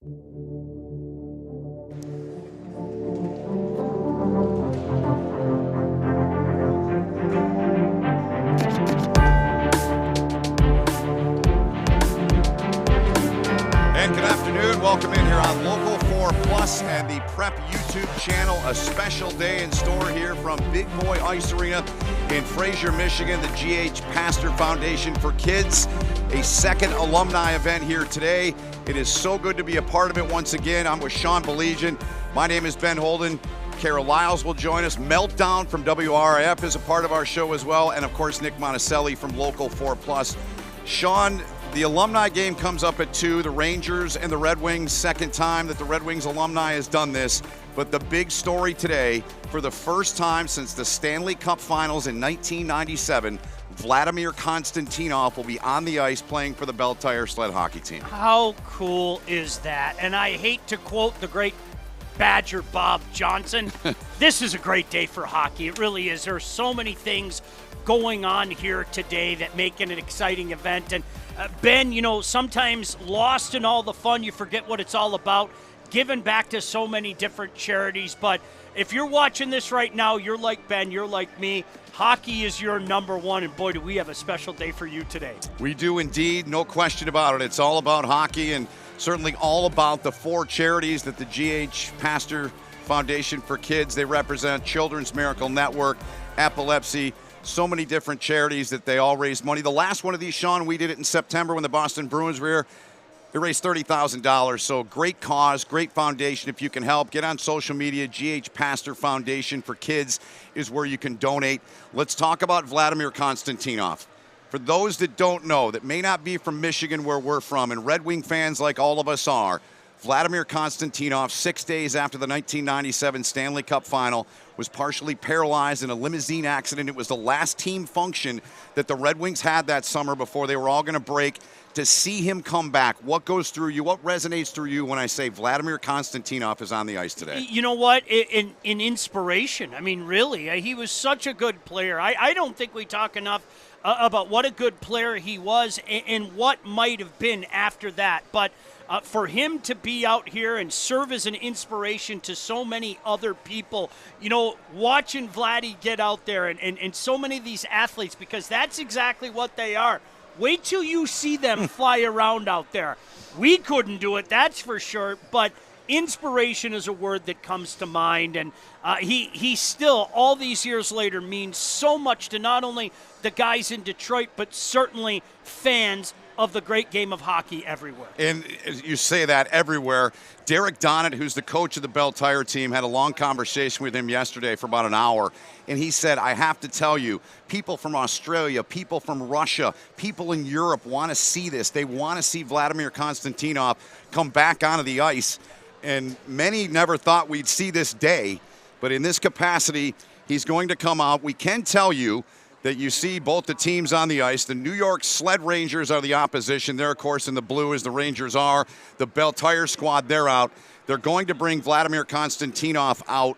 And good afternoon. Welcome in here on Local 4 Plus and the Prep YouTube channel. A special day in store here from Big Boy Ice Arena in Fraser, Michigan, the G.H. Pastor Foundation for Kids. A second alumni event here today. It is so good to be a part of it once again. I'm with Sean Belegian. My name is Ben Holden. Kara Lyles will join us. Meltdown from WRIF is a part of our show as well. And of course, Nick Monticelli from Local 4 Plus. Sean, the alumni game comes up at 2. The Rangers and the Red Wings, second time that the Red Wings alumni has done this. But the big story today, for the first time since the Stanley Cup Finals in 1997, Vladimir Konstantinov will be on the ice playing for the Belle Tire Sled hockey team. How cool is that? And I hate to quote the great Badger Bob Johnson. This is a great day for hockey. It really is. There are so many things going on here today that make it an exciting event. And Ben, you know, sometimes lost in all the fun, you forget what it's all about. Giving back to so many different charities. But if you're watching this right now, you're like Ben, you're like me. Hockey is your number one, and boy, do we have a special day for you today. We do indeed, no question about it. It's all about hockey and certainly all about the 4 charities that the G.H. Pastor Foundation for Kids, they represent: Children's Miracle Network, Epilepsy, so many different charities that they all raise money. The last one of these, Sean, we did it in September when the Boston Bruins were here. They raised $30,000, so great cause, great foundation. If you can help, get on social media. GH Pastor Foundation for Kids is where you can donate. Let's talk about Vladimir Konstantinov. For those that don't know, that may not be from Michigan where we're from, and Red Wing fans like all of us are, Vladimir Konstantinov, 6 days after the 1997 Stanley Cup Final, was partially paralyzed in a limousine accident. It was the last team function that the Red Wings had that summer before they were all going to break. To see him come back, what goes through you, what resonates through you when I say Vladimir Konstantinov is on the ice today? You know what? In inspiration. I mean, really, he was such a good player. I don't think we talk enough about what a good player he was and what might have been after that. But for him to be out here and serve as an inspiration to so many other people, you know, watching Vladdy get out there and so many of these athletes, because that's exactly what they are. Wait till you see them fly around out there. We couldn't do it, that's for sure, but inspiration is a word that comes to mind, and he still, all these years later, means so much to not only the guys in Detroit, but certainly fans of the great game of hockey everywhere. And you say that everywhere. Derek Donnet, who's the coach of the Belle Tire team, had a long conversation with him yesterday for about an hour, and he said, I have to tell you, people from Australia, people from Russia, people in Europe want to see this. They want to see Vladimir Konstantinov come back onto the ice, and many never thought we'd see this day, but in this capacity, he's going to come out. We can tell you that you see both the teams on the ice. The New York Sled Rangers are the opposition. They're, of course, in the blue as the Rangers are. The Belle Tire squad, they're out. They're going to bring Vladimir Konstantinov out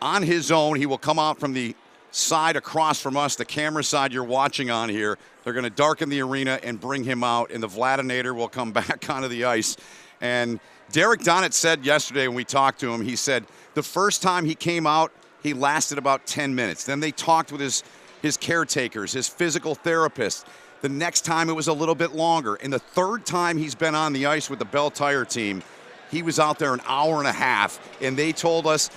on his own. He will come out from the side across from us, the camera side you're watching on here. They're going to darken the arena and bring him out, and the Vladinator will come back onto the ice. And Derek Donnet said yesterday when we talked to him, he said the first time he came out, he lasted about 10 minutes. Then they talked with his caretakers, his physical therapist. The next time it was a little bit longer. And the third time he's been on the ice with the Belle Tire team, he was out there an hour and a half. And they told us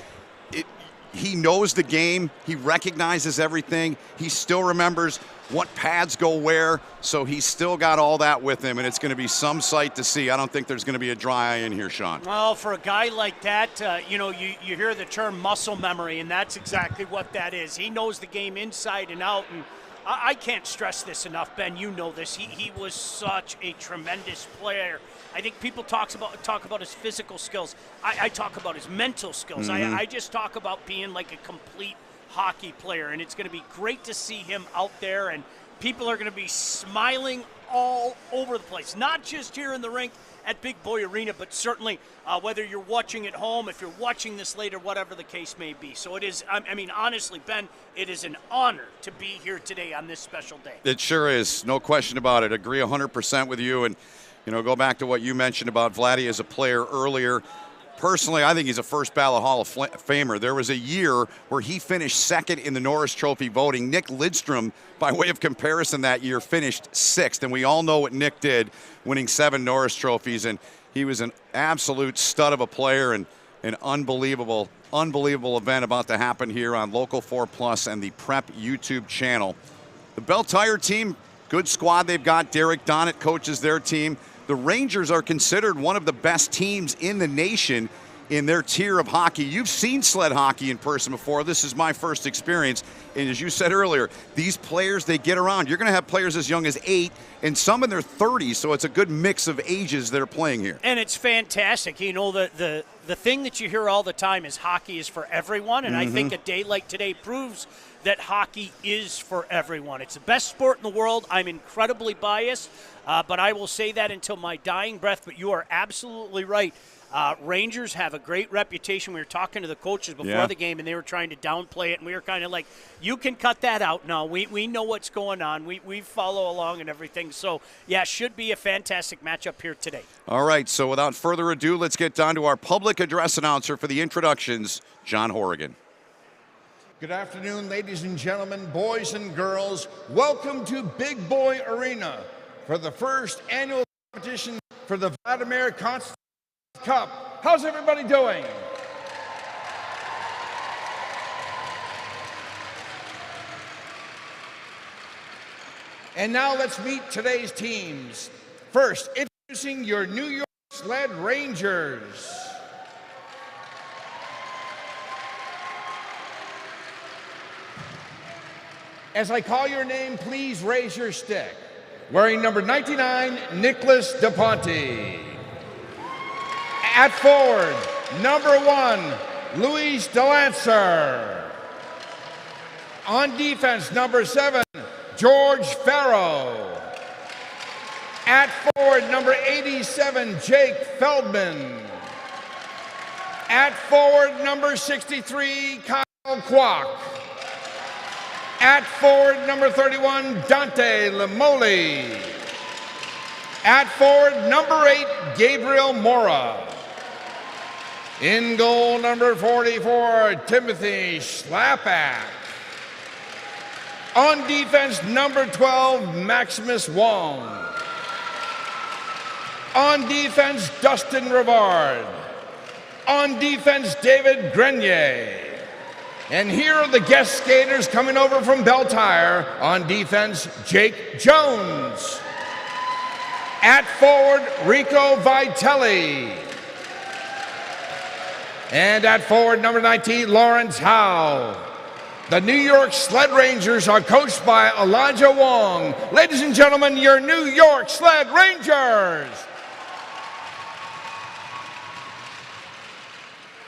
he knows the game. He recognizes everything. He still remembers what pads go where. So he's still got all that with him, and it's going to be some sight to see. I don't think there's going to be a dry eye in here, Sean. Well, for a guy like that, you know, you hear the term muscle memory, and that's exactly what that is. He knows the game inside and out, and I can't stress this enough, Ben. You know this. He was such a tremendous player. I think people talk about his physical skills. I talk about his mental skills. Mm-hmm. I just talk about being like a complete hockey player, and it's going to be great to see him out there, and people are going to be smiling all over the place, not just here in the rink at Big Boy Arena, but certainly whether you're watching at home, if you're watching this later, whatever the case may be. So it is, I mean, honestly, Ben, it is an honor to be here today on this special day. It sure is, no question about it. Agree 100% with you. And Go back to what you mentioned about Vladdy as a player earlier. Personally, I think he's a first ballot Hall of Famer. There was a year where he finished second in the Norris Trophy voting. Nick Lidstrom, by way of comparison that year, finished sixth. And we all know what Nick did, winning 7 Norris Trophies. And he was an absolute stud of a player, and an unbelievable event about to happen here on Local 4 Plus and the Prep YouTube channel. The Bell Tire team, good squad they've got. Derek Donnett coaches their team. The Rangers are considered one of the best teams in the nation in their tier of hockey. You've seen sled hockey in person before. This is my first experience. And as you said earlier, these players, they get around. You're going to have players as young as 8 and some in their 30s, so it's a good mix of ages that are playing here. And it's fantastic. The thing that you hear all the time is hockey is for everyone, and I think a day like today proves that hockey is for everyone. It's the best sport in the world. I'm incredibly biased, but I will say that until my dying breath. But you are absolutely right. Rangers have a great reputation. We were talking to the coaches before the game, and they were trying to downplay it, and we were kind of like, you can cut that out. No, we know what's going on. We follow along and everything. So, yeah, should be a fantastic matchup here today. All right, so without further ado, let's get down to our public address announcer for the introductions, John Horrigan. Good afternoon, ladies and gentlemen, boys and girls. Welcome to Big Boy Arena for the first annual competition for the Vladimir Cup. How's everybody doing? And now let's meet today's teams. First, introducing your New York Sled Rangers. As I call your name, please raise your stick. Wearing number 99, Nicholas DePonte. At forward, number 1, Luis DeLancer. On defense, number 7, George Farrow. At forward, number 87, Jake Feldman. At forward, number 63, Kyle Kwok. At forward, number 31, Dante Limoli. At forward, number 8, Gabriel Mora. In goal, number 44, Timothy Schlapak. On defense, number 12, Maximus Wong. On defense, Dustin Rivard. On defense, David Grenier. And here are the guest skaters coming over from Bell Tire. On defense, Jake Jones. At forward, Rico Vitelli. And at forward, number 19, Lawrence Howe. The New York Sled Rangers are coached by Elijah Wong. Ladies and gentlemen, your New York Sled Rangers.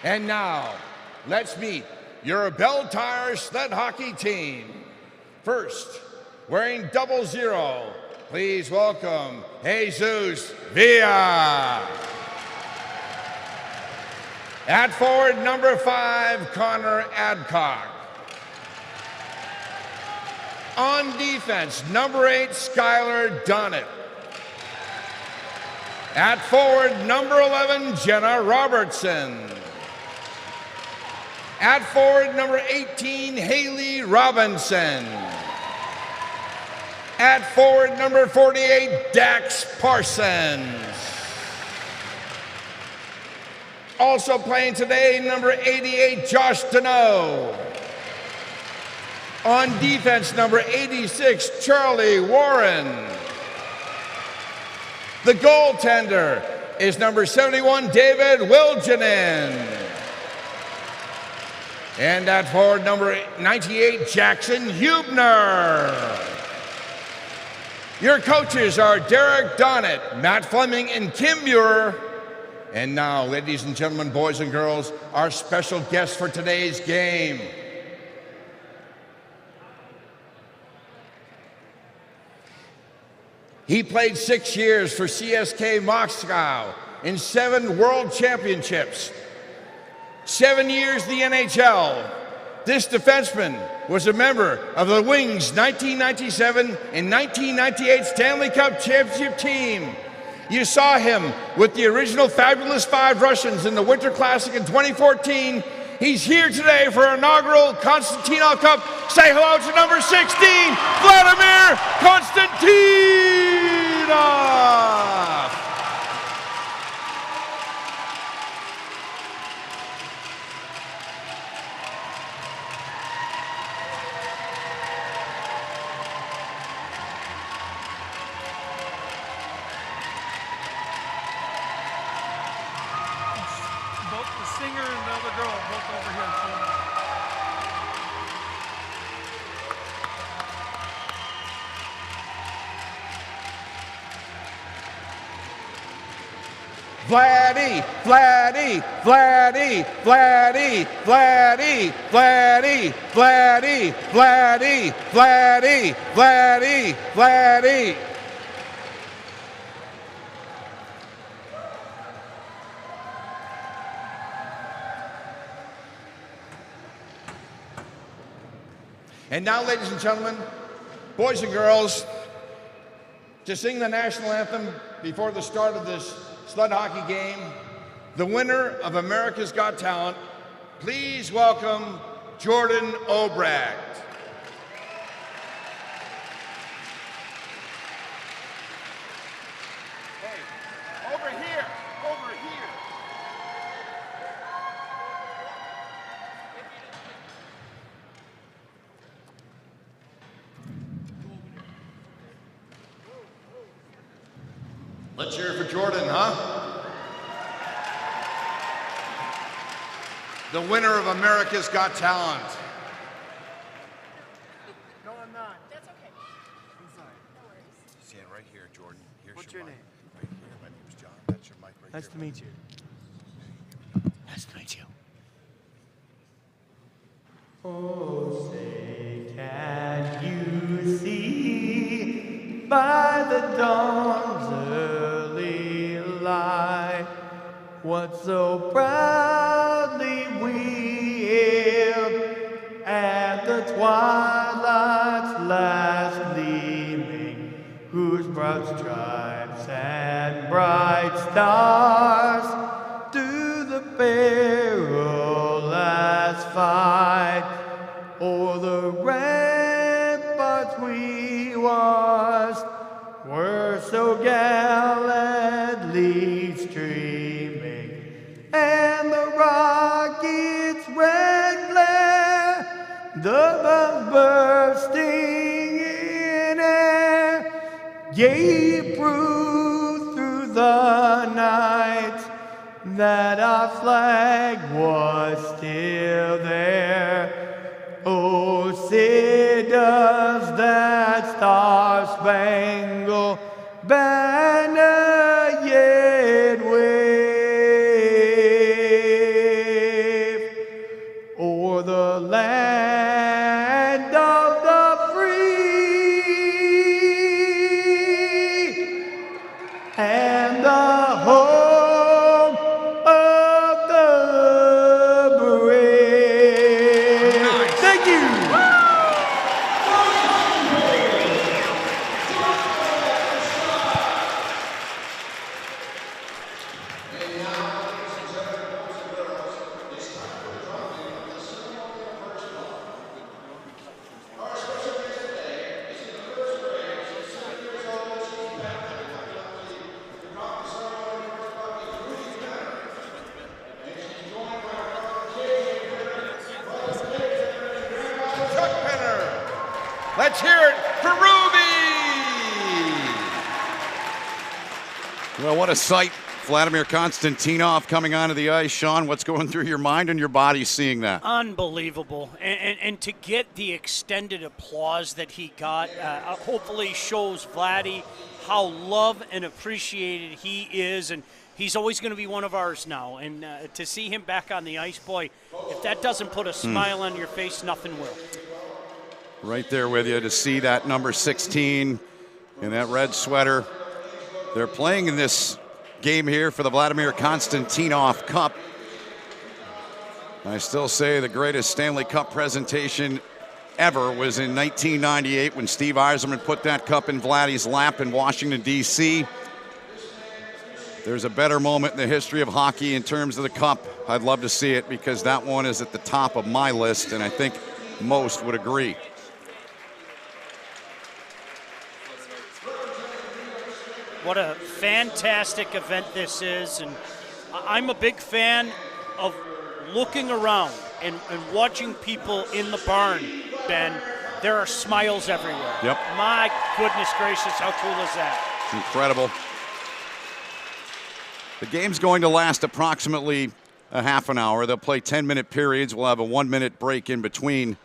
And now, let's meet your Bell Tire Sled Hockey team. First, wearing 00, please welcome Jesus Villa. At forward, number 5, Connor Adcock. On defense, number 8, Skylar Donnett. At forward, number 11, Jenna Robertson. At forward, number 18, Haley Robinson. At forward, number 48, Dax Parsons. Also playing today, number 88, Josh Deneau. On defense, number 86, Charlie Warren. The goaltender is number 71, David Wilginen. And at forward, number 98, Jackson Hubner. Your coaches are Derek Donnett, Matt Fleming, and Kim Muir. And now, ladies and gentlemen, boys and girls, our special guest for today's game. He played 6 years for CSK Moscow in 7 World Championships, 7 years in the NHL. This defenseman was a member of the Wings 1997 and 1998 Stanley Cup Championship team. You saw him with the original Fabulous Five Russians in the Winter Classic in 2014. He's here today for our inaugural Konstantinov Cup. Say hello to number 16, Vladimir Konstantinov. Vladdy, Vladdy, Vladdy, Vladdy, Vladdy, Vladdy, Vladdy, Vladdy, Vladdy, Vladdy, Vladdy. And now, ladies and gentlemen, boys and girls, to sing the national anthem before the start of this sled hockey game, the winner of America's Got Talent, please welcome Jordan Obrecht. Hey, over here, over here. Let's hear it for Jordan, huh? The winner of America's Got Talent. No, I'm not. That's okay. I'm sorry. No worries. Stand right here, Jordan. Here's What's your mic. name? Right here. My name's John. That's your mic right Nice here. to meet you. Nice to meet you. Oh, say, can you see by the dawn's early light what so proudly we hailed at the twilight's last gleaming, whose broad stripes and bright stars through the perilous fight o'er the ramparts we watched were so gallantly streaming, and the rocket's red glare, the bombs bursting in air, gave proof through the night that our flag was still there. Oh, say does that star-spangled banner yet wave o'er the land of the free and the home of the brave. Nice. Thank you. Chuck Penner. Let's hear it for Ruby. Well, what a sight. Vladimir Konstantinov coming onto the ice. Sean, what's going through your mind and your body seeing that? Unbelievable. And to get the extended applause that he got hopefully shows Vladdy how loved and appreciated he is. And he's always going to be one of ours now. And to see him back on the ice, boy, if that doesn't put a smile on your face, nothing will. Right there with you to see that number 16 in that red sweater. They're playing in this game here for the Vladimir Konstantinov Cup. I still say the greatest Stanley Cup presentation ever was in 1998 when Steve Yzerman put that cup in Vladdy's lap in Washington, D.C. there's a better moment in the history of hockey in terms of the cup, I'd love to see it, because that one is at the top of my list, and I think most would agree. What a fantastic event this is, and I'm a big fan of looking around and watching people in the barn, Ben. There are smiles everywhere. Yep. My goodness gracious, how cool is that? Incredible. The game's going to last approximately a half an hour. They'll play 10-minute periods. We'll have a 1-minute break in between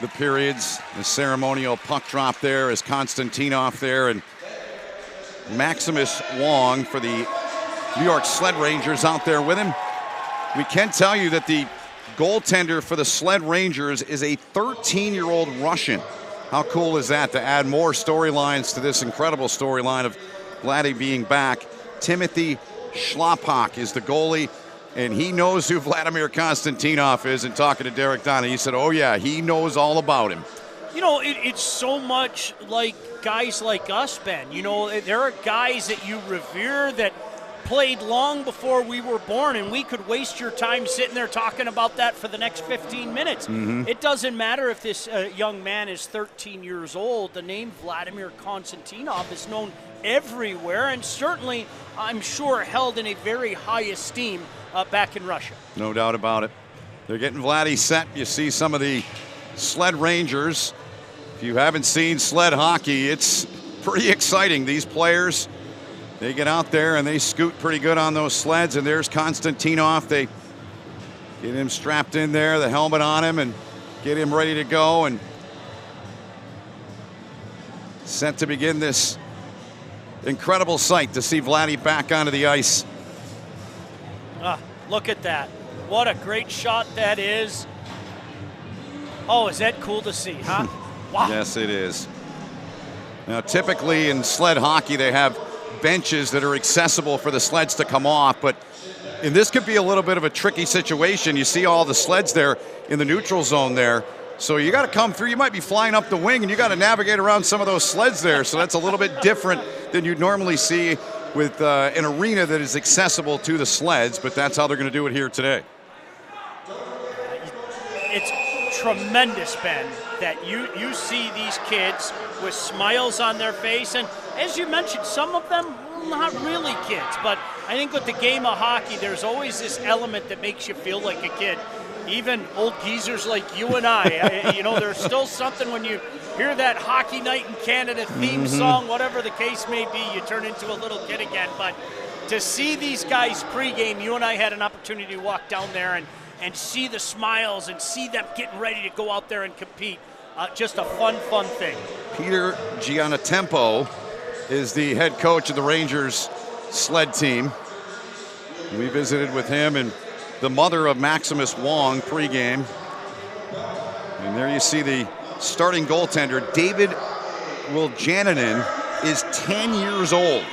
the periods. The ceremonial puck drop there is Konstantinov there, and Maximus Wong for the New York Sled Rangers out there with him. We can tell you that the goaltender for the Sled Rangers is a 13-year-old Russian. How cool is that, to add more storylines to this incredible storyline of Vladdy being back? Timothy Schlappak is the goalie, and he knows who Vladimir Konstantinov is. And talking to Derek Donner, he said, oh yeah, he knows all about him. You know, it's so much like guys like us, Ben. You know, there are guys that you revere that played long before we were born, and we could waste your time sitting there talking about that for the next 15 minutes. It doesn't matter if this young man is 13 years old. The name Vladimir Konstantinov is known everywhere, and certainly, I'm sure, held in a very high esteem back in Russia. No doubt about it. They're getting Vladdy set. You see some of the Sled Rangers. If you haven't seen sled hockey, it's pretty exciting. These players, they get out there and they scoot pretty good on those sleds. And there's Konstantinov. They get him strapped in there, the helmet on him, and get him ready to go and set to begin this incredible sight to see Vladdy back onto the ice. Look at that. What a great shot that is. Oh, is that cool to see, huh? Wow. Yes, it is. Now, typically in sled hockey, they have benches that are accessible for the sleds to come off, but and this could be a little bit of a tricky situation. You see all the sleds there in the neutral zone there, so you got to come through. You might be flying up the wing, and you got to navigate around some of those sleds there, so that's a little bit different than you'd normally see with an arena that is accessible to the sleds, but that's how they're going to do it here today. It's tremendous, Ben, that you see these kids with smiles on their face, and as you mentioned, some of them not really kids, but I think with the game of hockey, there's always this element that makes you feel like a kid. Even old geezers like you and I, you know, there's still something when you hear that Hockey Night in Canada theme song, whatever the case may be, you turn into a little kid again. But to see these guys pregame, you and I had an opportunity to walk down there and see the smiles and see them getting ready to go out there and compete. Just a fun thing. Peter Giannatempo is the head coach of the Rangers sled team. We visited with him and the mother of Maximus Wong pregame. And there you see the starting goaltender, David Wiljaninen, is 10 years old.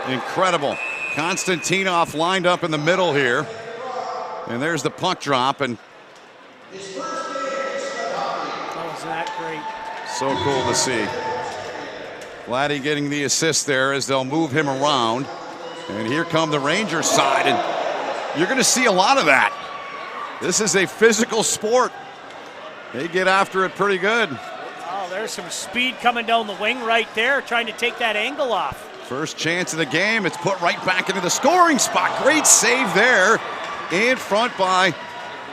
Incredible. Konstantinov lined up in the middle here. And there's the puck drop. And that was that great. So cool to see. Vladdy getting the assist there as they'll move him around. And here come the Rangers side, and you're going to see a lot of that. This is a physical sport. They get after it pretty good. Oh, there's some speed coming down the wing right there, trying to take that angle off. First chance of the game. It's put right back into the scoring spot. Great save there. In front by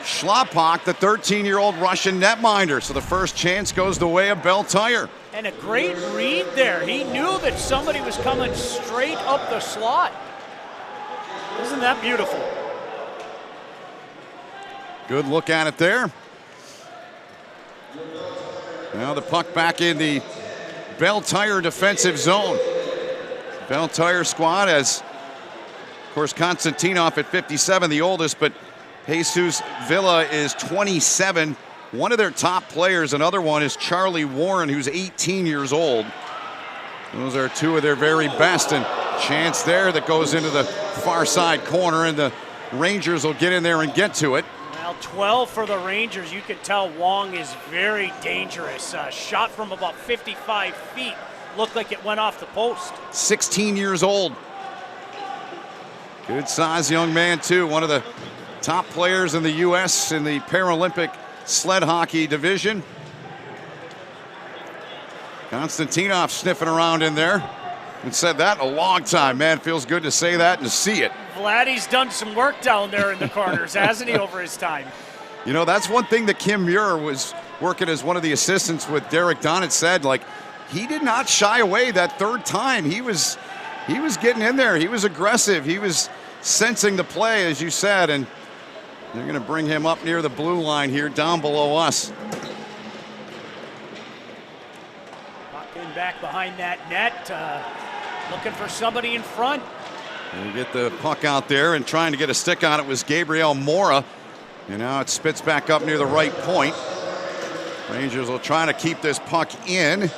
Schlappak, the 13-year-old Russian netminder. So the first chance goes the way of Bell Tire. And a great read there. He knew that somebody was coming straight up the slot. Isn't that beautiful? Good look at it there. Now the puck back in the Bell Tire defensive zone. Bell Tire squad has, of course, Konstantinov at 57, the oldest, but Jesus Villa is 27. One of their top players, another one is Charlie Warren, who's 18 years old. Those are two of their very best, and chance there that goes into the far side corner, and the Rangers will get in there and get to it. Well, 12 for the Rangers. You can tell Wong is very dangerous. Shot from about 55 feet looked like it went off the post. 16 years old. Good size young man, too. One of the top players in the U.S. in the Paralympic sled hockey division. Konstantinov sniffing around in there. Haven't said that in a long time, man. Feels good to say that and to see it. Vladdy's done some work down there in the corners, hasn't he, over his time? You know, that's one thing that Kim Muir was working as one of the assistants with Derek Donnet said, like, he did not shy away that third time. He was getting in there. He was aggressive. He was sensing the play, as you said, and they're going to bring him up near the blue line here, down below us. Puck back behind that net, looking for somebody in front. And you get the puck out there, and trying to get a stick on it was Gabriel Mora. And now it spits back up near the right point. Rangers will try to keep this puck in.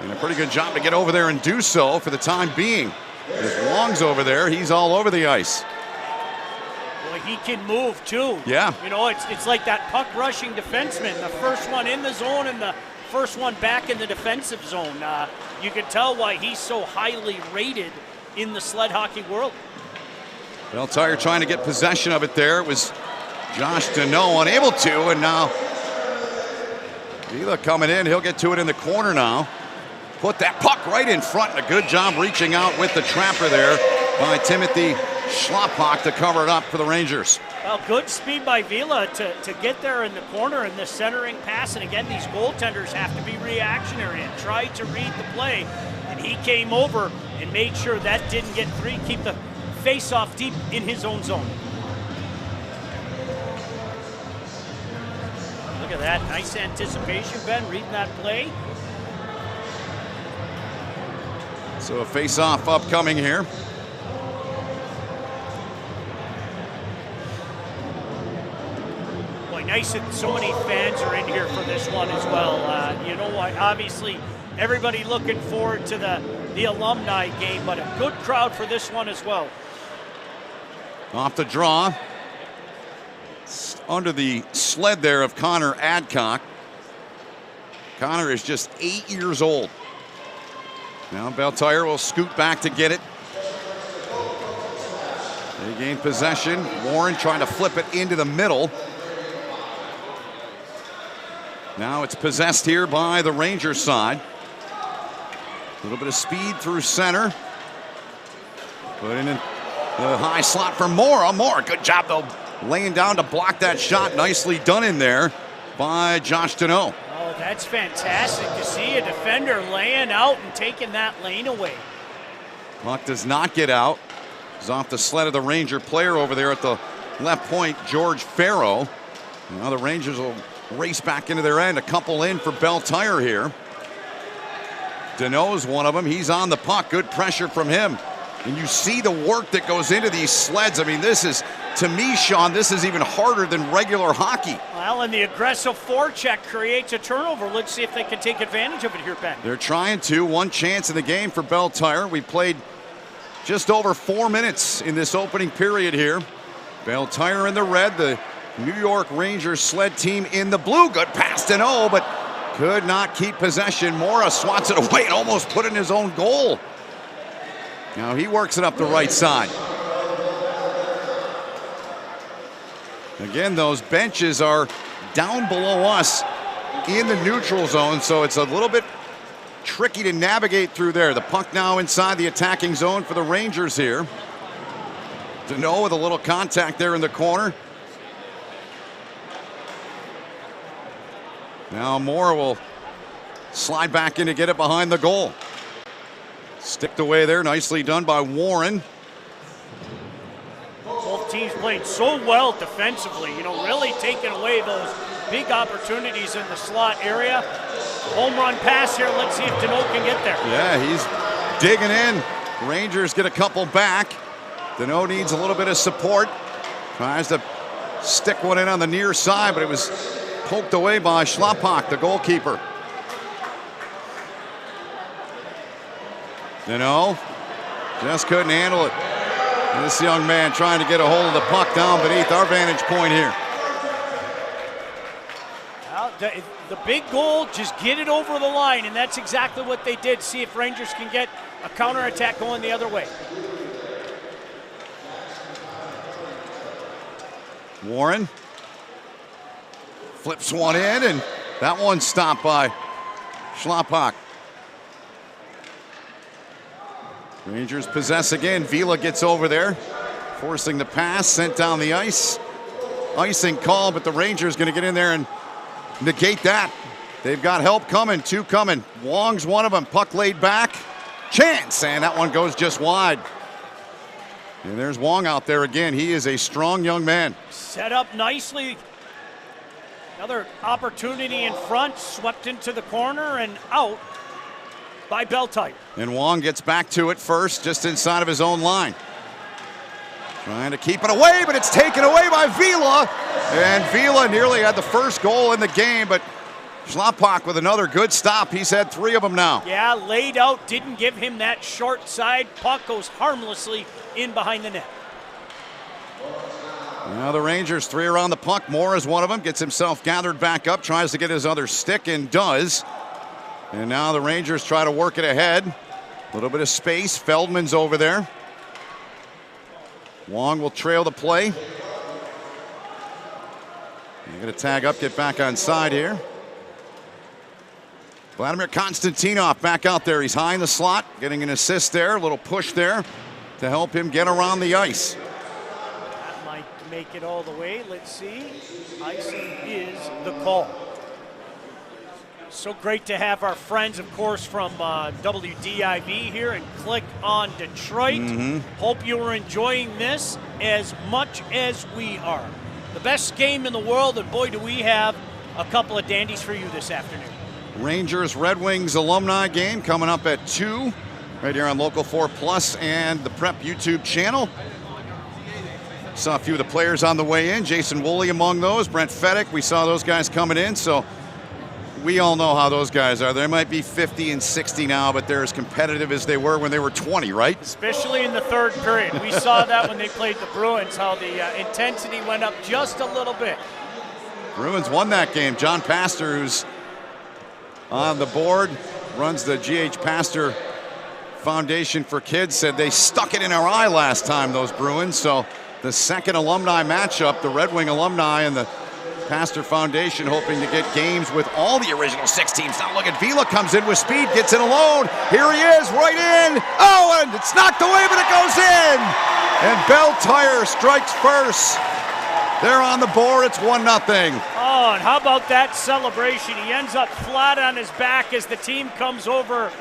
And a pretty good job to get over there and do so for the time being. As Long's over there, he's all over the ice. Boy, he can move too. Yeah. You know, it's like that puck rushing defenseman. The first one in the zone and the first one back in the defensive zone. You can tell why he's so highly rated in the sled hockey world. Bell Tire trying to get possession of it there. It was Josh Deneau unable to, and now Vila coming in. He'll get to it in the corner now. Put that puck right in front. A good job reaching out with the trapper there by Timothy Schlappak to cover it up for the Rangers. Well, good speed by Vila to get there in the corner and the centering pass. And again, these goaltenders have to be reactionary and try to read the play. And he came over and made sure that didn't get free. Keep the face-off deep in his own zone. Look at that. Nice anticipation, Ben, reading that play. So a face-off upcoming here. Boy, nice that so many fans are in here for this one as well. You know what? Obviously, everybody looking forward to the alumni game, but a good crowd for this one as well. Off the draw. Under the sled there of Connor Adcock. Connor is just 8 years old. Now Bell Tire will scoot back to get it. They gain possession. Warren trying to flip it into the middle. Now it's possessed here by the Rangers side. A little bit of speed through center. Put in the high slot for Mora. Mora, good job though, laying down to block that shot. Nicely done in there by Josh Deneau. Oh, that's fantastic to see a defender laying out and taking that lane away. Puck does not get out. It's off the sled of the Ranger player over there at the left point, George Farrow. Now the Rangers will race back into their end. A couple in for Bell Tire here. Deneau's one of them. He's on the puck. Good pressure from him. And you see the work that goes into these sleds. I mean, this is, to me, Sean, this is even harder than regular hockey. Well, and the aggressive forecheck creates a turnover. Let's see if they can take advantage of it here, Ben. They're trying to. One chance in the game for Bell Tire. We played just over 4 minutes in this opening period here. Bell Tire in the red, the New York Rangers sled team in the blue. Good pass to Deneau, but could not keep possession. Mora swats it away and almost put in his own goal. Now he works it up the right side. Again, those benches are down below us in the neutral zone, so it's a little bit tricky to navigate through there. The puck now inside the attacking zone for the Rangers here. Deneau with a little contact there in the corner. Now Mora will slide back in to get it behind the goal. Sticked away there, nicely done by Warren. Both teams played so well defensively, you know, really taking away those big opportunities in the slot area. Home run pass here. Let's see if Deneau can get there. Yeah, he's digging in. Rangers get a couple back. Deneau needs a little bit of support. Tries to stick one in on the near side, but it was poked away by Schlappak, the goalkeeper. Deneau just couldn't handle it. And this young man trying to get a hold of the puck down beneath our vantage point here. Well, The big goal, just get it over the line, and that's exactly what they did. See if Rangers can get a counterattack going the other way. Warren flips one in, and that one's stopped by Schlappak. Rangers possess again. Vila gets over there, forcing the pass, sent down the ice. Icing call, but the Rangers going to get in there and negate that. They've got help coming, two coming. Wong's one of them. Puck laid back. Chance, and that one goes just wide. And there's Wong out there again. He is a strong young man. Set up nicely. Another opportunity in front, swept into the corner and out by Beltire. And Wong gets back to it first, just inside of his own line. Trying to keep it away, but it's taken away by Vila. And Vila nearly had the first goal in the game, but Schlappak with another good stop. He's had 3 of them now. Yeah, laid out, didn't give him that short side. Puck goes harmlessly in behind the net. Now the Rangers, 3 around the puck. Moore is one of them. Gets himself gathered back up, tries to get his other stick, and does. And now the Rangers try to work it ahead. A little bit of space. Feldman's over there. Wong will trail the play. They're going to tag up, get back on side here. Vladimir Konstantinov back out there. He's high in the slot, getting an assist there. A little push there to help him get around the ice. That might make it all the way. Let's see. Icing is the call. So great to have our friends, of course, from WDIV here and Click on Detroit. Hope you are enjoying this as much as we are. The best game in the world, and boy, do we have a couple of dandies for you this afternoon. Rangers Red Wings alumni game coming up at 2 right here on Local 4 Plus and the Prep YouTube channel. Saw a few of the players on the way in. Jason Woolley among those. Brent Fedek, we saw those guys coming in. So we all know how those guys are. They might be 50 and 60 now, but they're as competitive as they were when they were 20, right? Especially in the third period. We saw that when they played the Bruins, how the intensity went up just a little bit. Bruins won that game. John Pastor, who's on the board, runs the G.H. Pastor Foundation for Kids, said they stuck it in our eye last time, those Bruins. So the second alumni matchup, the Red Wing alumni and the Pastor Foundation hoping to get games with all the original 6 teams. Now look at Vila, comes in with speed, gets in alone. Here he is, right in. Oh, and it's knocked away, but it goes in. And Beltire strikes first. They're on the board, it's 1-0. Oh, and how about that celebration? He ends up flat on his back as the team comes over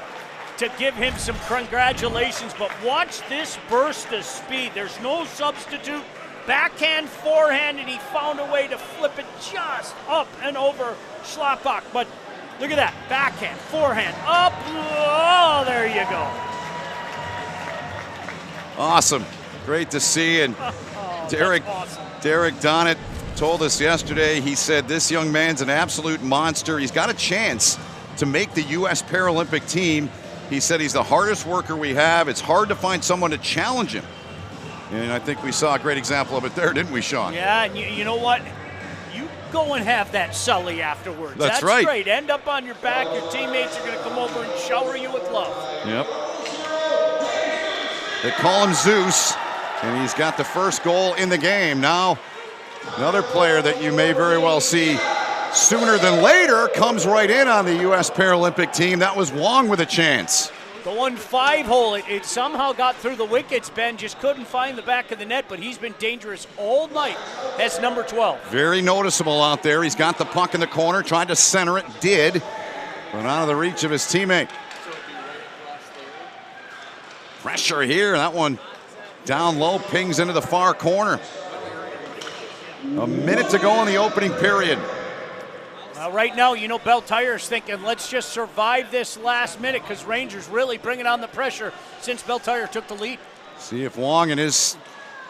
to give him some congratulations. But watch this burst of speed. There's no substitute. Backhand, forehand, and he found a way to flip it just up and over Schlappak. But look at that. Backhand, forehand, up. Oh, there you go. Awesome. Great to see. And Derek Donnet told us yesterday, he said this young man's an absolute monster. He's got a chance to make the U.S. Paralympic team. He said he's the hardest worker we have. It's hard to find someone to challenge him. And I think we saw a great example of it there, didn't we, Sean? Yeah, and you know what? You go and have that Sully afterwards. That's right. Great. End up on your back. Your teammates are going to come over and shower you with love. Yep. They call him Zeus, and he's got the first goal in the game. Now, another player that you may very well see sooner than later comes right in on the U.S. Paralympic team. That was Wong with a chance. The 1-5 hole, it somehow got through the wickets, Ben. Just couldn't find the back of the net, but he's been dangerous all night as number 12. Very noticeable out there. He's got the puck in the corner, tried to center it, did, but out of the reach of his teammate. Pressure here, that one down low, pings into the far corner. A minute to go in the opening period. Right now, you know, Beltire's thinking, let's just survive this last minute because Rangers really bringing on the pressure since Beltire took the lead. See if Wong and his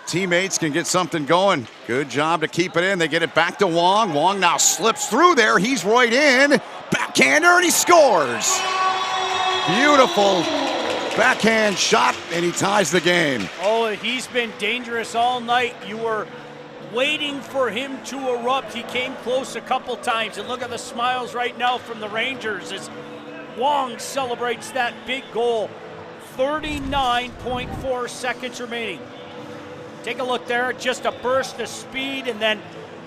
teammates can get something going. Good job to keep it in. They get it back to Wong. Wong now slips through there. He's right in. Backhander, and he scores. Beautiful backhand shot, and he ties the game. Oh, he's been dangerous all night. You were waiting for him to erupt. He came close a couple times, and look at the smiles right now from the Rangers as Wong celebrates that big goal. 39.4 seconds remaining. Take a look there, just a burst of speed, and then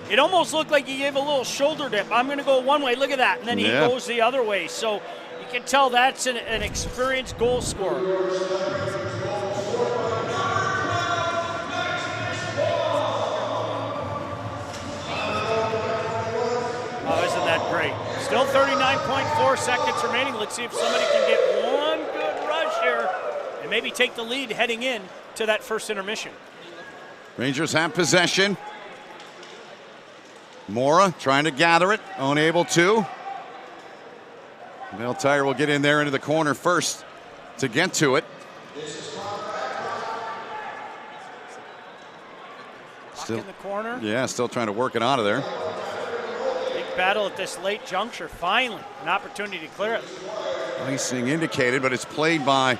it almost looked like he gave a little shoulder dip. I'm going to go one way, look at that, and then he goes the other way. So you can tell that's an experienced goal scorer. Oh, isn't that great? Still 39.4 seconds remaining. Let's see if somebody can get one good rush here and maybe take the lead heading in to that first intermission. Rangers have possession. Mora trying to gather it, unable to. Bell Tire will get in there into the corner first to get to it. Still in the corner. Yeah, still trying to work it out of there. Big battle at this late juncture. Finally, an opportunity to clear it. Icing indicated, but it's played by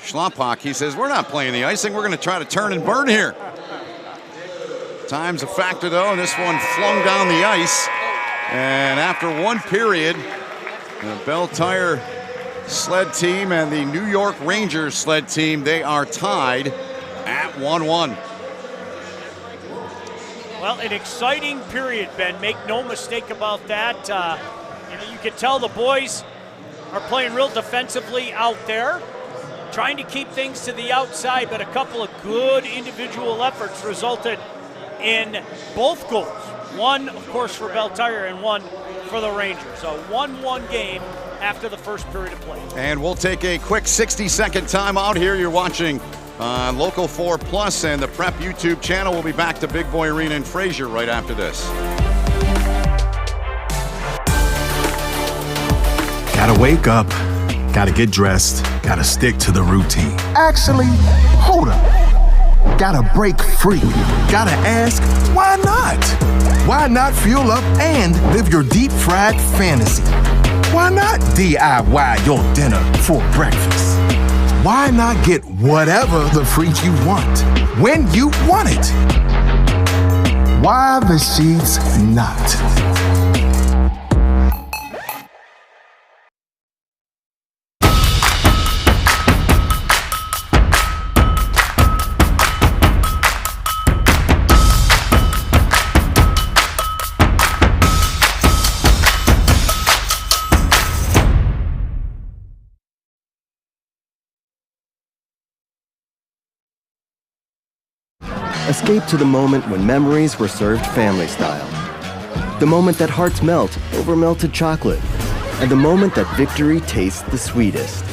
Schlappak. He says, we're not playing the icing. We're going to try to turn and burn here. Time's a factor, though, and this one flung down the ice. And after one period, the Bell Tire Sled team and the New York Rangers Sled team, they are tied at 1-1. Well, an exciting period, Ben. Make no mistake about that. You can tell the boys are playing real defensively out there, trying to keep things to the outside, but a couple of good individual efforts resulted in both goals. One, of course, for Bell Tire and one for the Rangers. A 1-1 game after the first period of play. And we'll take a quick 60-second timeout here. You're watching on Local 4 Plus and the Prep YouTube channel. We'll be back to Big Boy Arena in Fraser right after this. Gotta wake up, gotta get dressed, gotta stick to the routine. Actually, hold up. Gotta break free. Gotta ask, why not? Why not fuel up and live your deep fried fantasy? Why not DIY your dinner for breakfast? Why not get whatever the freak you want when you want it? Why the sheets not? Escape to the moment when memories were served family style. The moment that hearts melt over melted chocolate. And the moment that victory tastes the sweetest.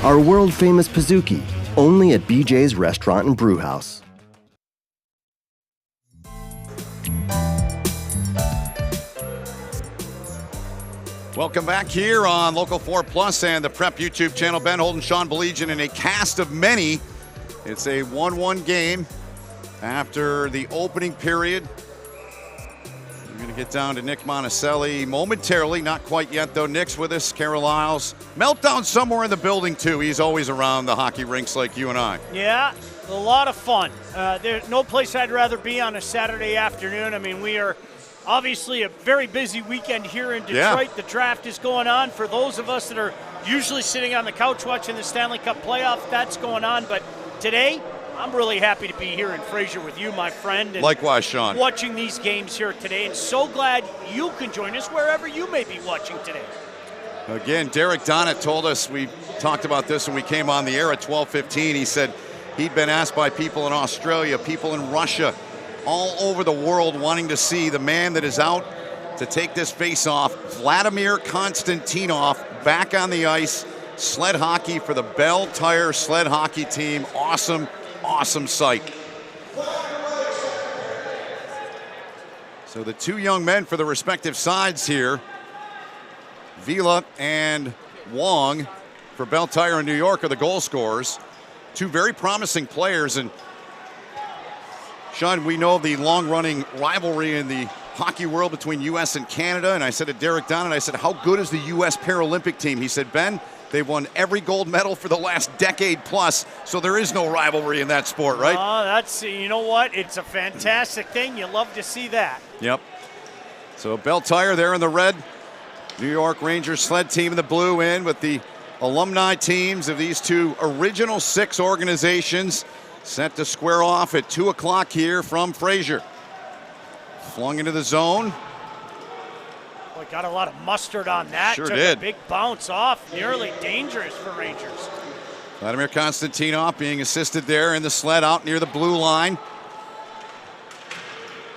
Our world-famous Pizookie, only at BJ's Restaurant and Brewhouse. Welcome back here on Local 4 Plus and the Prep YouTube channel. Ben Holden, Sean Belegian, in a cast of many. It's a 1-1 game. After the opening period, we're going to get down to Nick Monticelli momentarily. Not quite yet, though. Nick's with us. Carol Isles. Meltdown somewhere in the building, too. He's always around the hockey rinks like you and I. Yeah, a lot of fun. There's no place I'd rather be on a Saturday afternoon. I mean, we are obviously a very busy weekend here in Detroit. Yeah. The draft is going on. For those of us that are usually sitting on the couch watching the Stanley Cup playoff, that's going on. But today, I'm really happy to be here in Fraser with you, my friend. And likewise, Sean. Watching these games here today, and so glad you can join us wherever you may be watching today. Again, Derek Donnett told us, we talked about this when we came on the air at 12:15. He said he'd been asked by people in Australia, people in Russia, all over the world wanting to see the man that is out to take this face-off, Vladimir Konstantinov, back on the ice. Sled hockey for the Bell Tire Sled hockey team. Awesome sight. So the two young men for the respective sides here, Vila and Wong for Bell Tire in New York, are the goal scorers. Two very promising players. And Sean, we know the long-running rivalry in the hockey world between U.S. and Canada. And I said to Derek Donnett, I said, how good is the U.S. Paralympic team? He said, Ben, They've won every gold medal for the last decade plus, so there is no rivalry in that sport, right? Oh, that's, you know what? It's a fantastic thing. You love to see that. Yep. So Belle Tire there in the red. New York Rangers sled team in the blue in with the alumni teams of these two original 6 organizations set to square off at 2 o'clock here from Fraser. Flung into the zone. Boy, got a lot of mustard on that. Sure Took did. a big bounce off. Nearly dangerous for Rangers. Vladimir Konstantinov being assisted there in the sled out near the blue line.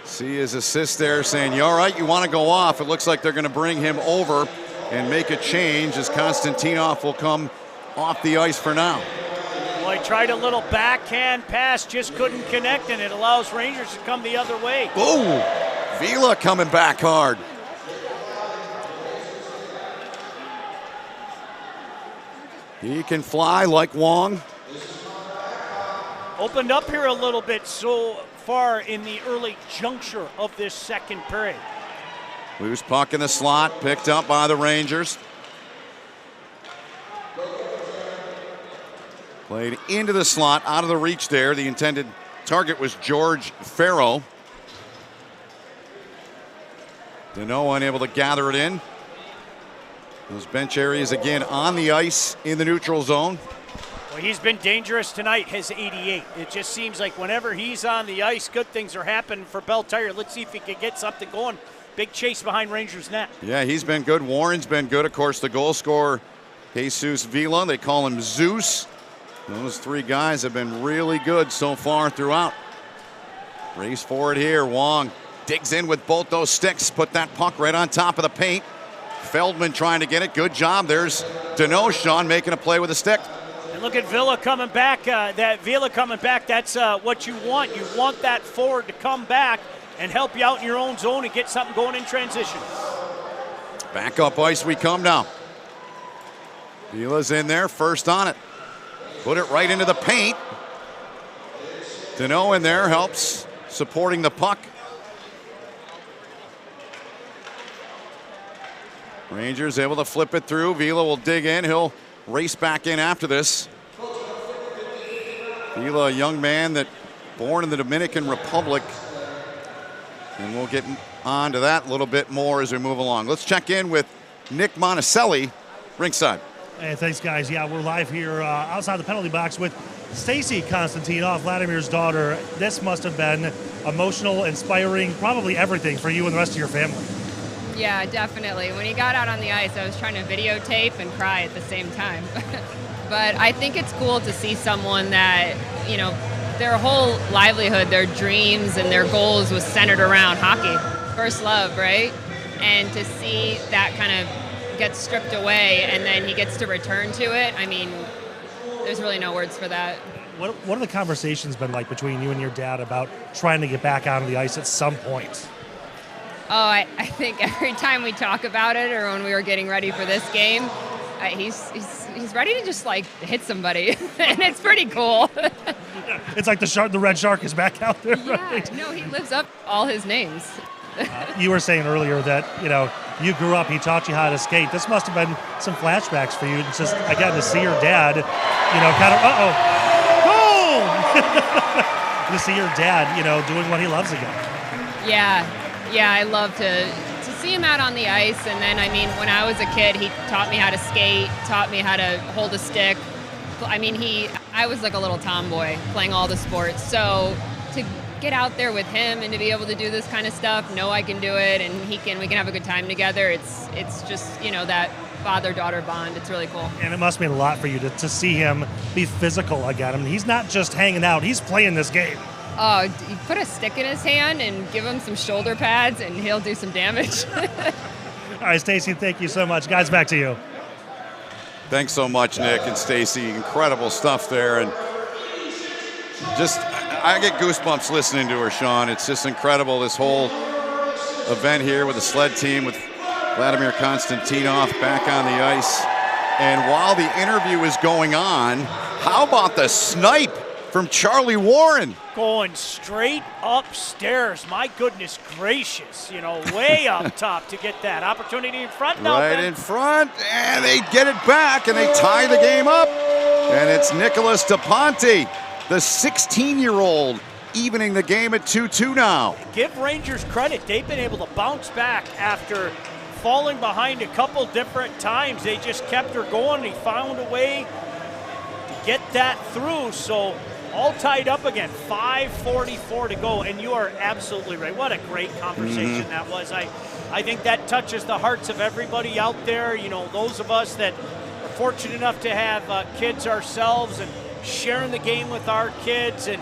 See his assist there saying, you all right, you want to go off. It looks like they're going to bring him over and make a change as Konstantinov will come off the ice for now. Well, he tried a little backhand pass, just couldn't connect, and it allows Rangers to come the other way. Oh, Vila coming back hard. He can fly like Wong. Opened up here a little bit so far in the early juncture of this second period. Loose puck in the slot, picked up by the Rangers. Played into the slot, out of the reach there. The intended target was George Farrow. Deneau unable to gather it in. Those bench areas again on the ice in the neutral zone. Well, he's been dangerous tonight, his 88. It just seems like whenever he's on the ice, good things are happening for Belle Tire. Let's see if he can get something going. Big chase behind Rangers net. Yeah, he's been good. Warren's been good. Of course, the goal scorer, Jesus Vila. They call him Zeus. Those 3 guys have been really good so far throughout. Race forward here. Wong digs in with both those sticks. Put that puck right on top of the paint. Feldman trying to get it. Good job. There's Deneau, Sean, making a play with a stick. And look at Vila coming back. That's what you want. You want that forward to come back and help you out in your own zone and get something going in transition. Back up ice we come now. Vila's in there, first on it. Put it right into the paint. Deneau in there helps supporting the puck. Rangers able to flip it through. Vila will dig in. He'll race back in after this. Vila, a young man that born in the Dominican Republic. And we'll get on to that a little bit more as we move along. Let's check in with Nick Monticelli, ringside. Hey, thanks, guys. Yeah, we're live here outside the penalty box with Stacy Konstantinov, Vladimir's daughter. This must have been emotional, inspiring, probably everything for you and the rest of your family. Yeah, definitely. When he got out on the ice, I was trying to videotape and cry at the same time. But I think it's cool to see someone that, you know, their whole livelihood, their dreams and their goals was centered around hockey. First love, right? And to see that kind of get stripped away and then he gets to return to it, I mean, there's really no words for that. What have the conversations been like between you and your dad about trying to get back onto the ice at some point? Oh, I think every time we talk about it or when we were getting ready for this game, he's ready to just like hit somebody, and it's pretty cool. It's like the red shark is back out there. Yeah, right? no, he lives up all his names. You were saying earlier that, you know, you grew up, he taught you how to skate. This must have been some flashbacks for you. It's just, again, to see your dad, you know, kind of, goal! To see your dad, you know, doing what he loves again. Yeah, I love to see him out on the ice. And then, I mean, when I was a kid, he taught me how to skate, taught me how to hold a stick. I mean, I was like a little tomboy playing all the sports. So to get out there with him and to be able to do this kind of stuff, know I can do it, and we can have a good time together. It's just, you know, that father-daughter bond. It's really cool. And it must mean a lot for you to see him be physical again. I mean, he's not just hanging out, he's playing this game. Oh, you put a stick in his hand and give him some shoulder pads and he'll do some damage. All right, Stacy, thank you so much. Guys, back to you. Thanks so much, Nick and Stacy. Incredible stuff there. And just, I get goosebumps listening to her, Sean. It's just incredible, this whole event here with the sled team with Vladimir Konstantinov back on the ice. And while the interview is going on, how about the snipe from Charlie Warren. Going straight upstairs. My goodness gracious. You know, way up top to get that opportunity in front. Now, Right in front, and they get it back, and they tie the game up. And it's Nicholas DePonte, the 16-year-old, evening the game at 2-2 now. Give Rangers credit. They've been able to bounce back after falling behind a couple different times. They just kept her going. They found a way to get that through. So all tied up again. 5:44 to go, and you are absolutely right. What a great conversation that was. I think that touches the hearts of everybody out there. You know, those of us that are fortunate enough to have kids ourselves and sharing the game with our kids, and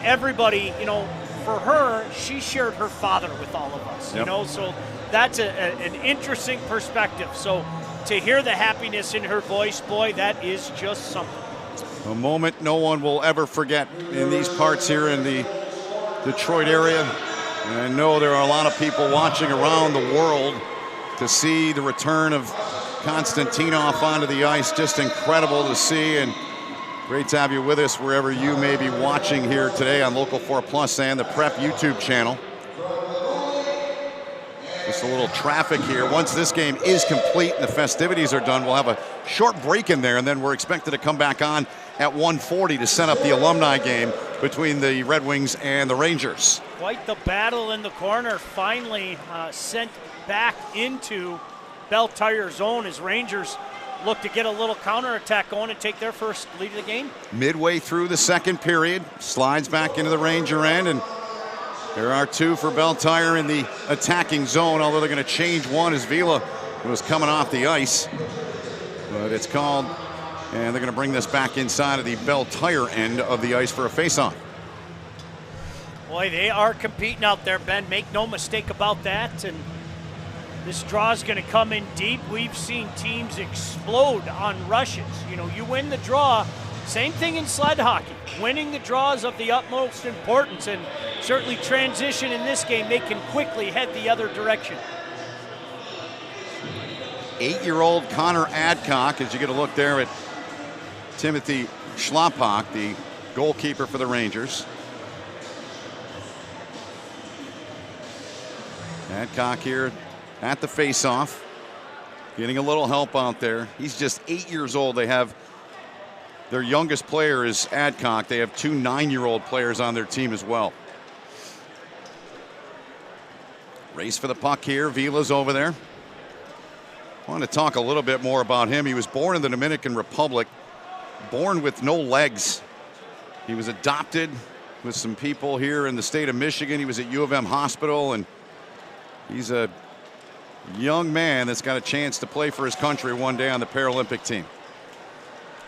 everybody, you know, for her, she shared her father with all of us, you know, so that's an interesting perspective. So to hear the happiness in her voice, boy, that is just something. A moment no one will ever forget in these parts here in the Detroit area. And I know there are a lot of people watching around the world to see the return of Konstantinov onto the ice. Just incredible to see, and great to have you with us wherever you may be watching here today on Local 4 Plus and the Prep YouTube channel. Just a little traffic here. Once this game is complete and the festivities are done, we'll have a short break in there, and then we're expected to come back on at 1:40 to set up the Alumni game between the Red Wings and the Rangers. Quite the battle in the corner, finally sent back into Bell Tire zone as Rangers look to get a little counterattack going and take their first lead of the game. Midway through the second period, slides back into the Ranger end, and there are two for Bell Tire in the attacking zone, although they're going to change one as Vila was coming off the ice. But it's called, and they're going to bring this back inside of the Bell Tire end of the ice for a face-off. Boy, they are competing out there, Ben. Make no mistake about that. And this draw is going to come in deep. We've seen teams explode on rushes. You know, you win the draw. Same thing in sled hockey. Winning the draw is of the utmost importance, and certainly transition in this game, they can quickly head the other direction. 8-year-old Connor Adcock, as you get a look there at Timothy Schlappak, the goalkeeper for the Rangers. Adcock here at the face-off, getting a little help out there. He's just 8 years old. They have their youngest player is Adcock. They have two 9-year-old players on their team as well. Race for the puck here. Vila's over there. I want to talk a little bit more about him. He was born in the Dominican Republic, born with no legs. He was adopted with some people here in the state of Michigan. He was at U of M Hospital, and he's a young man that's got a chance to play for his country one day on the Paralympic team.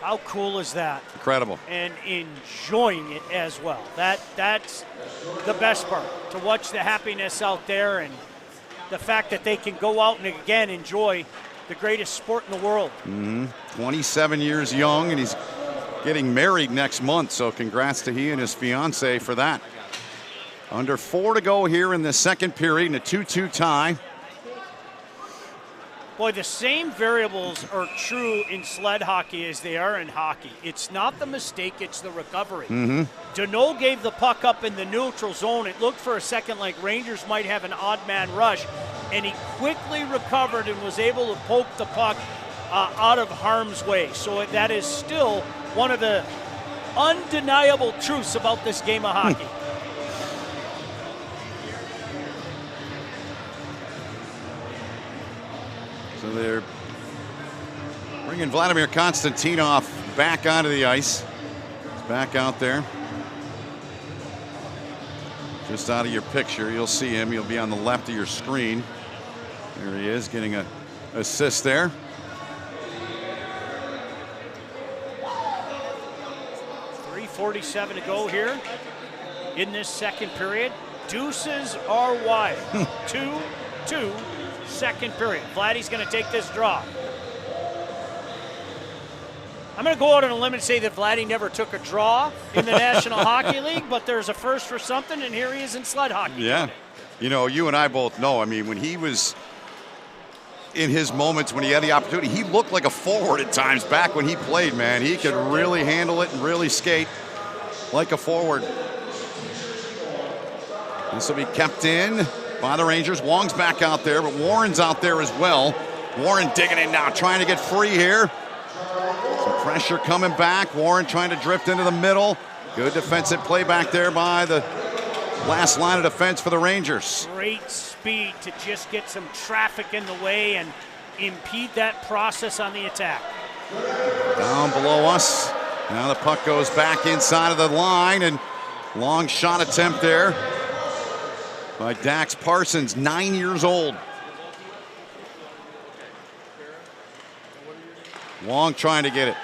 How cool is that? Incredible. And enjoying it as well. That's the best part, to watch the happiness out there and the fact that they can go out and again enjoy the greatest sport in the world. 27 years young, and he's getting married next month, so congrats to he and his fiance for that. Under 4 to go here in the second period in a 2-2 tie. Boy, the same variables are true in sled hockey as they are in hockey. It's not the mistake, it's the recovery. Deneau gave the puck up in the neutral zone. It looked for a second like Rangers might have an odd man rush, and he quickly recovered and was able to poke the puck out of harm's way. So that is still one of the undeniable truths about this game of hockey. So they're bringing Vladimir Konstantinov back onto the ice. He's back out there. Just out of your picture, you'll see him. He'll be on the left of your screen. There he is, getting an assist there. .347 to go here in this second period. Deuces are wide. 2-2. Second period. Vladdy's going to take this draw. I'm going to go out on a limb and say that Vladdy never took a draw in the National Hockey League, but there's a first for something, and here he is in sled hockey. Yeah. You know, you and I both know, I mean, when he was in his moments when he had the opportunity, he looked like a forward at times back when he played, man. He could really handle it and really skate. like a forward. This will be kept in by the Rangers. Wong's back out there, but Warren's out there as well. Warren digging in now, trying to get free here. Some pressure coming back. Warren trying to drift into the middle. Good defensive play back there by the last line of defense for the Rangers. Great speed to just get some traffic in the way and impede that process on the attack. Down below us. Now the puck goes back inside of the line, and long shot attempt there by Dax Parsons, 9 years old. Wong trying to get it.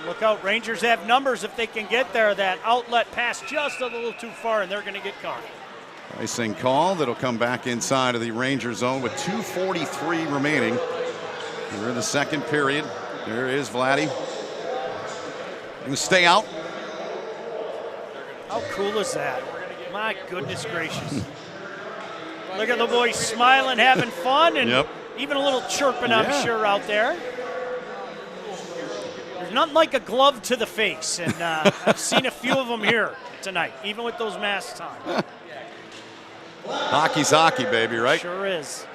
Look out, Rangers have numbers if they can get there. That outlet pass just a little too far, and they're going to get caught. Icing call that'll come back inside of the Ranger zone with 2:43 remaining. We're in the second period. There is Vladdy. Going to stay out. How cool is that? My goodness gracious. Look at the boys smiling, having fun, and even a little chirping, I'm sure, out there. There's nothing like a glove to the face, and I've seen a few of them here tonight, even with those masks on. Hockey's hockey, baby, right? Sure is.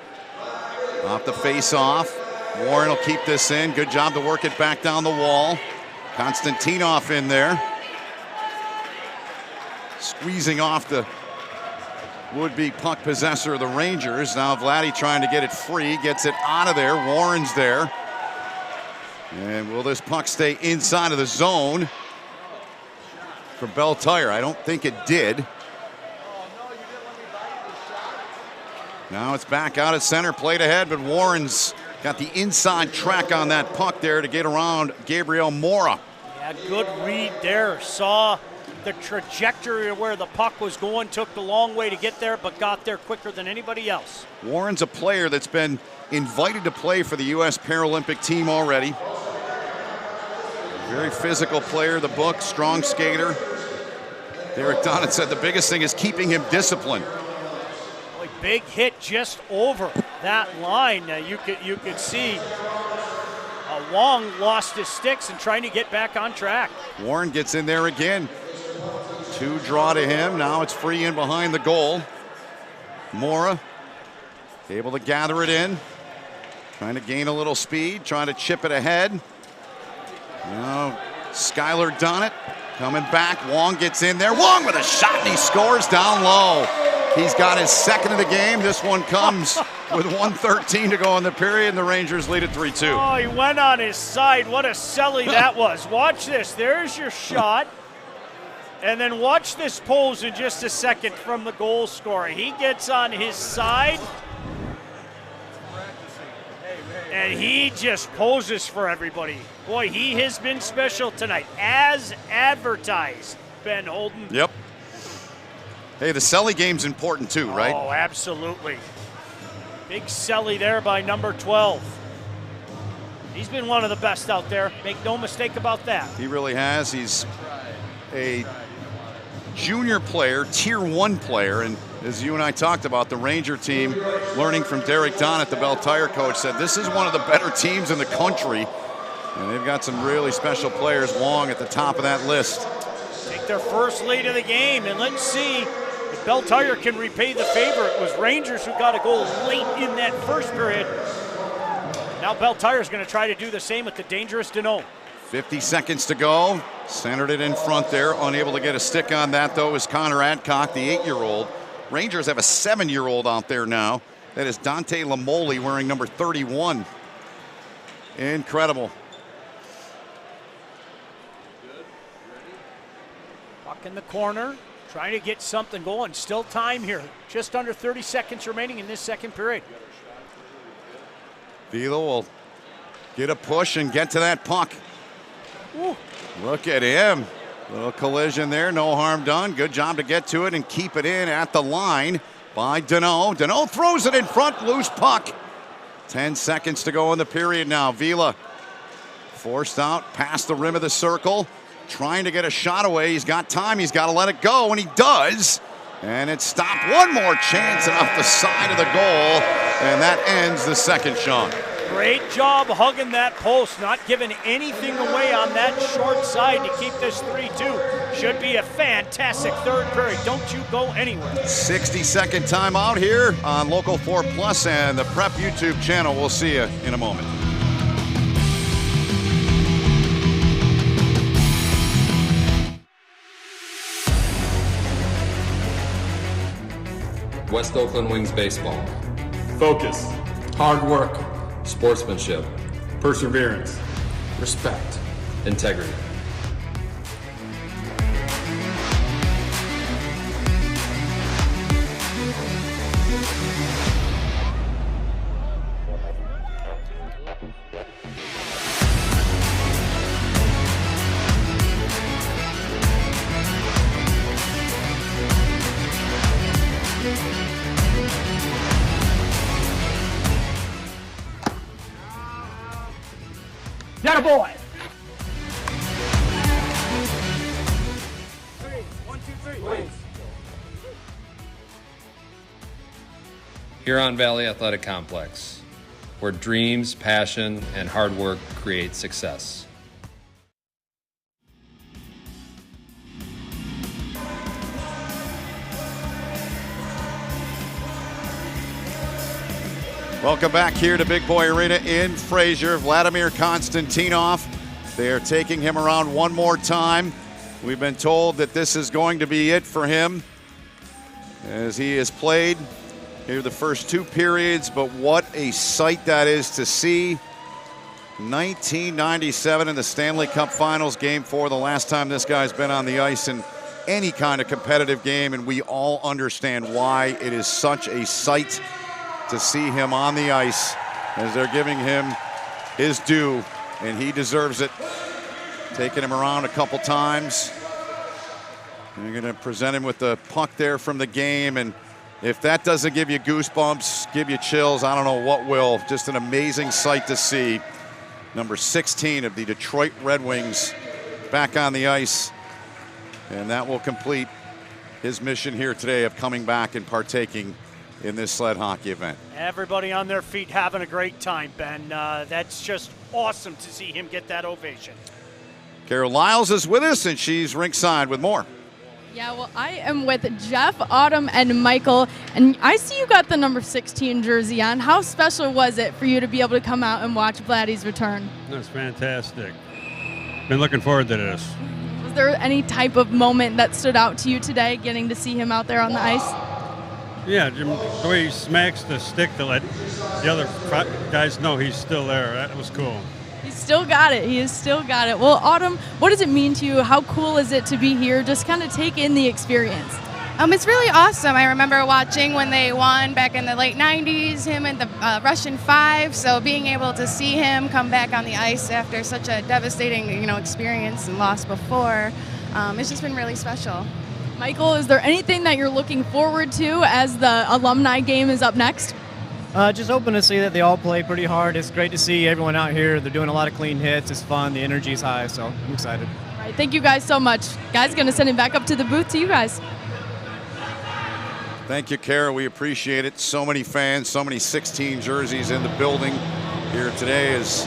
Off the face-off. Warren will keep this in. Good job to work it back down the wall. Konstantinov in there. Squeezing off the would-be puck possessor of the Rangers. Now Vladdy trying to get it free. Gets it out of there. Warren's there. And will this puck stay inside of the zone for Bell Tire? I don't think it did. Now it's back out at center, played ahead, but Warren's got the inside track on that puck there to get around Gabriel Mora. Yeah, good read there. Saw the trajectory of where the puck was going, took the long way to get there, but got there quicker than anybody else. Warren's a player that's been invited to play for the U.S. Paralympic team already. Very physical player, the book, strong skater. Derek Donat said the biggest thing is keeping him disciplined. Big hit just over that line. You could see Wong lost his sticks and trying to get back on track. Warren gets in there again. Two draw to him. Now it's free in behind the goal. Mora able to gather it in. Trying to gain a little speed. Trying to chip it ahead. Now Skylar Donat coming back. Wong gets in there. Wong with a shot and he scores down low. He's got his second of the game. This one comes with 1:13 to go in the period, and the Rangers lead at 3-2. Oh, he went on his side. What a celly that was. Watch this. There's your shot. And then watch this pose in just a second from the goal scorer. He gets on his side, and he just poses for everybody. Boy, he has been special tonight, as advertised, Ben Holden. Yep. Hey, the Selly game's important too, right? Oh, absolutely. Big Selly there by number 12. He's been one of the best out there. Make no mistake about that. He really has. He's a junior player, tier 1 player, and as you and I talked about, the Ranger team, learning from Derek Donat, the Bell Tire coach, said this is one of the better teams in the country, and they've got some really special players. Wong at the top of that list. Take their first lead of the game, and let's see if Bell Tire can repay the favor. It was Rangers who got a goal late in that first period. Now Bell Tire is going to try to do the same with the dangerous Deneau. 50 seconds to go. Centered it in front there. Unable to get a stick on that, though, is Connor Adcock, the 8-year-old. Rangers have a 7-year-old out there now. That is Dante Lamoli wearing number 31. Incredible. Puck in the corner. Trying to get something going. Still time here. Just under 30 seconds remaining in this second period. Vila will get a push and get to that puck. Ooh. Look at him. Little collision there. No harm done. Good job to get to it and keep it in at the line by Deneau. Deneau throws it in front. Loose puck. 10 seconds to go in the period now. Vila forced out past the rim of the circle. Trying to get a shot away. He's got time. He's got to let it go, and he does. And it's stopped. One more chance and off the side of the goal, and that ends the second shot. Great job hugging that post, not giving anything away on that short side to keep this 3-2. Should be a fantastic third period. Don't you go anywhere. 60-second timeout here on Local 4 Plus and the Prep YouTube channel. We'll see you in a moment. West Oakland Wings baseball. Focus. Hard work. Sportsmanship. Perseverance. Respect. Integrity. That boy. 1, 2, 3. Wings. Huron Valley Athletic Complex, where dreams, passion, and hard work create success. Welcome back here to Big Boy Arena in Fraser. Vladimir Konstantinov. They are taking him around one more time. We've been told that this is going to be it for him as he has played here the first 2 periods, but what a sight that is to see. 1997 in the Stanley Cup Finals, Game 4, the last time this guy's been on the ice in any kind of competitive game, and we all understand why it is such a sight to see him on the ice as they're giving him his due, and he deserves it. Taking him around a couple times. And you're going to present him with the puck there from the game, and if that doesn't give you goosebumps, give you chills, I don't know what will. Just an amazing sight to see. Number 16 of the Detroit Red Wings back on the ice, and that will complete his mission here today of coming back and partaking in this sled hockey event. Everybody on their feet having a great time, Ben. That's just awesome to see him get that ovation. Carol Lyles is with us, and she's ringside with more. Yeah, well, I am with Jeff, Autumn, and Michael, and I see you got the number 16 jersey on. How special was it for you to be able to come out and watch Vladdy's return? That's fantastic. Been looking forward to this. Was there any type of moment that stood out to you today, getting to see him out there on the ice? Yeah, Jim, the way he smacks the stick to let the other guys know he's still there. That was cool. He's still got it. He has still got it. Well, Autumn, what does it mean to you? How cool is it to be here? Just kind of take in the experience. It's really awesome. I remember watching when they won back in the late 90s, him and the Russian 5. So being able to see him come back on the ice after such a devastating, experience and loss before, it's just been really special. Michael, is there anything that you're looking forward to as the alumni game is up next? Just hoping to see that they all play pretty hard. It's great to see everyone out here. They're doing a lot of clean hits. It's fun. The energy's high, so I'm excited. All right, thank you guys so much. Guys, going to send it back up to the booth to you guys. Thank you, Kara. We appreciate it. So many fans, so many 16 jerseys in the building here today as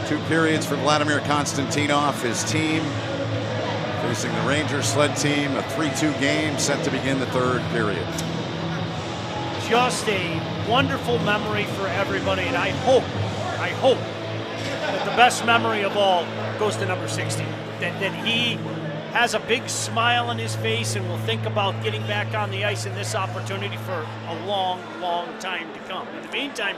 2 periods for Vladimir Konstantinov, his team, facing the Rangers sled team. A 3-2 game set to begin the 3rd period. Just a wonderful memory for everybody, and I hope that the best memory of all goes to number 16. That he has a big smile on his face and will think about getting back on the ice in this opportunity for a long, long time to come. In the meantime,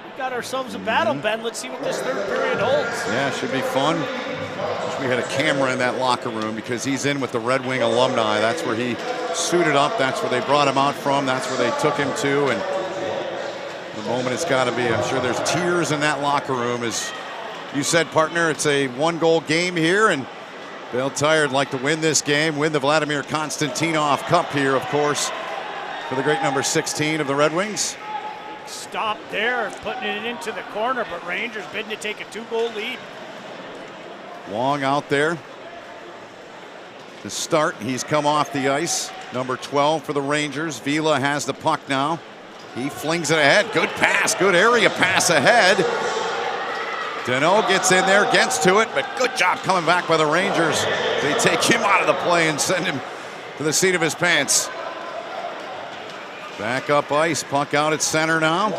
we've got ourselves a battle, Ben. Let's see what this 3rd period holds. Yeah, it should be fun. Wish we had a camera in that locker room because he's in with the Red Wing alumni. That's where he suited up. That's where they brought him out from. That's where they took him to. And the moment it's got to be, I'm sure there's tears in that locker room. As you said, partner, it's a 1-goal game here, and Bell Tire would like to win this game, win the Vladimir Konstantinov Cup here, of course, for the great number 16 of the Red Wings. Stop there, putting it into the corner, but Rangers bidding to take a 2-goal lead. Long out there to start. He's come off the ice. Number 12 for the Rangers. Vila has the puck now. He flings it ahead. Good pass, good area pass ahead. Deneau gets in there, gets to it, but good job coming back by the Rangers. They take him out of the play and send him to the seat of his pants. Back up ice, puck out at center now.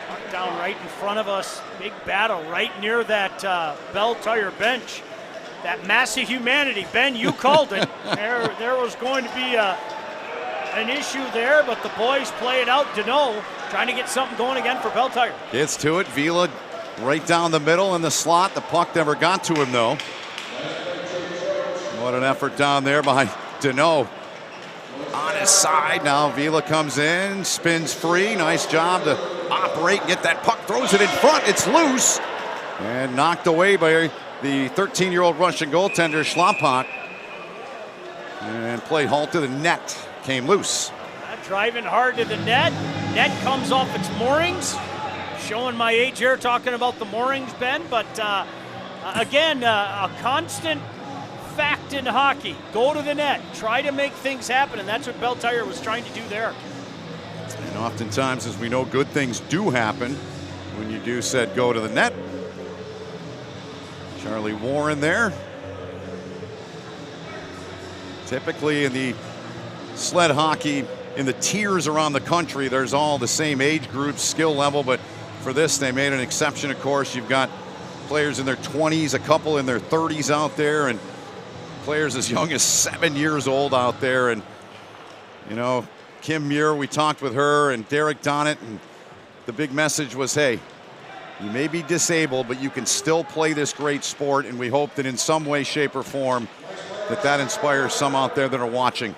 Puck down right in front of us. Big battle right near that Bell Tire bench. That mass of humanity. Ben, you called it. There was going to be an issue there, but the boys play it out. Deneau trying to get something going again for Bell Tire. Gets to it. Vila right down the middle in the slot. The puck never got to him, though. What an effort down there by Deneau. On his side. Now Vila comes in, spins free. Nice job to operate and get that puck. Throws it in front. It's loose. And knocked away by the 13-year-old Russian goaltender, Schlappak. And play halt to the net. Came loose. Driving hard to the net. Net comes off its moorings. Showing my age here, talking about the moorings, Ben. But again, a constant fact in hockey. Go to the net. Try to make things happen, and that's what Bell Tire was trying to do there. And oftentimes, as we know, good things do happen when you do said go to the net. Charlie Warren there. Typically in the sled hockey, in the tiers around the country, there's all the same age groups, skill level, but for this, they made an exception, of course. You've got players in their 20s, a couple in their 30s out there, and players as young as 7 years old out there. And, you know, Kim Muir, we talked with her, and Derek Donnett, and the big message was, hey, you may be disabled, but you can still play this great sport, and we hope that in some way, shape, or form that inspires some out there that are watching.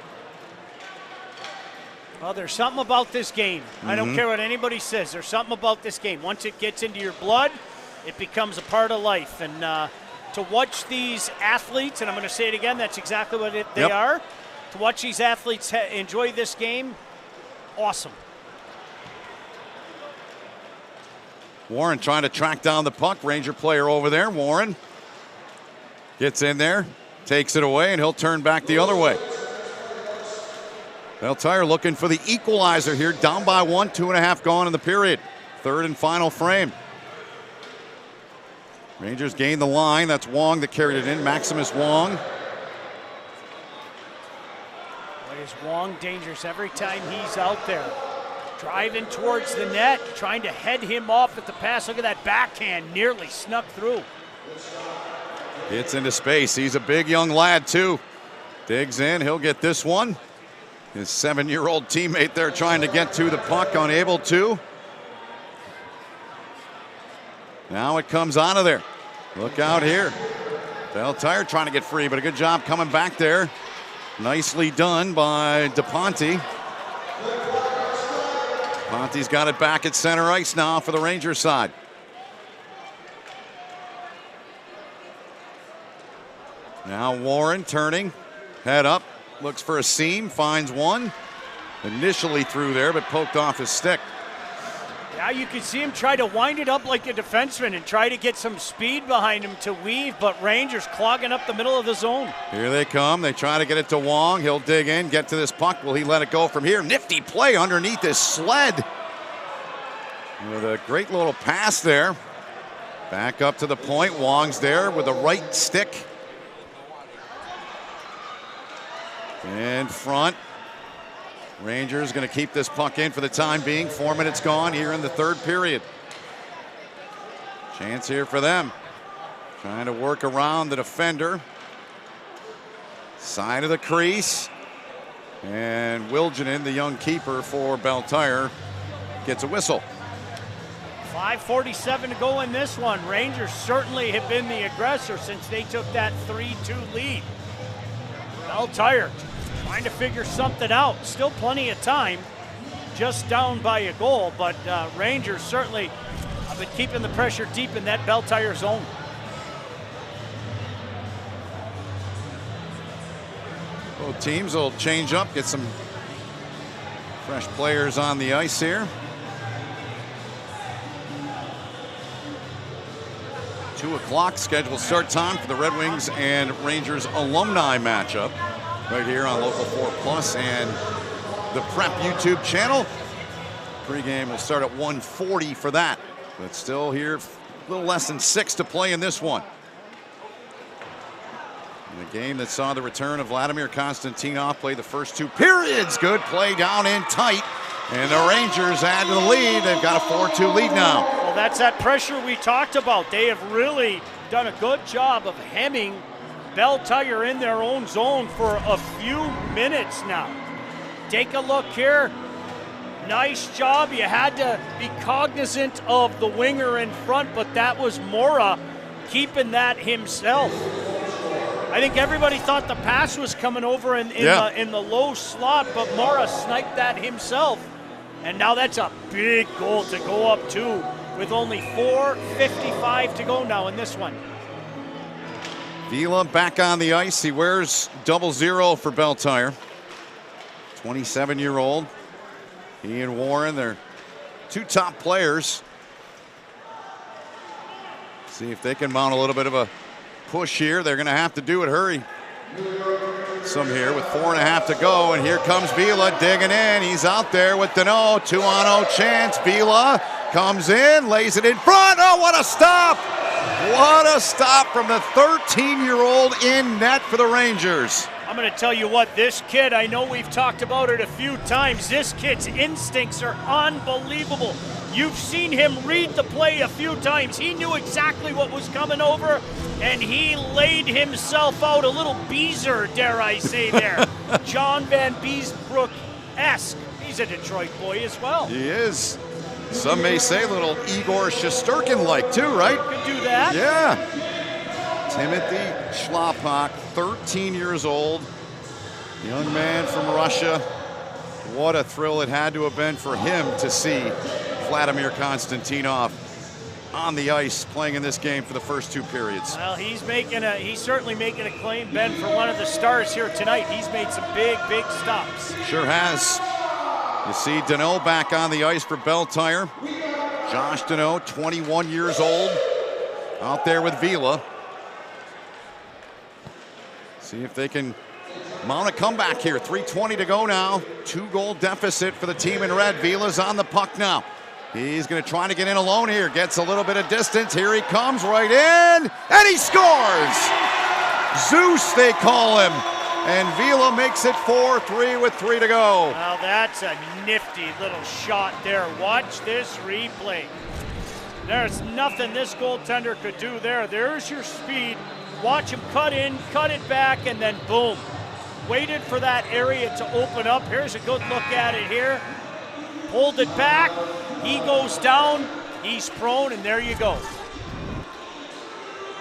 Well, there's something about this game. I don't care what anybody says. There's something about this game. Once it gets into your blood, it becomes a part of life. And to watch these athletes, and I'm going to say it again, that's exactly what they are. To watch these athletes enjoy this game, awesome. Warren trying to track down the puck. Ranger player over there. Warren gets in there, takes it away, and he'll turn back the other way. Bell Tire looking for the equalizer here. Down by 1, 2.5 gone in the period. Third and final frame. Rangers gain the line. That's Wong that carried it in. Maximus Wong. Is Wong dangerous every time he's out there? Driving towards the net, trying to head him off at the pass. Look at that backhand, nearly snuck through. Gets into space. He's a big young lad, too. Digs in. He'll get this one. His 7-year-old teammate there trying to get to the puck, unable to. Now it comes out of there. Look out here. Bell Tire trying to get free, but a good job coming back there. Nicely done by DePonte. DePonte's got it back at center ice now for the Rangers side. Now Warren turning, head up, looks for a seam, finds one. Initially through there, but poked off his stick. Yeah, you can see him try to wind it up like a defenseman and try to get some speed behind him to weave, but Rangers clogging up the middle of the zone. Here they come. They try to get it to Wong. He'll dig in, get to this puck. Will he let it go from here? Nifty play underneath his sled. With a great little pass there. Back up to the point. Wong's there with the right stick. In front. Rangers going to keep this puck in for the time being. 4 minutes gone here in the third period. Chance here for them. Trying to work around the defender. Side of the crease. And Wilginen, the young keeper for Bell Tire, gets a whistle. 5:47 to go in this one. Rangers certainly have been the aggressor since they took that 3-2 lead. Bell Tire trying to figure something out. Still plenty of time. Just down by a goal, but Rangers certainly have been keeping the pressure deep in that Bell Tire zone. Both teams will change up, get some fresh players on the ice here. 2 o'clock scheduled start time for the Red Wings and Rangers alumni matchup right here on Local 4 Plus and the Prep YouTube channel. Pre-game will start at 1:40 for that, but still here, a little less than 6 to play in this one. In a game that saw the return of Vladimir Konstantinov play the first 2 periods. Good play down in tight, and the Rangers add to the lead. They've got a 4-2 lead now. Well, that's that pressure we talked about. They have really done a good job of hemming Bell Tire in their own zone for a few minutes now. Take a look here. Nice job. You had to be cognizant of the winger in front, but that was Mora keeping that himself. I think everybody thought the pass was coming over in the low slot, but Mora sniped that himself. And now that's a big goal to go up to with only 4:55 to go now in this one. Vila back on the ice. He wears 00 for Bell Tire. 27-year-old. He and Warren, they're 2 top players. See if they can mount a little bit of a push here. They're going to have to do it. Hurry. Some here with 4.5 to go, and here comes Vila digging in. He's out there with Dano. 2-on-0 chance. Vila comes in, lays it in front. Oh, what a stop! What a stop from the 13-year-old in net for the Rangers. I'm going to tell you what, this kid, I know we've talked about it a few times, this kid's instincts are unbelievable. You've seen him read the play a few times. He knew exactly what was coming over, and he laid himself out, a little Beezer, dare I say there. John Van Beesbrook-esque. He's a Detroit boy as well. He is. Some may say a little Igor Shesterkin-like too, right? Could do that. Yeah. Timothy Schlappak, 13 years old, young man from Russia. What a thrill it had to have been for him to see Vladimir Konstantinov on the ice playing in this game for the first 2 periods. Well, he's certainly making a claim, Ben, for one of the stars here tonight. He's made some big stops. Sure has. You see Dano back on the ice for Bell Tire. Josh Dano, 21 years old, out there with Vila. See if they can mount a comeback here. 3:20 to go now. 2-goal deficit for the team in red. Vila's on the puck now. He's going to try to get in alone here. Gets a little bit of distance. Here he comes right in, and he scores! Zeus, they call him. And Vila makes it 4-3 with 3 to go. Now that's a nifty little shot there. Watch this replay. There's nothing this goaltender could do there. There's your speed. Watch him cut in, cut it back, and then boom. Waited for that area to open up. Here's a good look at it here. Pulled it back. He goes down. He's prone, and there you go.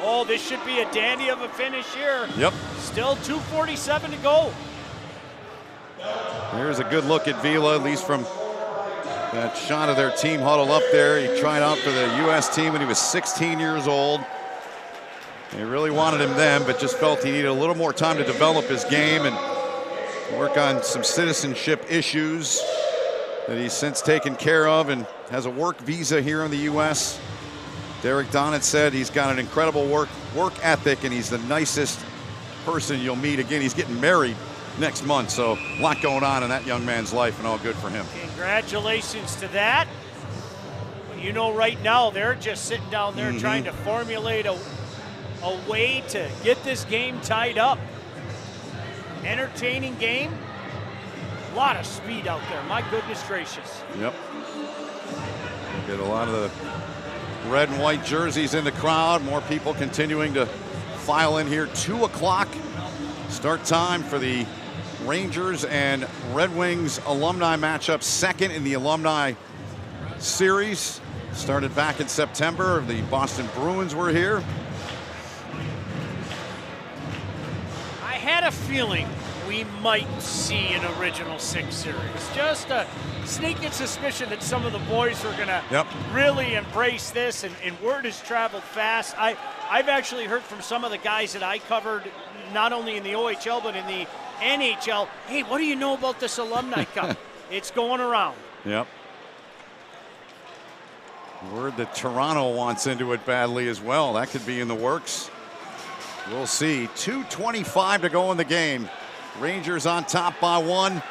Oh, this should be a dandy of a finish here. Yep. Still 2:47 to go. Here's a good look at Vila, at least from that shot of their team huddled up there. He tried out for the U.S. team when he was 16 years old. They really wanted him then, but just felt he needed a little more time to develop his game and work on some citizenship issues that he's since taken care of and has a work visa here in the U.S. Derek Donnet said he's got an incredible work ethic, and he's the nicest person you'll meet. Again, he's getting married next month, so a lot going on in that young man's life, and all good for him. Congratulations to that. You know, right now they're just sitting down there trying to formulate a way to get this game tied up. Entertaining game. A lot of speed out there. My goodness gracious. Yep. Get a lot of the red and white jerseys in the crowd. More people continuing to file in here. 2 o'clock start time for the Rangers and Red Wings alumni matchup. Second in the alumni series. Started back in September. The Boston Bruins were here. I had a feeling we might see an original 6 series. Just a sneaking suspicion that some of the boys were going to really embrace this, and word has traveled fast. I've actually heard from some of the guys that I covered, not only in the OHL, but in the NHL, hey, what do you know about this Alumni Cup? It's going around. Yep. Word that Toronto wants into it badly as well. That could be in the works. We'll see. 2:25 to go in the game. Rangers on top by 1.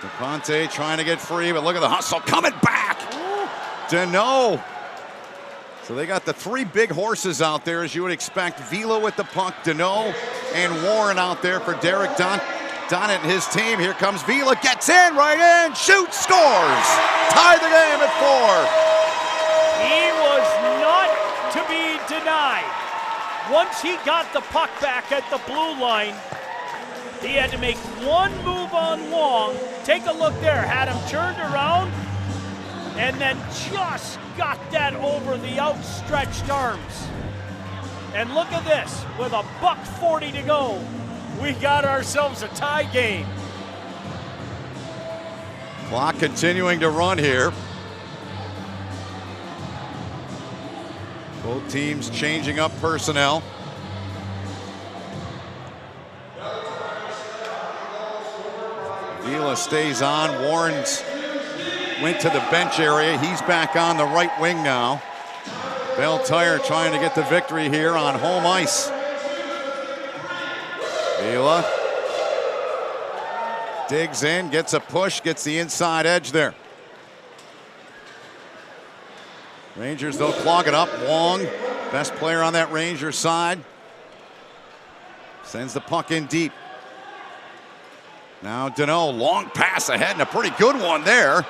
DePonte trying to get free, but look at the hustle coming back. Deneau. So they got the 3 big horses out there, as you would expect. Vila with the puck, Deneau and Warren out there for Derek Donnet and his team. Here comes Vila, gets in, right in, shoots, scores. Tie the game at 4. He was not to be denied. Once he got the puck back at the blue line, he had to make one move on Wong. Take a look there, had him turned around, and then just got that over the outstretched arms. And look at this, with a $1:40 to go, we got ourselves a tie game. Clock continuing to run here. Both teams changing up personnel. Vila stays on. Warren's went to the bench area. He's back on the right wing now. Bell Tire trying to get the victory here on home ice. Vila digs in, gets a push, gets the inside edge there. Rangers, they'll clog it up. Wong, best player on that Rangers side, sends the puck in deep. Now Deneau, long pass ahead and a pretty good one there.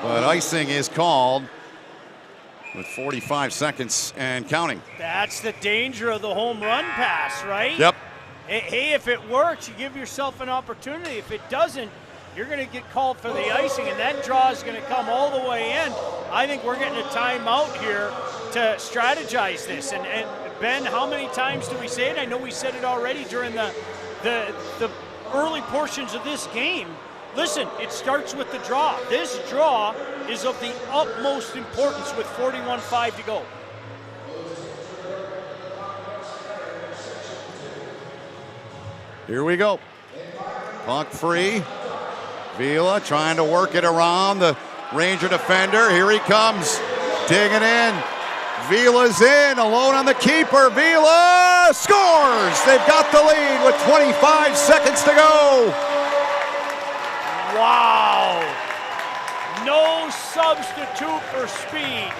But icing is called with 45 seconds and counting. That's the danger of the home run pass, right? Yep. Hey, if it works, you give yourself an opportunity. If it doesn't, you're going to get called for the icing, and that draw is going to come all the way in. I think we're getting a timeout here to strategize this. And Ben, how many times do we say it? I know we said it already during the early portions of this game. Listen, it starts with the draw. This draw is of the utmost importance with 41:5 to go. Here we go. Puck free. Vila trying to work it around the Ranger defender. Here he comes, digging in. Vila's in, alone on the keeper. Vila scores! They've got the lead with 25 seconds to go. Wow. No substitute for speed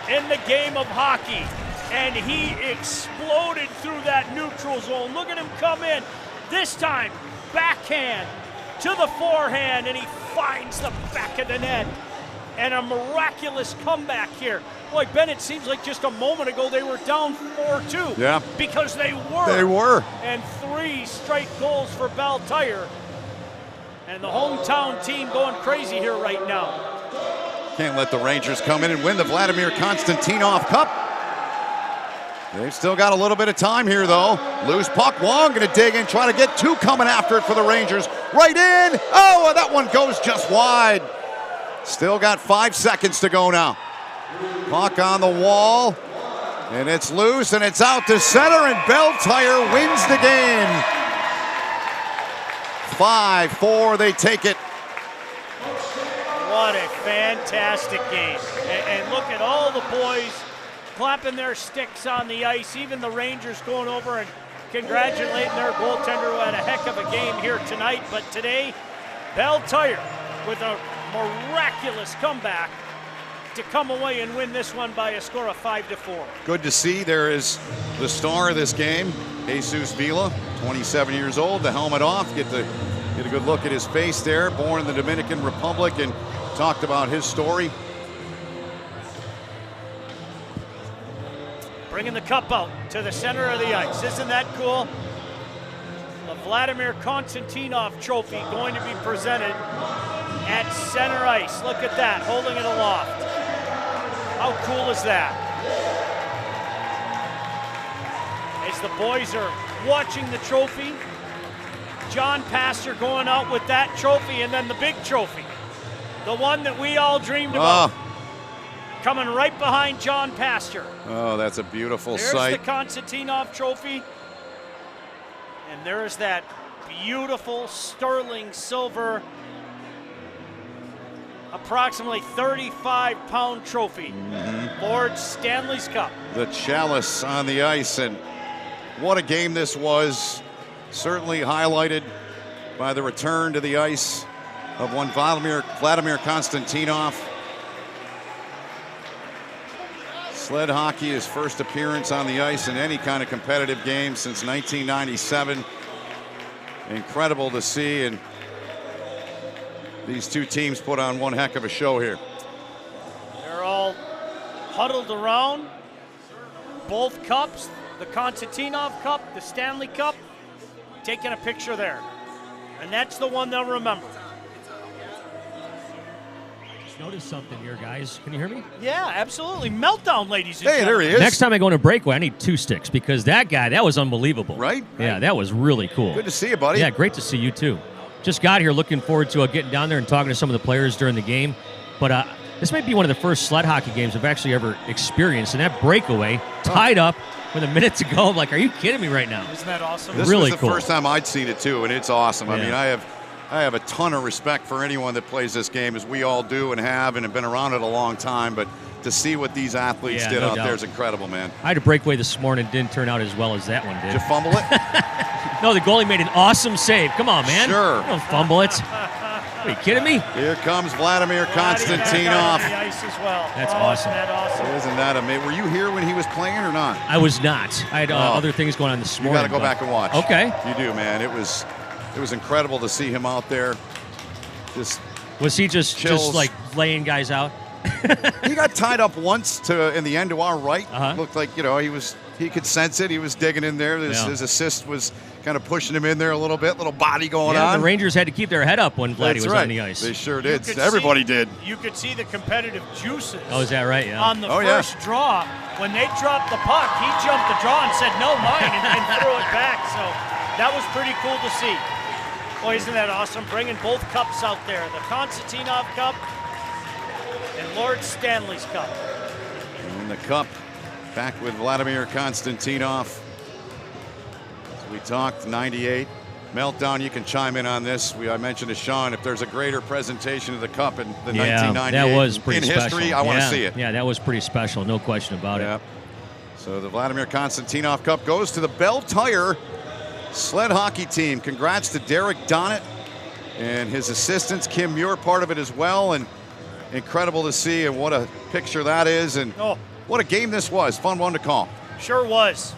in the game of hockey. And he exploded through that neutral zone. Look at him come in. This time, backhand to the forehand, and he finds the back of the net. And a miraculous comeback here. Boy, Ben, it seems like just a moment ago they were down 4-2. Yeah. Because they were. They were. And 3 straight goals for Bell Tire. And the hometown team going crazy here right now. Can't let the Rangers come in and win the Vladimir Konstantinov Cup. They've still got a little bit of time here, though. Loose puck. Wong going to dig in, try to get 2 coming after it for the Rangers. Right in. Oh, and that one goes just wide. Still got 5 seconds to go now. Puck on the wall. And it's loose, and it's out to center, and Bell Tire wins the game. 5-4, they take it. What a fantastic game. And look at all the boys clapping their sticks on the ice, even the Rangers going over and congratulating their goaltender who had a heck of a game here tonight. But today, Bell Tire with a miraculous comeback to come away and win this one by a score of 5-4. Good to see. There is the star of this game, Jesus Vila, 27 years old, the helmet off. Get a good look at his face there. Born in the Dominican Republic, and talked about his story. Bringing the cup out to the center of the ice. Isn't that cool? The Vladimir Konstantinov trophy going to be presented at center ice. Look at that, holding it aloft. How cool is that? As the boys are watching the trophy, John Pastor going out with that trophy, and then the big trophy, the one that we all dreamed about. Coming right behind John Pastor. Oh, that's a beautiful There's sight. the Konstantinov trophy. And there's that beautiful sterling silver approximately 35-pound trophy. Lord Stanley's Cup. The chalice on the ice, and what a game this was. Certainly highlighted by the return to the ice of one Vladimir Konstantinov. Sled hockey, his first appearance on the ice in any kind of competitive game since 1997. Incredible to see, and these two teams put on one heck of a show here. They're all huddled around both cups, the Konstantinov Cup, the Stanley Cup, taking a picture there. And that's the one they'll remember. Just noticed something here, guys. Can you hear me? Yeah, absolutely. Meltdown, ladies and Hey, gentlemen. there he is. Next time I go on a breakaway, I need 2 sticks because that guy, that was unbelievable. Right? Yeah, that was really cool. Good to see you, buddy. Yeah, great to see you too. Just got here, looking forward to getting down there and talking to some of the players during the game. But this might be one of the first sled hockey games I've actually ever experienced. And that breakaway, tied up with a minute to go. I'm like, are you kidding me right now? Isn't that awesome? This really was the cool. first time I'd seen it too, and it's awesome. I Yeah. mean, I have a ton of respect for anyone that plays this game, as we all do and have been around it a long time. But to see what these athletes Yeah, did no out doubt. there is incredible, man. I had a breakaway this morning. Didn't turn out as well as that one did. Did you fumble it? No, the goalie made an awesome save. Come on, man. Sure. Don't fumble it. Are you kidding me? Here comes Vladimir Vladdy had Konstantinov. that on the ice as well. That's Oh, awesome. Isn't that awesome? Isn't that amazing? Were you here when he was playing or not? I was not. I had other things going on this You morning. got to go but- back and watch. Okay. You do, man. It was incredible to see him out there. Just Was he just chills. like laying guys out? He got tied up once in the end to our right. Uh-huh. Looked like, he could sense it. He was digging in there. Yeah. His assist was kind of pushing him in there a little bit, little body going Yeah, on. the Rangers had to keep their head up when Vladdy That's was right. on the ice. They sure did. You could Everybody see- did. You could see the competitive juices. Oh, is that right? Yeah. On the Oh, yeah. first draw, when they dropped the puck, he jumped the draw and said, "No, mine," and threw it back. So that was pretty cool to see. Boy, isn't that awesome? Bringing both cups out there, the Konstantinov Cup and Lord Stanley's Cup. And the cup back with Vladimir Konstantinov. As we talked, 98. Meltdown, you can chime in on this. I mentioned to Sean, if there's a greater presentation of the cup in the 1998 that was pretty in special. history, I want to see it. Yeah, that was pretty special. No question about it. So the Vladimir Konstantinov Cup goes to the Bell Tire sled hockey team. Congrats to Derek Donnett and his assistants, Kim Muir, part of it as well. And incredible to see, and what a picture that is, and what a game this was. Fun one to call. Sure was.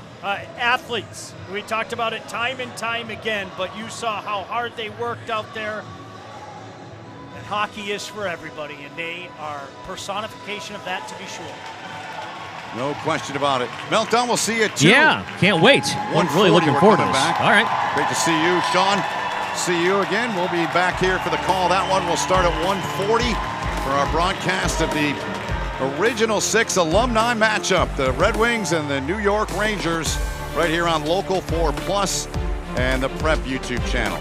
Athletes, we talked about it time and time again, but you saw how hard they worked out there. And hockey is for everybody, and they are personification of that, to be sure. No question about it. Meltdown, we'll see you at 2. Yeah, can't wait. I'm really 1:40, looking we're forward to coming this. back. All right. Great to see you, Sean. See you again. We'll be back here for the call. That one will start at 1:40 for our broadcast of the original 6 alumni matchup, the Red Wings and the New York Rangers, right here on Local 4 Plus and the Prep YouTube channel.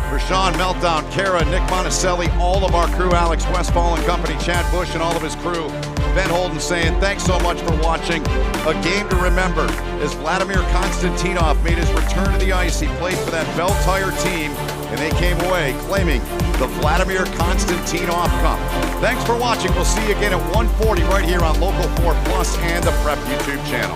For Sean, Meltdown, Kara, Nick Monticelli, all of our crew, Alex Westfall and company, Chad Bush and all of his crew, Ben Holden saying thanks so much for watching. A game to remember as Vladimir Konstantinov made his return to the ice. He played for that Bell Tire team, and they came away claiming the Vladimir Konstantinov Cup. Thanks for watching. We'll see you again at 1:40 right here on Local 4 Plus and the Prep YouTube channel.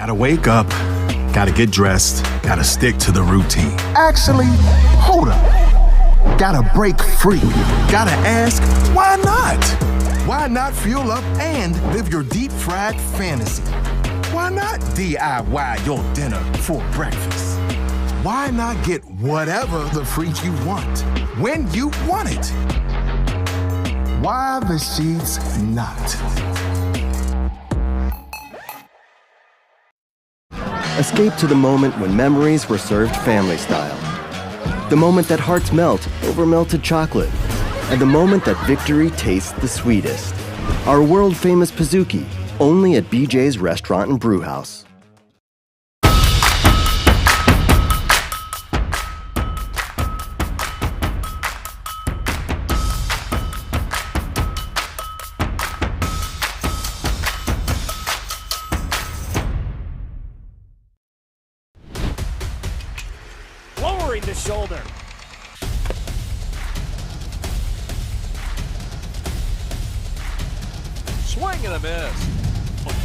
Gotta wake up, gotta get dressed, gotta stick to the routine. Actually, hold up. Gotta break free. Gotta ask, why not? Why not fuel up and live your deep fried fantasy? Why not DIY your dinner for breakfast? Why not get whatever the freak you want when you want it? Why the sheets not? Escape to the moment when memories were served family style. The moment that hearts melt over melted chocolate. And the moment that victory tastes the sweetest. Our world-famous Pizookie, only at BJ's Restaurant and Brewhouse. Lowering the shoulder. Swing and a miss.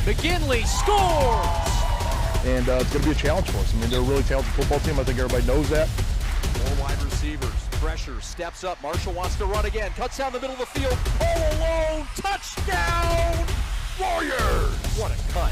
McGinley scores! And it's going to be a challenge for us. I mean, they're a really talented football team. I think everybody knows that. Four wide receivers. Pressure. Steps up. Marshall wants to run again. Cuts down the middle of the field. All alone. Touchdown! Warriors! What a cut.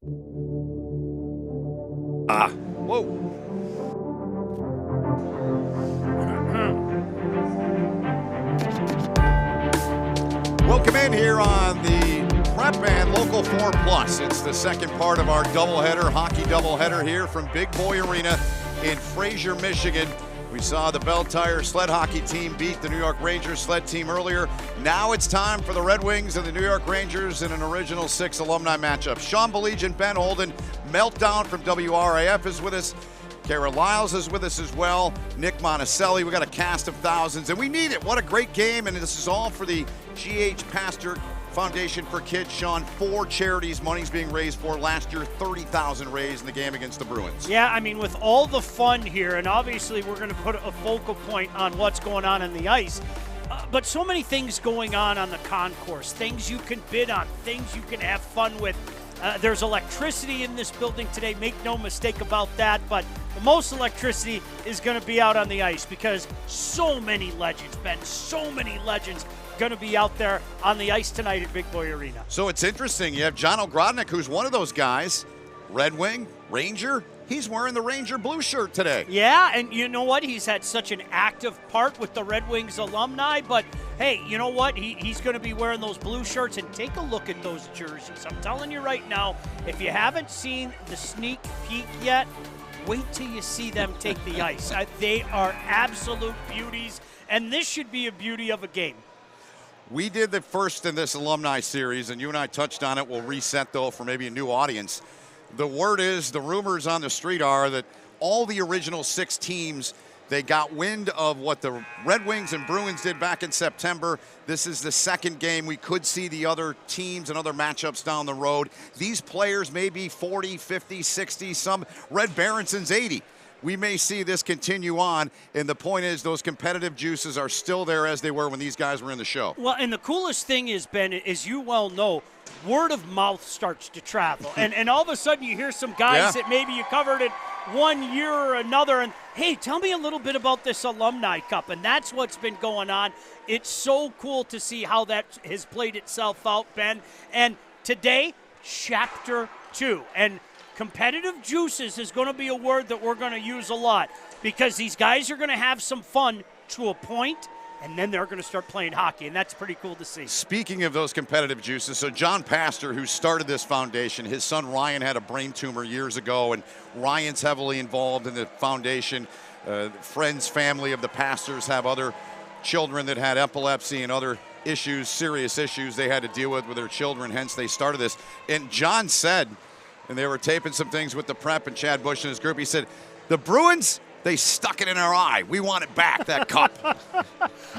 Whoa. Welcome in here on the Prep and Local 4 Plus. It's the second part of our doubleheader, hockey doubleheader here from Big Boy Arena in Fraser, Michigan. We saw the Bell Tire Sled hockey team beat the New York Rangers Sled team earlier. Now it's time for the Red Wings and the New York Rangers in an Original 6 alumni matchup. Sean Belegian and Ben Holden. Meltdown from WRAF is with us. Kara Lyles is with us as well. Nick Monticelli. We got a cast of thousands, and we need it. What a great game, and this is all for the G.H. Pastor Foundation for Kids. Sean, 4 charities money's being raised for. Last year, $30,000 raised in the game against the Bruins. Yeah, I mean, with all the fun here, and obviously we're going to put a focal point on what's going on the ice, but so many things going on the concourse, things you can bid on, things you can have fun with. There's electricity in this building today, make no mistake about that, but the most electricity is going to be out on the ice because so many legends, Ben, so many legends going to be out there on the ice tonight at Big Boy Arena. So it's interesting. You have John Ogrodnik, who's one of those guys, Red Wing, Ranger. He's wearing the Ranger blue shirt today. Yeah, and you know what? He's had such an active part with the Red Wings alumni, but hey, you know what? He's going to be wearing those blue shirts, and take a look at those jerseys. I'm telling you right now, if you haven't seen the sneak peek yet, wait till you see them take the ice. They are absolute beauties, and this should be a beauty of a game. We did the first in this alumni series, and you and I touched on it. We'll reset, though, for maybe a new audience. The word is, the rumors on the street are that all the original 6 teams, they got wind of what the Red Wings and Bruins did back in September. This is the second game. We could see the other teams and other matchups down the road. These players may be 40, 50, 60, some. Red Berenson's 80. We may see this continue on, and the point is those competitive juices are still there as they were when these guys were in the show. Well, and the coolest thing is, Ben, as you well know, word of mouth starts to travel. and all of a sudden you hear some guys that maybe you covered it one year or another, and hey, tell me a little bit about this Alumni Cup, and that's what's been going on. It's so cool to see how that has played itself out, Ben. And today, Chapter 2. And competitive juices is going to be a word that we're going to use a lot because these guys are going to have some fun to a point, and then they're going to start playing hockey, and that's pretty cool to see. Speaking of those competitive juices, so John Pastor, who started this foundation, his son Ryan had a brain tumor years ago, and Ryan's heavily involved in the foundation. Friends, family of the pastors have other children that had epilepsy and other issues, serious issues they had to deal with their children, hence they started this. And John said, and they were taping some things with the Prep and Chad Bush and his group, he said, the Bruins, they stuck it in our eye. We want it back, that cup.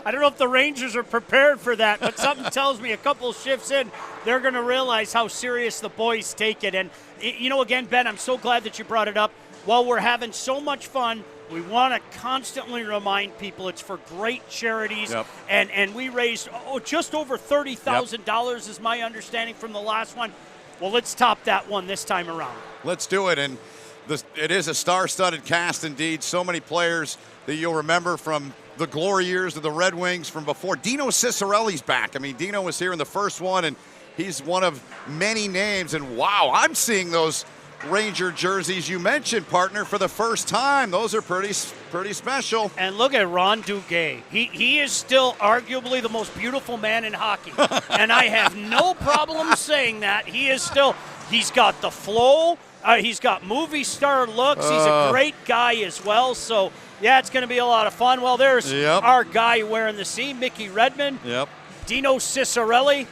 I don't know if the Rangers are prepared for that, but something tells me a couple shifts in, they're going to realize how serious the boys take it. And, you know, again, Ben, I'm so glad that you brought it up. While we're having so much fun, we want to constantly remind people it's for great charities. Yep. And we raised just over $30,000 is my understanding from the last one. Well, let's top that one this time around. Let's do it. And it is a star-studded cast indeed. So many players that you'll remember from the glory years of the Red Wings from before. Dino Cicerelli's back. I mean, Dino was here in the first one, and he's one of many names. And wow, I'm seeing those Ranger jerseys you mentioned, partner, for the first time. Those are pretty special. And look at Ron Duguay. He is still arguably the most beautiful man in hockey. And I have no problem saying that. He's got the flow. He's got movie star looks. He's a great guy as well. So, yeah, it's going to be a lot of fun. Well, there's our guy wearing the C, Mickey Redmond. Yep. Dino Cicerelli.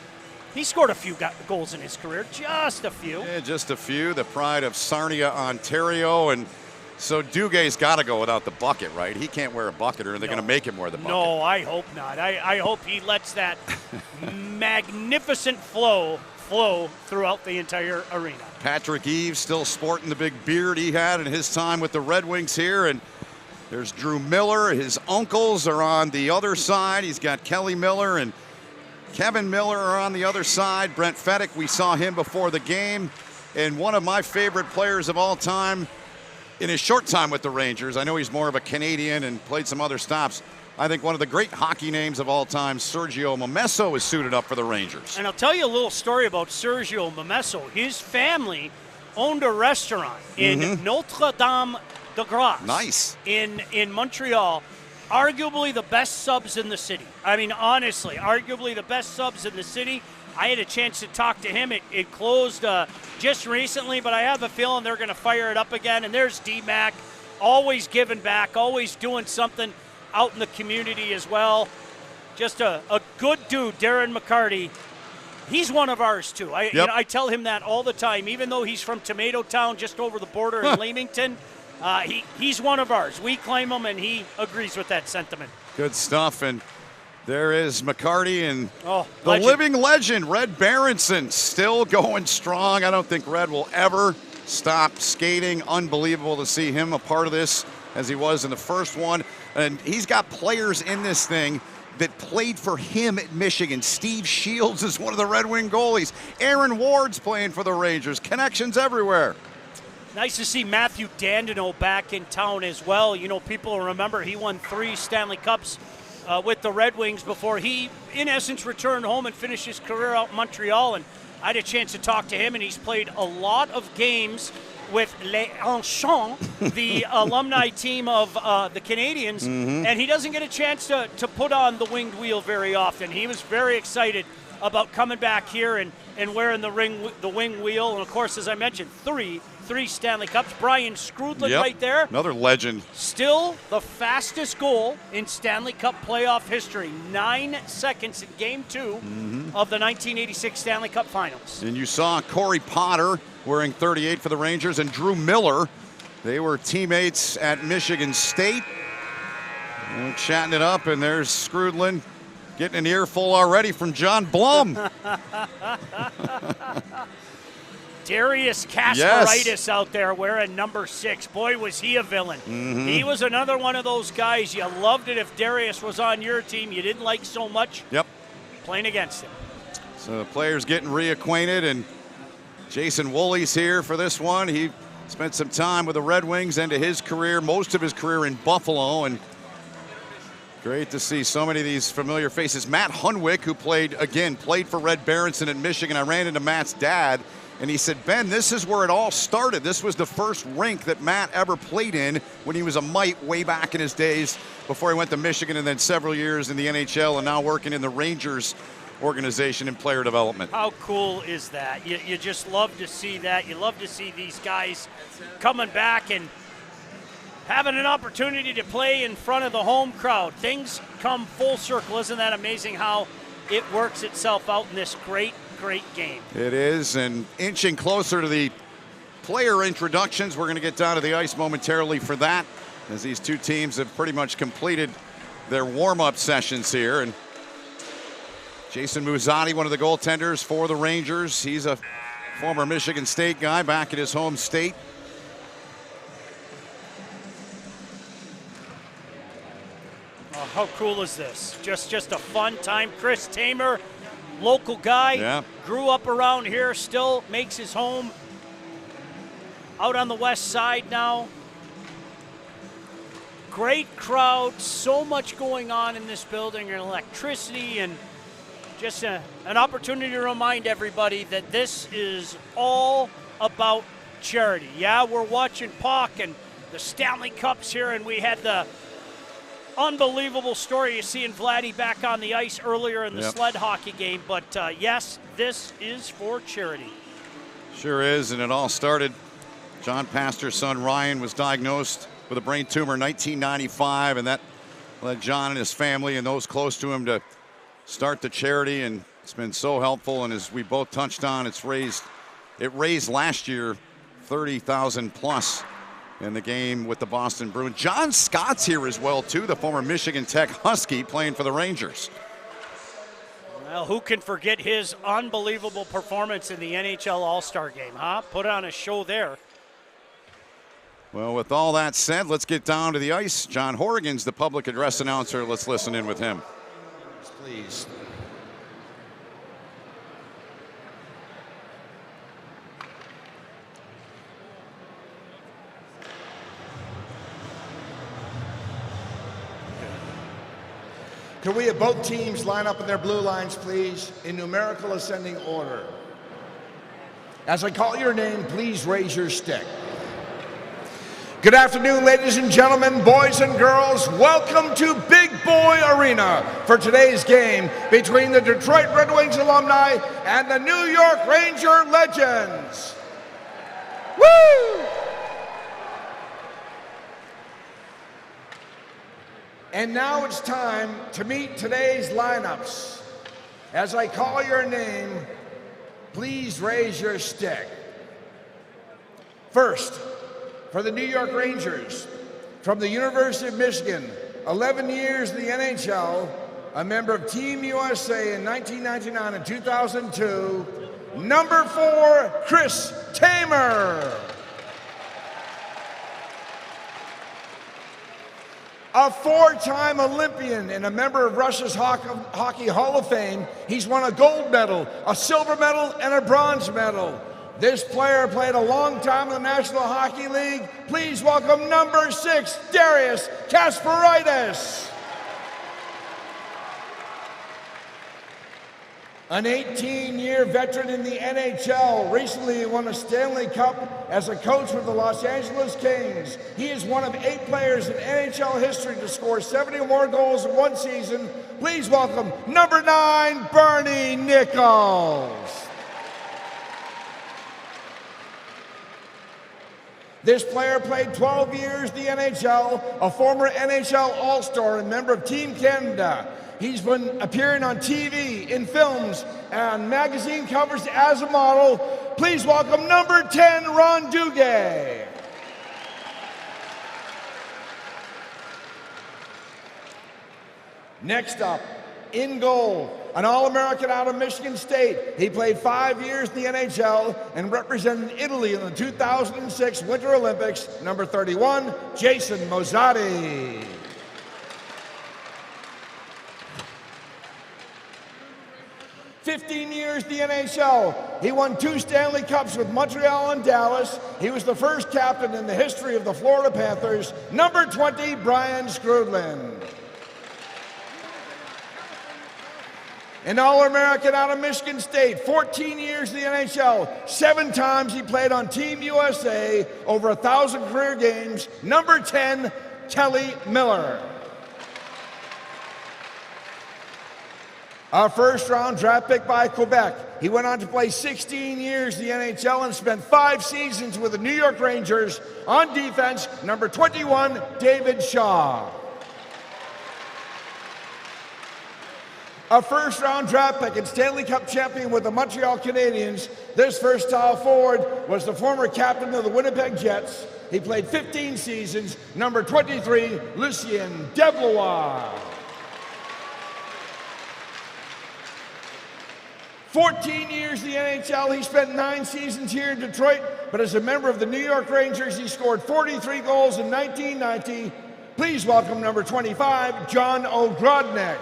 He scored a few goals in his career, just a few. Yeah, just a few. The pride of Sarnia, Ontario. And so Dugay's got to go without the bucket, right? He can't wear a bucket, or they're going to make him wear the bucket. No, I hope not. I hope he lets that magnificent flow throughout the entire arena. Patrick Eves still sporting the big beard he had in his time with the Red Wings here. And there's Drew Miller. His uncles are on the other side. He's got Kelly Miller and Kevin Miller are on the other side. Brent Fedek, we saw him before the game. And one of my favorite players of all time in his short time with the Rangers, I know he's more of a Canadian and played some other stops. I think one of the great hockey names of all time, Sergio Momesso, is suited up for the Rangers. And I'll tell you a little story about Sergio Momesso. His family owned a restaurant in Notre Dame de Grace. Nice. In Montreal. Arguably the best subs in the city. I mean, honestly, arguably the best subs in the city. I had a chance to talk to him. It closed just recently, but I have a feeling they're going to fire it up again. And there's D-Mac, always giving back, always doing something out in the community as well. Just a good dude, Darren McCarty. He's one of ours, too. I tell him that all the time, even though he's from Tomato Town, just over the border in Leamington. He's one of ours. We claim him, and he agrees with that sentiment. Good stuff. And there is McCarty and the legend. living legend, Red Berenson, still going strong. I don't think Red will ever stop skating. Unbelievable to see him a part of this as he was in the first one. And he's got players in this thing that played for him at Michigan. Steve Shields is one of the Red Wing goalies. Aaron Ward's playing for the Rangers. Connections everywhere. Nice to see Matthew Dandino back in town as well. You know, people remember he won 3 Stanley Cups with the Red Wings before he, in essence, returned home and finished his career out in Montreal. And I had a chance to talk to him, and he's played a lot of games with Les Enchants, the alumni team of the Canadians, and he doesn't get a chance to put on the winged wheel very often. He was very excited about coming back here and wearing the wing wheel. And, of course, as I mentioned, three Stanley Cups. Brian Skrudland right there. Another legend. Still the fastest goal in Stanley Cup playoff history. 9 seconds in Game 2 of the 1986 Stanley Cup Finals. And you saw Corey Potter wearing 38 for the Rangers and Drew Miller. They were teammates at Michigan State. And chatting it up, and there's Skrudland getting an earful already from John Blum. Darius Kasparaitis out there wearing number 6. Boy, was he a villain. He was another one of those guys. You loved it if Darius was on your team. You didn't like so much playing against him. So the players getting reacquainted, and Jason Woolley's here for this one. He spent some time with the Red Wings, end of his career, most of his career in Buffalo, and great to see so many of these familiar faces. Matt Hunwick, who played for Red Berenson at Michigan. I ran into Matt's dad, and he said, Ben, this is where it all started. This was the first rink that Matt ever played in when he was a mite way back in his days before he went to Michigan and then several years in the NHL and now working in the Rangers organization in player development. How cool is that? You just love to see that. You love to see these guys coming back and having an opportunity to play in front of the home crowd. Things come full circle. Isn't that amazing how it works itself out in this great game? It is, and inching closer to the player introductions. We're going to get down to the ice momentarily for that, as these two teams have pretty much completed their warm-up sessions here. And Jason Muzzatti, one of the goaltenders for the Rangers. He's a former Michigan State guy back in his home state. Oh, how cool is this? Just a fun time. Chris Tamer, local guy, grew up around here, still makes his home out on the west side now. Great crowd, so much going on in this building, and electricity, and just an opportunity to remind everybody that this is all about charity. Yeah, we're watching Puck and the Stanley Cups here, and we had the unbelievable story you see in Vladdy back on the ice earlier in the sled hockey game. But yes, this is for charity. Sure is, and it all started. John Pastor's son Ryan was diagnosed with a brain tumor in 1995, and that led John and his family and those close to him to start the charity, and it's been so helpful. And as we both touched on, it raised last year $30,000 plus in the game with the Boston Bruins. John Scott's here as well, too, the former Michigan Tech Husky playing for the Rangers. Well, who can forget his unbelievable performance in the NHL All-Star game, huh? Put on a show there. Well, with all that said, let's get down to the ice. John Horrigan's the public address announcer. Let's listen in with him. Please. Can we have both teams line up in their blue lines, please, in numerical ascending order? As I call your name, please raise your stick. Good afternoon, ladies and gentlemen, boys and girls. Welcome to Big Boy Arena for today's game between the Detroit Red Wings alumni and the New York Ranger legends. Woo! And now it's time to meet today's lineups. As I call your name, please raise your stick. First, for the New York Rangers, from the University of Michigan, 11 years in the NHL, a member of Team USA in 1999 and 2002, number 4, Chris Tamer. A 4-time Olympian and a member of Russia's Hockey Hall of Fame, he's won a gold medal, a silver medal, and a bronze medal. This player played a long time in the National Hockey League. Please welcome number 6, Darius Kasparaitis. An 18-year veteran in the NHL, recently he won a Stanley Cup as a coach with the Los Angeles Kings. He is one of 8 players in NHL history to score 70 or more goals in one season. Please welcome number 9, Bernie Nichols. This player played 12 years in the NHL, a former NHL All-Star and member of Team Canada. He's been appearing on TV, in films, and magazine covers as a model. Please welcome number 10, Ron Duguay. Next up, in goal, an All-American out of Michigan State. He played 5 years in the NHL and represented Italy in the 2006 Winter Olympics, number 31, Jason Mozzati. "15 years in the NHL. He won 2 Stanley Cups with Montreal and Dallas. He was the first captain in the history of the Florida Panthers. Number 20, Brian Skrudland. An All-American out of Michigan State, 14 years in the NHL. 7 times he played on Team USA, over 1,000 career games. Number 10, Kelly Miller. Our first-round draft pick by Quebec. He went on to play 16 years in the NHL and spent 5 seasons with the New York Rangers. On defense, number 21, David Shaw. A first-round draft pick and Stanley Cup champion with the Montreal Canadiens. This versatile forward was the former captain of the Winnipeg Jets. He played 15 seasons. Number 23, Lucien Deblois. 14 years in the NHL, he spent 9 seasons here in Detroit, but as a member of the New York Rangers, he scored 43 goals in 1990. Please welcome number 25, John Ogrodnik.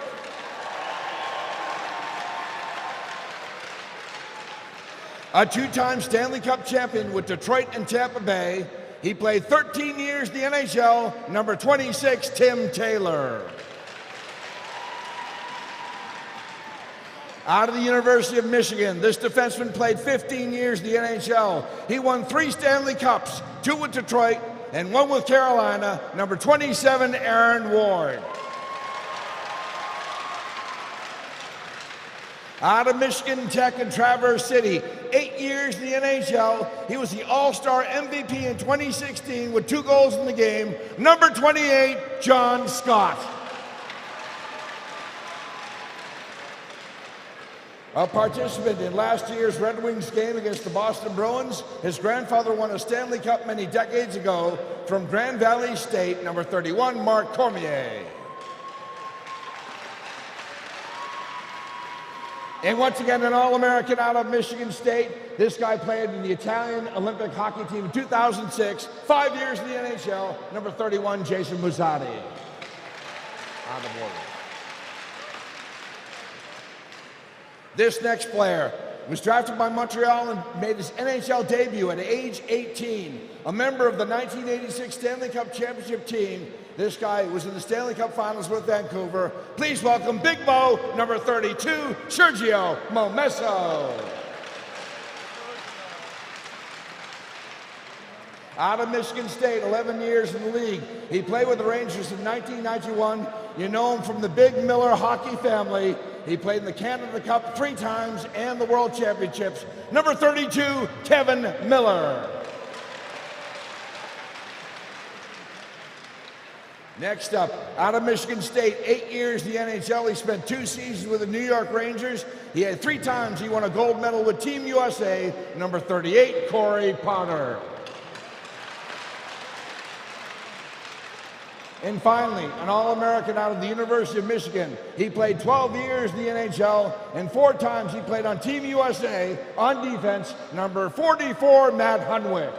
A 2-time Stanley Cup champion with Detroit and Tampa Bay. He played 13 years in the NHL, number 26, Tim Taylor. Out of the University of Michigan, this defenseman played 15 years in the NHL. He won 3 Stanley Cups, 2 with Detroit and 1 with Carolina. Number 27, Aaron Ward. Out of Michigan Tech and Traverse City, 8 years in the NHL. He was the All-Star MVP in 2016 with 2 goals in the game. Number 28, John Scott. A participant in last year's Red Wings game against the Boston Bruins, his grandfather won a Stanley Cup many decades ago from Grand Valley State, number 31, Marc Cormier. And once again, an All-American out of Michigan State. This guy played in the Italian Olympic hockey team in 2006, 5 years in the NHL, number 31, Jason Mozzati. On the board. This next player was drafted by Montreal and made his NHL debut at age 18. A member of the 1986 Stanley Cup Championship team, this guy was in the Stanley Cup Finals with Vancouver. Please welcome Big Mo, number 32, Sergio Momesso. Out of Michigan State, 11 years in the league. He played with the Rangers in 1991. You know him from the Big Miller hockey family. He played in the Canada Cup 3 times and the World Championships. Number 32, Kevin Miller. Next up, out of Michigan State, 8 years in the NHL. He spent 2 seasons with the New York Rangers. He had 3 times he won a gold medal with Team USA. Number 38, Corey Potter. And finally, an All-American out of the University of Michigan. He played 12 years in the NHL, and 4 times he played on Team USA on defense. Number 44, Matt Hunwick.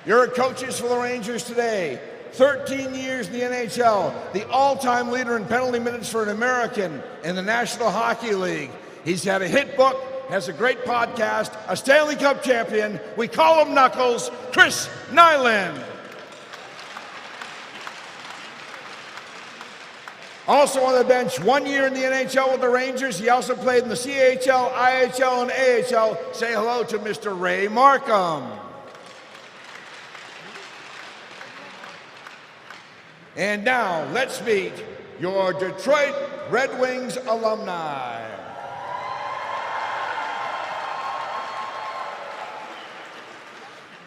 Your coaches for the Rangers today. 13 years in the NHL, the all-time leader in penalty minutes for an American in the National Hockey League. He's had a hit book, has a great podcast, a Stanley Cup champion. We call him Knuckles, Chris Nyland. Also on the bench, 1 year in the NHL with the Rangers. He also played in the CHL, IHL, and AHL. Say hello to Mr. Ray Markham. And now, let's meet your Detroit Red Wings alumni.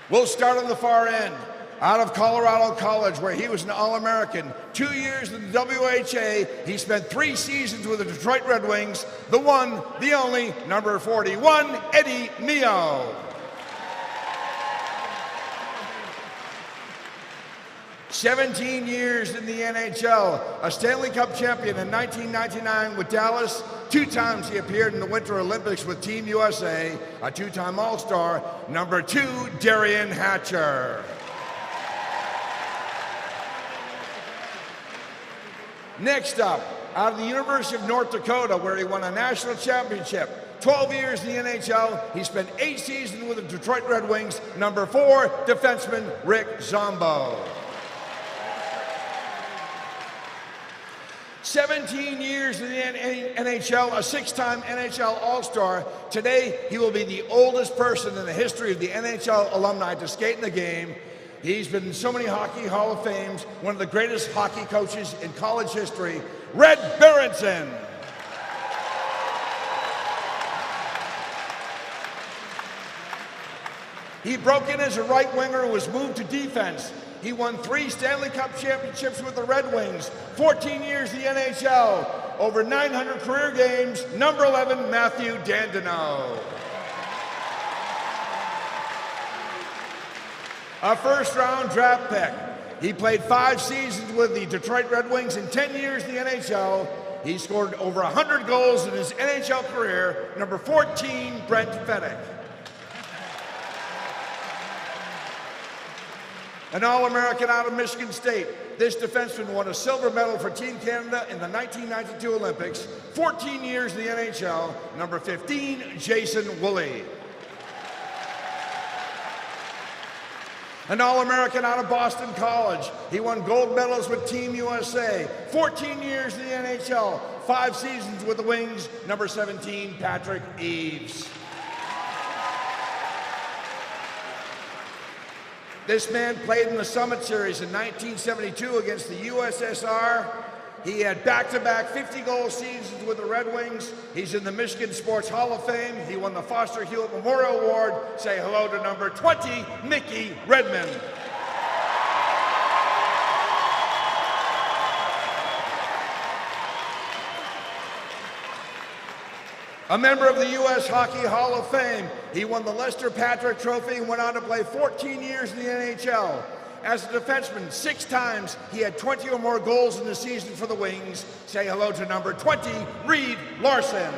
We'll start on the far end. Out of Colorado College, where he was an All-American. 2 years in the WHA. He spent 3 seasons with the Detroit Red Wings. The one, the only, number 41, Eddie Mio. 17 years in the NHL, a Stanley Cup champion in 1999 with Dallas. 2 times he appeared in the Winter Olympics with Team USA, a 2-time All-Star. Number 2, Darian Hatcher. Next up, out of the University of North Dakota, where he won a national championship. 12 years in the NHL, he spent 8 seasons with the Detroit Red Wings. Number 4, defenseman Rick Zombo. 17 years in the NHL, a 6-time NHL All-Star. Today, he will be the oldest person in the history of the NHL alumni to skate in the game. He's been in so many Hockey Hall of Fames, one of the greatest hockey coaches in college history, Red Berenson. He broke in as a right winger and was moved to defense. He won 3 Stanley Cup championships with the Red Wings, 14 years in the NHL, over 900 career games. Number 11, Matthew Dandino. A first-round draft pick. He played 5 seasons with the Detroit Red Wings and 10 years in the NHL. He scored over 100 goals in his NHL career. Number 14, Brent Fedek. An All-American out of Michigan State. This defenseman won a silver medal for Team Canada in the 1992 Olympics. 14 years in the NHL. Number 15, Jason Woolley. An All-American out of Boston College. He won gold medals with Team USA. 14 years in the NHL. 5 seasons with the Wings. Number 17, Patrick Eaves. This man played in the Summit Series in 1972 against the USSR. He had back-to-back 50-goal seasons with the Red Wings. He's in the Michigan Sports Hall of Fame. He won the Foster Hewitt Memorial Award. Say hello to number 20, Mickey Redmond. A member of the U.S. Hockey Hall of Fame. He won the Lester Patrick Trophy and went on to play 14 years in the NHL. As a defenseman, 6 times he had 20 or more goals in the season for the Wings. Say hello to number 20, Reed Larson.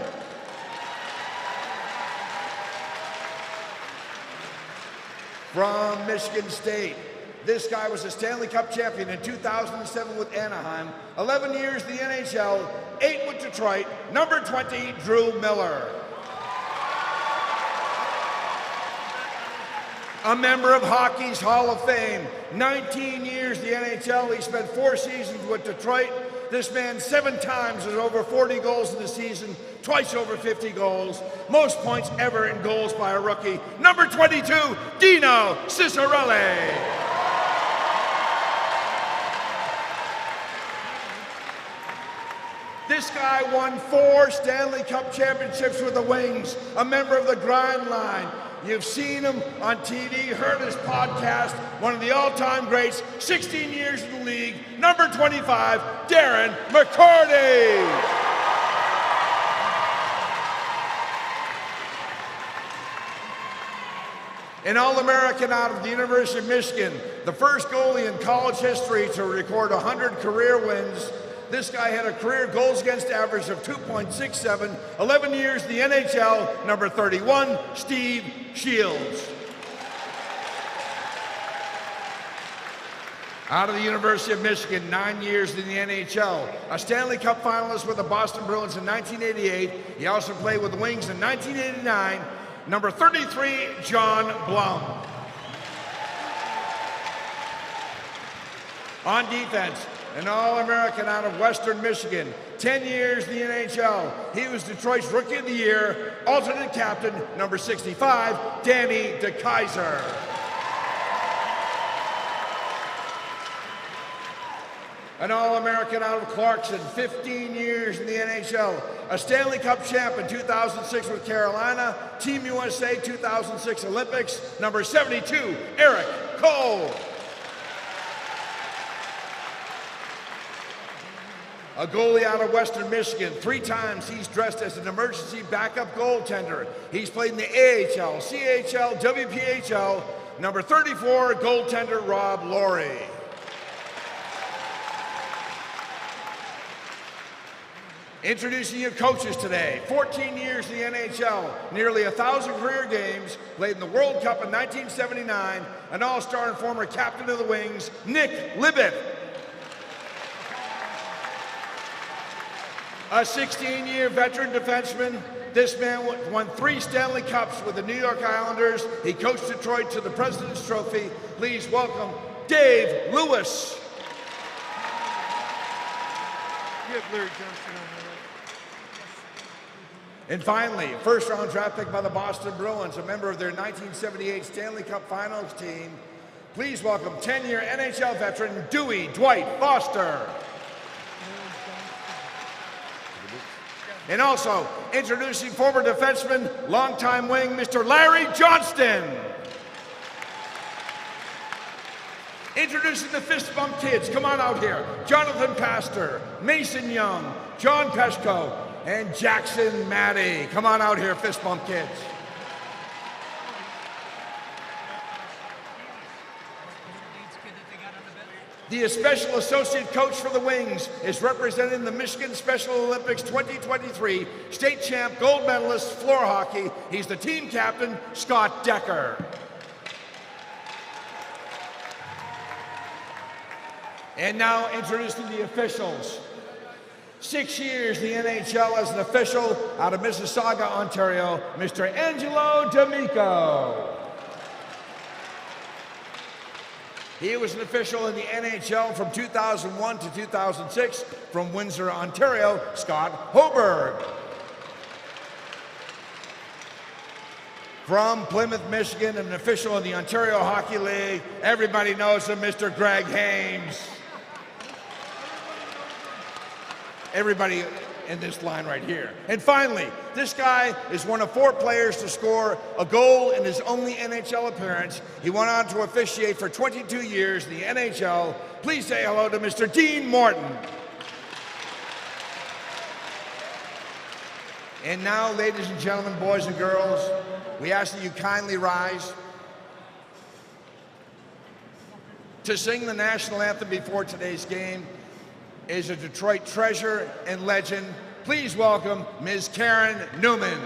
From Michigan State. This guy was a Stanley Cup champion in 2007 with Anaheim, 11 years in the NHL, 8 with Detroit, number 20, Drew Miller. A member of Hockey's Hall of Fame, 19 years in the NHL, he spent 4 seasons with Detroit, This man 7 times has over 40 goals in the season, twice over 50 goals, most points ever in goals by a rookie. Number 22, Dino Cicerelli. This guy won 4 Stanley Cup championships with the Wings, a member of the Grind Line. You've seen him on TV, heard his podcast, one of the all-time greats, 16 years in the league, number 25, Darren McCarty. An All-American out of the University of Michigan, the first goalie in college history to record 100 career wins. This guy had a career goals against average of 2.67, 11 years in the NHL, number 31, Steve Shields. Out of the University of Michigan, 9 years in the NHL, a Stanley Cup finalist with the Boston Bruins in 1988. He also played with the Wings in 1989, number 33, John Blum. On defense, an All-American out of Western Michigan, 10 years in the NHL. He was Detroit's Rookie of the Year, alternate captain, number 65, Danny DeKeyser. An All-American out of Clarkson, 15 years in the NHL. A Stanley Cup champ in 2006 with Carolina, Team USA 2006 Olympics, number 72, Eric Cole. A goalie out of Western Michigan. 3 times he's dressed as an emergency backup goaltender. He's played in the AHL, CHL, WPHL. Number 34, goaltender Rob Laurie. Introducing your coaches today. 14 years in the NHL, nearly 1,000 career games, played in the World Cup in 1979, an all-star and former captain of the Wings, Nick Libet. A 16-year veteran defenseman, this man won 3 Stanley Cups with the New York Islanders. He coached Detroit to the President's Trophy. Please welcome Dave Lewis. And finally, first-round draft pick by the Boston Bruins, a member of their 1978 Stanley Cup Finals team. Please welcome 10-year NHL veteran Dewey Dwight Foster. And also, introducing former defenseman, longtime wing, Mr. Larry Johnston. Introducing the fist bump kids, come on out here. Jonathan Pastor, Mason Young, John Peshko, and Jackson Matty. Come on out here, fist bump kids. The Special Associate Coach for the Wings is representing the Michigan Special Olympics 2023 state champ gold medalist floor hockey. He's the team captain, Scott Decker. And now introducing the officials. 6 years in the NHL as an official out of Mississauga, Ontario, Mr. Angelo D'Amico. He was an official in the NHL from 2001 to 2006 from Windsor, Ontario, Scott Hoberg. From Plymouth, Michigan, an official in the Ontario Hockey League. Everybody knows him, Mr. Greg Hames. Everybody in this line right here. And finally, this guy is one of 4 players to score a goal in his only NHL appearance. He went on to officiate for 22 years in the NHL. Please say hello to Mr. Dean Morton. And now, ladies and gentlemen, boys and girls, we ask that you kindly rise to sing the national anthem before today's game. Is a Detroit treasure and legend. Please welcome Ms. Karen Newman.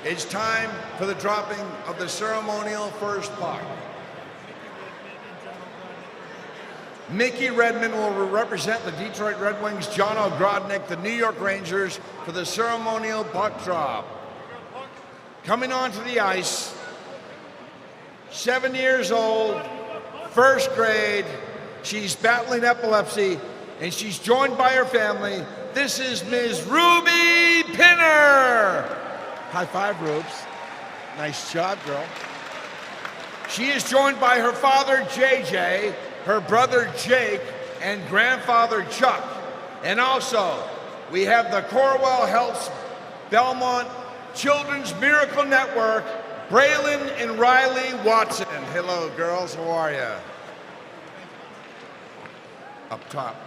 It's time for the dropping of the ceremonial first puck. Mickey Redmond will represent the Detroit Red Wings, John Ogrodnik, the New York Rangers, for the ceremonial puck drop. Coming onto the ice, 7 years old, first grade, she's battling epilepsy, and she's joined by her family. This is Ms. Ruby Pinner. High five, Rubes. Nice job, girl. She is joined by her father, JJ, her brother, Jake, and grandfather, Chuck. And also, we have the Corwell Health's Belmont Children's Miracle Network, Braylon and Riley Watson. Hello, girls. How are you? Up top.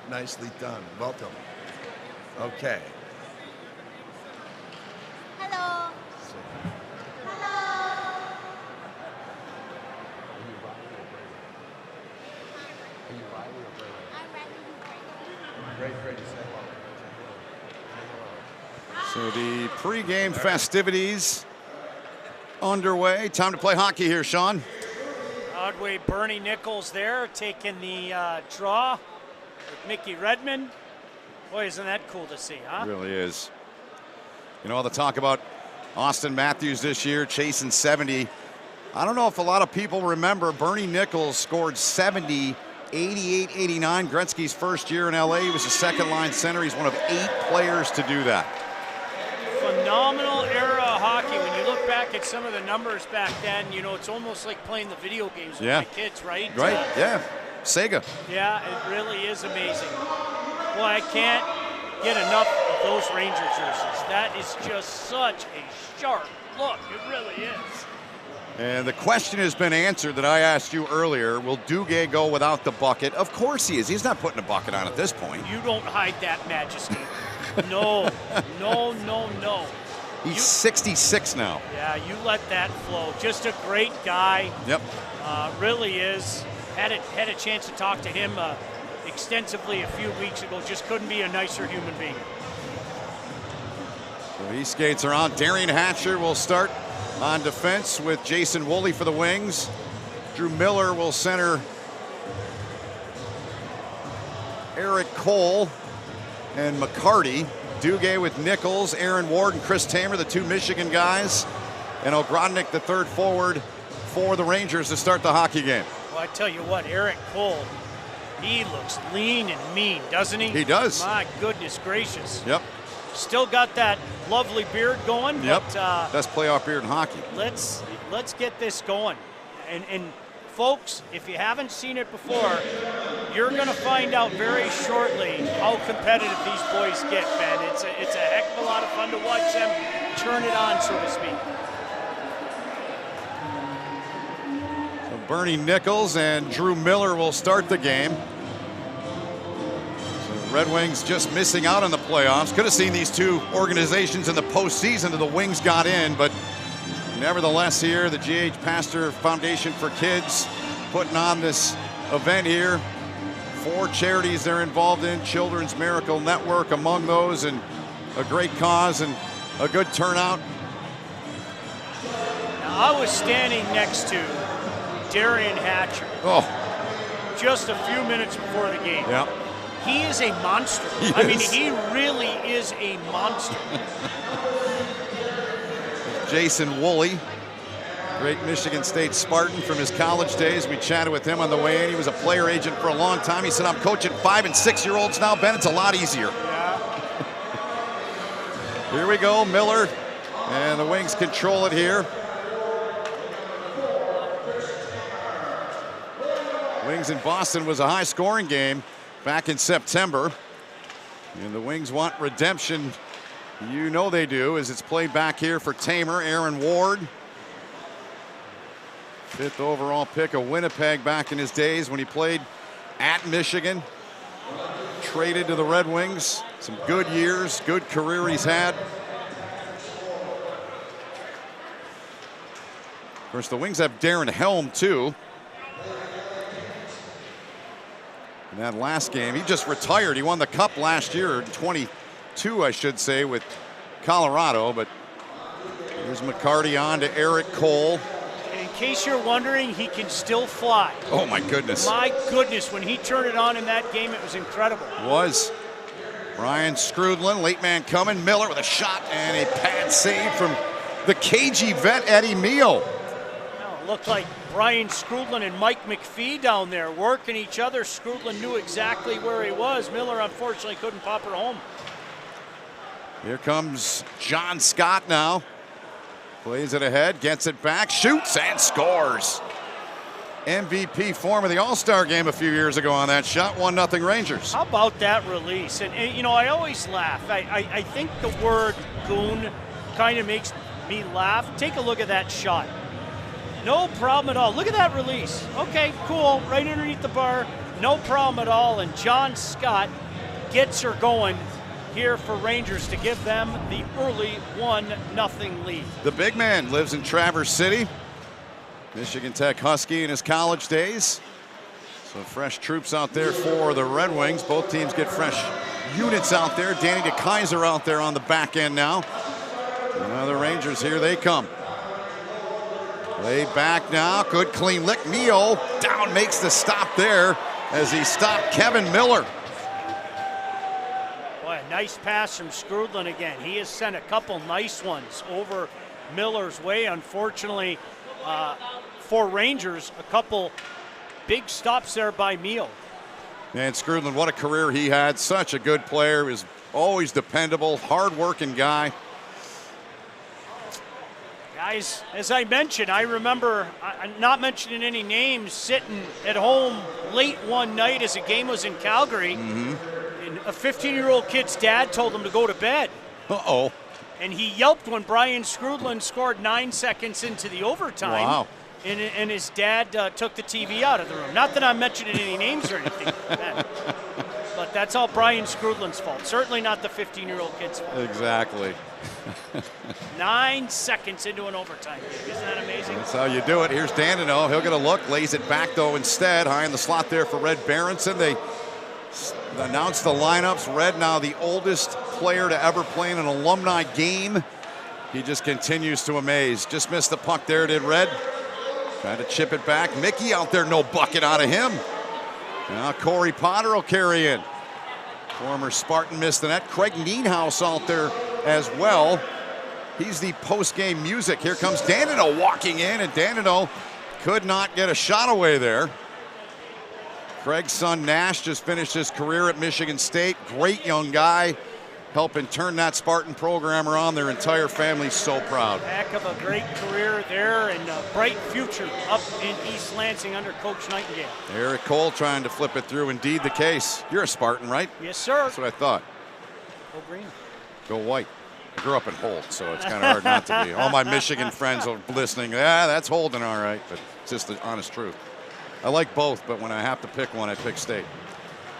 Nicely done. Welcome. Okay. Hello. So the pregame festivities underway. Time to play hockey here, Sean. Broadway Bernie Nichols there taking the draw with Mickey Redmond. Boy, isn't that cool to see, huh? It really is. You know, all the talk about Austin Matthews this year chasing 70. I don't know if a lot of people remember Bernie Nichols scored 70, 88, 89. Gretzky's first year in LA. He was a second line center. He's one of 8 players to do that. Phenomenal era of hockey. When you look back at some of the numbers back then, you know, it's almost like playing the video games with my kids, right? Right, yeah. Sega. Yeah, it really is amazing. Well, I can't get enough of those Ranger jerseys. That is just such a sharp look. It really is. And the question has been answered that I asked you earlier. Will Duguay go without the bucket? Of course he is. He's not putting a bucket on at this point. You don't hide that majesty. No, no, no, no. He's 66 now. Yeah, you let that flow. Just a great guy. Yep. Really is. Had a chance to talk to him extensively a few weeks ago. Just couldn't be a nicer human being. So he skates around. Darian Hatcher will start on defense with Jason Woolley for the Wings. Drew Miller will center Eric Cole and McCarty. Duguay with Nichols, Aaron Ward, and Chris Tamer, the 2 Michigan guys. And Ogrodnik, the 3rd forward for the Rangers to start the hockey game. Well, I tell you what, Eric Cole, he looks lean and mean, doesn't he? He does. My goodness gracious. Yep. Still got that lovely beard going. Yep. But, best playoff beard in hockey. Let's get this going. And folks, if you haven't seen it before, you're going to find out very shortly how competitive these boys get, man. It's a heck of a lot of fun to watch them turn it on, so to speak. Bernie Nichols and Drew Miller will start the game. So Red Wings just missing out on the playoffs. Could have seen these two organizations in the postseason if the Wings got in, but nevertheless here, the G.H. Pastor Foundation for Kids putting on this event here. 4 charities they're involved in, Children's Miracle Network among those, and a great cause and a good turnout. Now, I was standing next to Darian Hatcher just a few minutes before the game. Yeah. He is a monster. I mean, he really is a monster. Jason Woolley, great Michigan State Spartan from his college days. We chatted with him on the way in. He was a player agent for a long time. He said, I'm coaching 5- and 6-year-olds now, Ben. It's a lot easier. Yeah. Here we go, Miller, and the Wings control it here. Wings in Boston was a high-scoring game back in September. And the Wings want redemption. You know they do, as it's played back here for Tamer, Aaron Ward. 5th overall pick of Winnipeg back in his days when he played at Michigan. Traded to the Red Wings. Some good years, good career he's had. Of course, the Wings have Darren Helm, too. In that last game, he just retired. He won the Cup last year, 22, I should say, with Colorado. But here's McCarty on to Eric Cole. And in case you're wondering, he can still fly. Oh, my goodness. My goodness, when he turned it on in that game, it was incredible. Was. Ryan Scrudlin, late man coming. Miller with a shot and a pad save from the cagey vet, Eddie Meehl. Looked like Brian Scrudlin and Mike McPhee down there working each other. Scrudlin knew exactly where he was. Miller, unfortunately, couldn't pop her home. Here comes John Scott now. Plays it ahead, gets it back, shoots and scores. MVP form of the All-Star game a few years ago on that shot. 1-0 Rangers. How about that release? And you know, I always laugh. I think the word goon kind of makes me laugh. Take a look at that shot. No problem at all. Look at that release. Okay, cool. Right underneath the bar. No problem at all. And John Scott gets her going here for Rangers to give them the early 1-0 lead. The big man lives in Traverse City. Michigan Tech Husky in his college days. So fresh troops out there for the Red Wings. Both teams get fresh units out there. Danny DeKaiser out there on the back end now. And now the Rangers, here they come. Laid back now, good clean lick. Meehl down, makes the stop there as he stopped Kevin Miller. Boy, a nice pass from Scrudlin again. He has sent a couple nice ones over Miller's way. Unfortunately, for Rangers, a couple big stops there by Meehl. And Scrudlin, what a career he had. Such a good player. He was always dependable, hard-working guy. Guys, as I mentioned, I remember, not mentioning any names, sitting at home late one night as a game was in Calgary, and a 15-year-old kid's dad told him to go to bed. Uh-oh. And he yelped when Brian Scrudlin scored 9 seconds into the overtime. Wow. And his dad took the TV out of the room. Not that I'm mentioning any names or anything, but that's all Brian Scrudlin's fault. Certainly not the 15-year-old kid's fault. Exactly. 9 seconds into an overtime game. Isn't that amazing? That's how you do it. Here's Dandino. He'll get a look. Lays it back, though, instead. High in the slot there for Red Berenson. They announced the lineups. Red now the oldest player to ever play in an alumni game. He just continues to amaze. Just missed the puck there, did Red. Trying to chip it back. Mickey out there, no bucket out of him. Now Corey Potter will carry in. Former Spartan missed the net. Craig Nienhaus out there as well. He's the post-game music. Here comes Dandino walking in, and Dandino could not get a shot away there. Craig's son Nash just finished his career at Michigan State. Great young guy, helping turn that Spartan program around. Their entire family's so proud. Heck of a great career there and a bright future up in East Lansing under Coach Nightingale. Eric Cole trying to flip it through. Indeed the case. You're a Spartan, right? Yes, sir. That's what I thought. Go green. Go white. I grew up in Holt, so it's kind of hard not to be. All my Michigan friends are listening. Yeah, that's Holden, all right, but it's just the honest truth. I like both, but when I have to pick one, I pick State.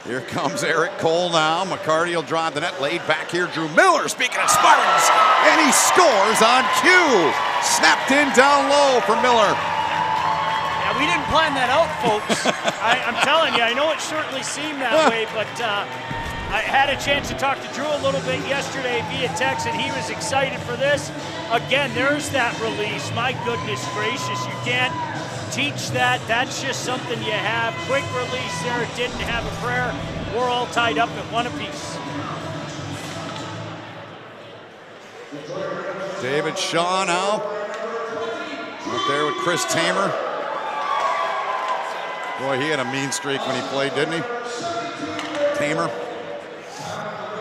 Here comes Eric Cole now. McCarty will drive the net. Laid back here, Drew Miller, speaking of Spartans, and he scores on cue. Snapped in down low for Miller. Yeah, we didn't plan that out, folks. I'm telling you, I know it certainly seemed that way, but I had a chance to talk to Drew a little bit yesterday via text, and he was excited for this. Again, there's that release. My goodness gracious, you can't teach that. That's just something you have. Quick release there. Didn't have a prayer. We're all tied up at one apiece. David Shaw now. Up there with Chris Tamer. Boy, he had a mean streak when he played, didn't he? Tamer.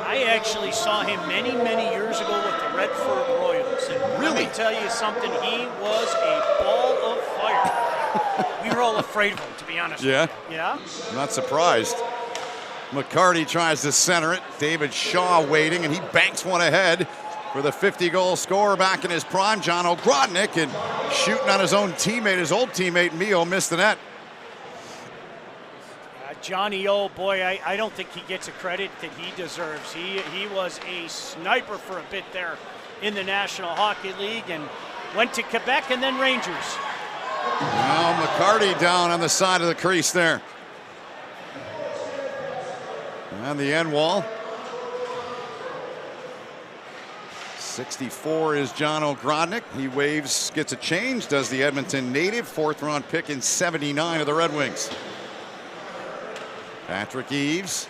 I actually saw him many, many years ago with the Redford Royals. And really? Let me tell you something. He was a ball of fire. We were all afraid of him, to be honest. Yeah? Yeah? I'm not surprised. McCarty tries to center it. David Shaw waiting, and he banks one ahead for the 50-goal scorer back in his prime, John Ogrodnik, and shooting on his own teammate, his old teammate, Mio, missed the net. Johnny O, boy, I don't think he gets a credit that he deserves. He was a sniper for a bit there in the National Hockey League and went to Quebec and then Rangers. Now McCarty down on the side of the crease there. And the end wall. 64 is John Ogrodnik. He waves, gets a change, does the Edmonton native, 4th-round pick in 79 of the Red Wings. Patrick Eaves.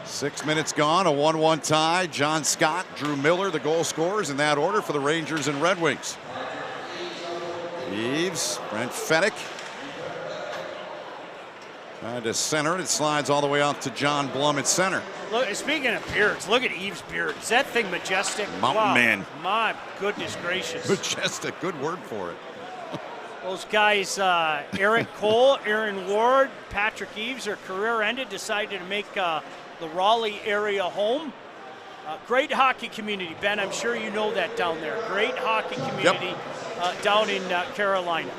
6 minutes gone, a 1-1 tie. John Scott, Drew Miller, the goal scorers in that order for the Rangers and Red Wings. Eaves, Brent Fennick. Trying to center it. It slides all the way out to John Blum at center. Look, speaking of beards, look at Eaves' beard. Is that thing majestic? Mountain man. My goodness gracious. Majestic, good word for it. Those guys, Eric Cole, Aaron Ward, Patrick Eaves, their career ended, decided to make the Raleigh area home. Great hockey community, Ben. I'm sure you know that down there. Great hockey community down in Carolina.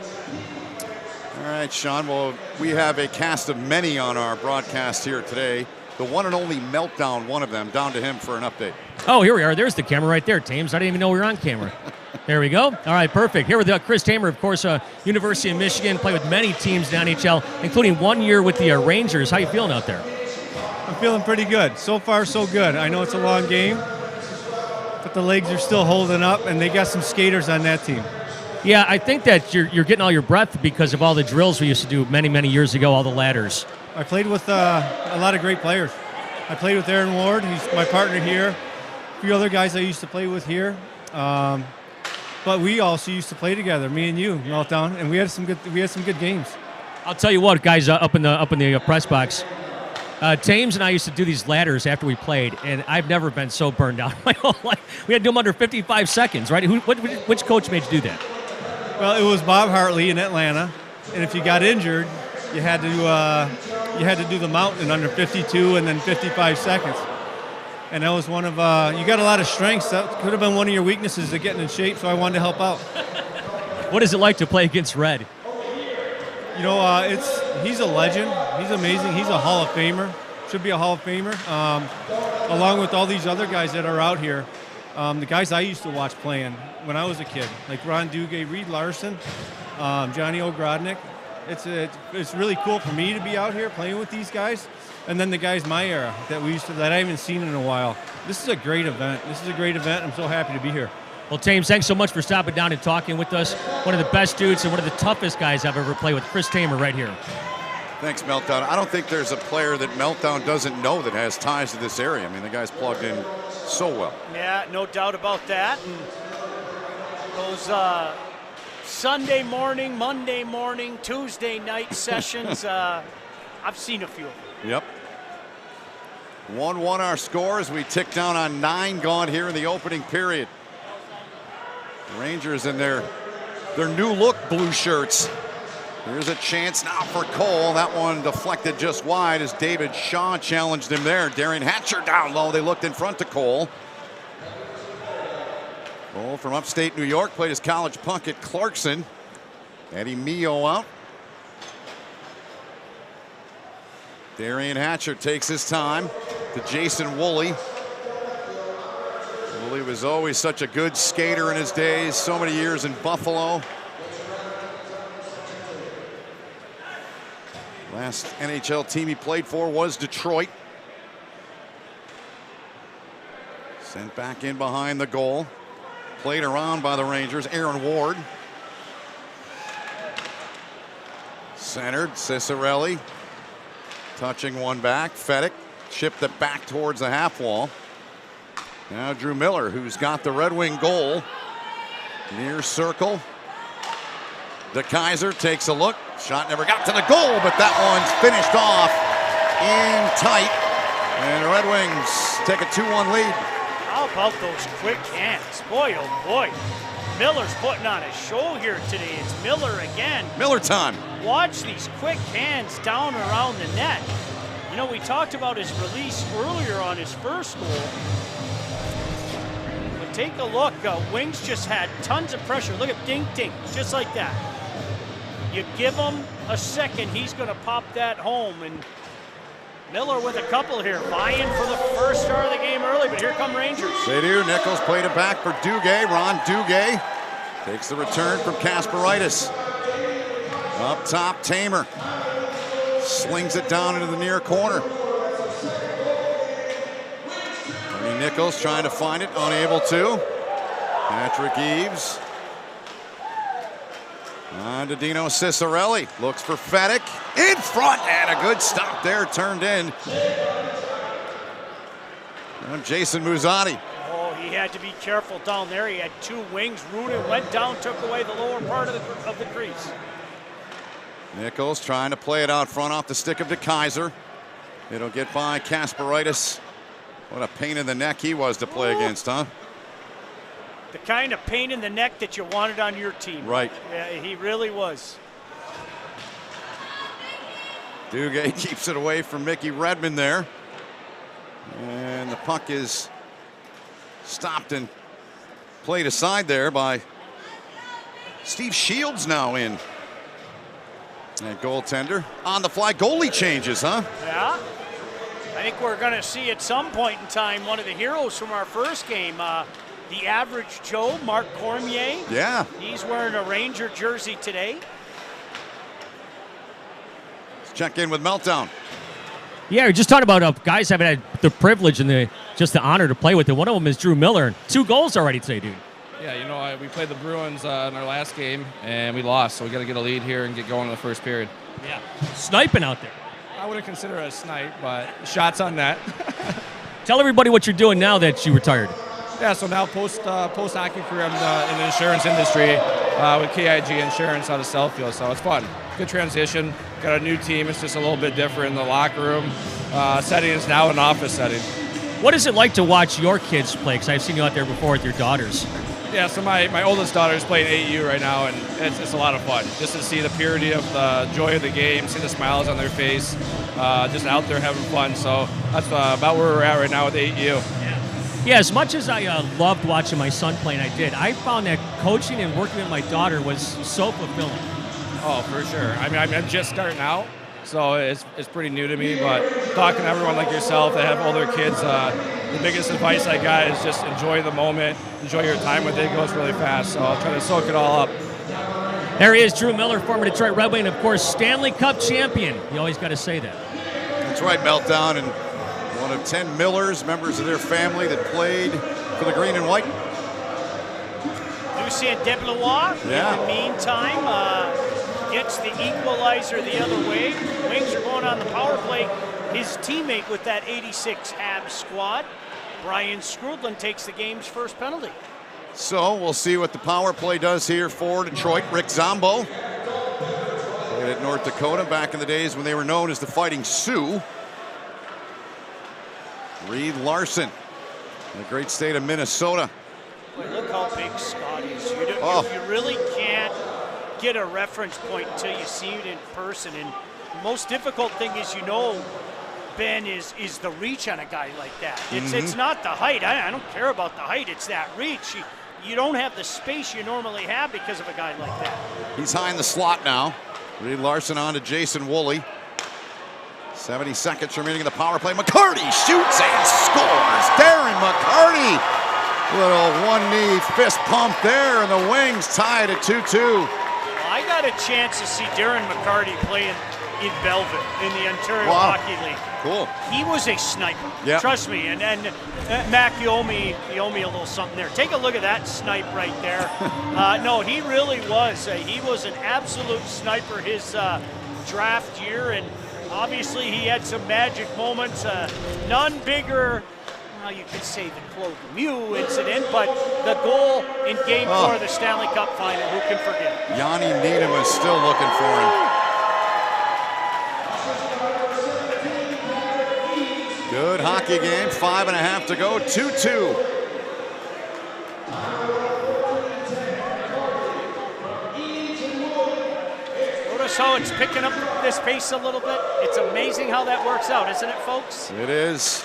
All right, Sean. Well, we have a cast of many on our broadcast here today. The one and only Meltdown, one of them, down to him for an update. Oh, here we are. There's the camera right there, Tames. I didn't even know we were on camera. There we go. All right, perfect. Here with Chris Tamer, of course, University of Michigan, played with many teams in the NHL, including 1 year with the Rangers. How you feeling out there? I'm feeling pretty good. So far, so good. I know it's a long game, but the legs are still holding up, and they got some skaters on that team. Yeah, I think that you're getting all your breath because of all the drills we used to do many, many years ago, all the ladders. I played with a lot of great players. I played with Aaron Ward. He's my partner here. A few other guys I used to play with here. But we also used to play together, me and you, Meltdown, and we had some good games. I'll tell you what, guys, up in the press box, Tames and I used to do these ladders after we played, and I've never been so burned out my whole life. We had to do them under 55 seconds, right? Which coach made you do that? Well, it was Bob Hartley in Atlanta, and if you got injured, you had to do the mountain in under 52 and then 55 seconds. And that was one of you got a lot of strengths. That could have been one of your weaknesses to getting in shape, so I wanted to help out. What is it like to play against Red? You know, he's a legend. He's amazing. He's a Hall of Famer. Should be a Hall of Famer. Along with all these other guys that are out here. The guys I used to watch playing when I was a kid, like Ron Duguay, Reed Larson, Johnny Ogrodnik. It's really cool for me to be out here playing with these guys. And then the guys my era that I haven't seen in a while. This is a great event. I'm so happy to be here. Well, Tames, thanks so much for stopping down and talking with us. One of the best dudes and one of the toughest guys I've ever played with, Chris Tamer, right here. Thanks, Meltdown. I don't think there's a player that Meltdown doesn't know that has ties to this area. I mean, the guy's plugged in so well. Yeah, no doubt about that. And those Sunday morning, Monday morning, Tuesday night sessions, I've seen a few of them. Yep. 1-1 our score as we tick down on 9 gone here in the opening period. Rangers in their new look blue shirts. Here's a chance now for Cole. That one deflected just wide as David Shaw challenged him there. Darian Hatcher down low. They looked in front to Cole. Cole from upstate New York played his college puck at Clarkson. Eddie Mio out. Darian Hatcher takes his time to Jason Woolley. Woolley was always such a good skater in his days, so many years in Buffalo. Last NHL team he played for was Detroit. Sent back in behind the goal. Played around by the Rangers. Aaron Ward. Centered. Cicerelli. Touching one back. Fedek chipped it back towards the half wall. Now Drew Miller, who's got the Red Wing goal. Near circle. De Kaiser takes a look. Shot never got to the goal, but that one's finished off in tight. And the Red Wings take a 2-1 lead. How about those quick hands? Boy, oh boy. Miller's putting on a show here today. It's Miller again. Miller time. Watch these quick hands down around the net. You know, we talked about his release earlier on his first goal. But take a look. Wings just had tons of pressure. Look at ding, ding, just like that. You give him a second, he's going to pop that home. And Miller with a couple here, vying for the first star of the game early, but here come Rangers. They do. Nichols played it back for Duguay. Ron Duguay takes the return from Kasparaitis. Up top, Tamer slings it down into the near corner. Nichols trying to find it, unable to. Patrick Eaves. On to Dino Cicerelli. Looks for Fedek. In front, and a good stop there, turned in. And Jason Muzzatti. Oh, he had to be careful down there. He had two wings. Rudin went down, took away the lower part of the crease. Nichols trying to play it out front off the stick of De Kaiser. It'll get by Kasparaitis. What a pain in the neck he was to play against, huh? The kind of pain in the neck that you wanted on your team. Right. Yeah, he really was. Duguay keeps it away from Mickey Redmond there. And the puck is stopped and played aside there by Steve Shields now in. And goaltender on the fly. Goalie changes, huh? Yeah. I think we're going to see at some point in time one of the heroes from our first game. The average Joe, Mark Cormier. Yeah. He's wearing a Ranger jersey today. Let's check in with Meltdown. Yeah, we're just talking about guys having had the privilege and just the honor to play with it. One of them is Drew Miller. 2 goals already today, dude. Yeah, you know, we played the Bruins in our last game, and we lost, so we got to get a lead here and get going in the first period. Yeah. Sniping out there. I wouldn't consider it a snipe, but shots on net. Tell everybody what you're doing now that you retired. Yeah, so now post-hockey career, I'm in the insurance industry with KIG Insurance out of Southfield, so it's fun. Good transition. Got a new team. It's just a little bit different in the locker room. Setting is now an office setting. What is it like to watch your kids play? Because I've seen you out there before with your daughters. Yeah, so my oldest daughter is playing AU right now, and it's a lot of fun. Just to see the purity of the joy of the game, see the smiles on their face, just out there having fun. So that's about where we're at right now with AU. Yeah, as much as I loved watching my son play, and I did, I found that coaching and working with my daughter was so fulfilling. Oh, for sure. I mean, I'm just starting out, so it's pretty new to me, but talking to everyone like yourself that have older kids, the biggest advice I got is just enjoy the moment, enjoy your time with it. It goes really fast, so I'll try to soak it all up. There he is, Drew Miller, former Detroit Red Wing, and of course, Stanley Cup champion. You always got to say that. That's right, Meltdown, and one of 10 Millers, members of their family that played for the Green and White. Lucien Deblois, yeah. In the meantime, gets the equalizer the other way. Wings are going on the power play. His teammate with that 86 Habs squad, Brian Skrudland, takes the game's first penalty. So we'll see what the power play does here for Detroit. Rick Zombo played at North Dakota back in the days when they were known as the Fighting Sioux. Reed Larson, in the great state of Minnesota. Boy, look how big Scott is. You really can't get a reference point until you see it in person. And the most difficult thing is, Ben, is the reach on a guy like that. It's not the height. I don't care about the height. It's that reach. You don't have the space you normally have because of a guy like that. He's high in the slot now. Reed Larson on to Jason Woolley. 70 seconds remaining in the power play. McCarty shoots and scores. Darren McCarty. Little one-knee fist pump there, and the Wings tied at 2-2. Well, I got a chance to see Darren McCarty play in Belleville in the Ontario Hockey League. Cool. He was a sniper. Yep. Trust me. And Mac, you owe me a little something there. Take a look at that snipe right there. No, he really was. He was an absolute sniper his draft year, and obviously he had some magic moments. None bigger. Well, you could say the Claude Lemieux incident, but the goal in Game 4 of the Stanley Cup Final, who can forget? Yanni Needham is still looking for him. Good hockey game, 5.5 to go, 2-2. Notice how it's picking up this pace a little bit. It's amazing how that works out, isn't it, folks? It is.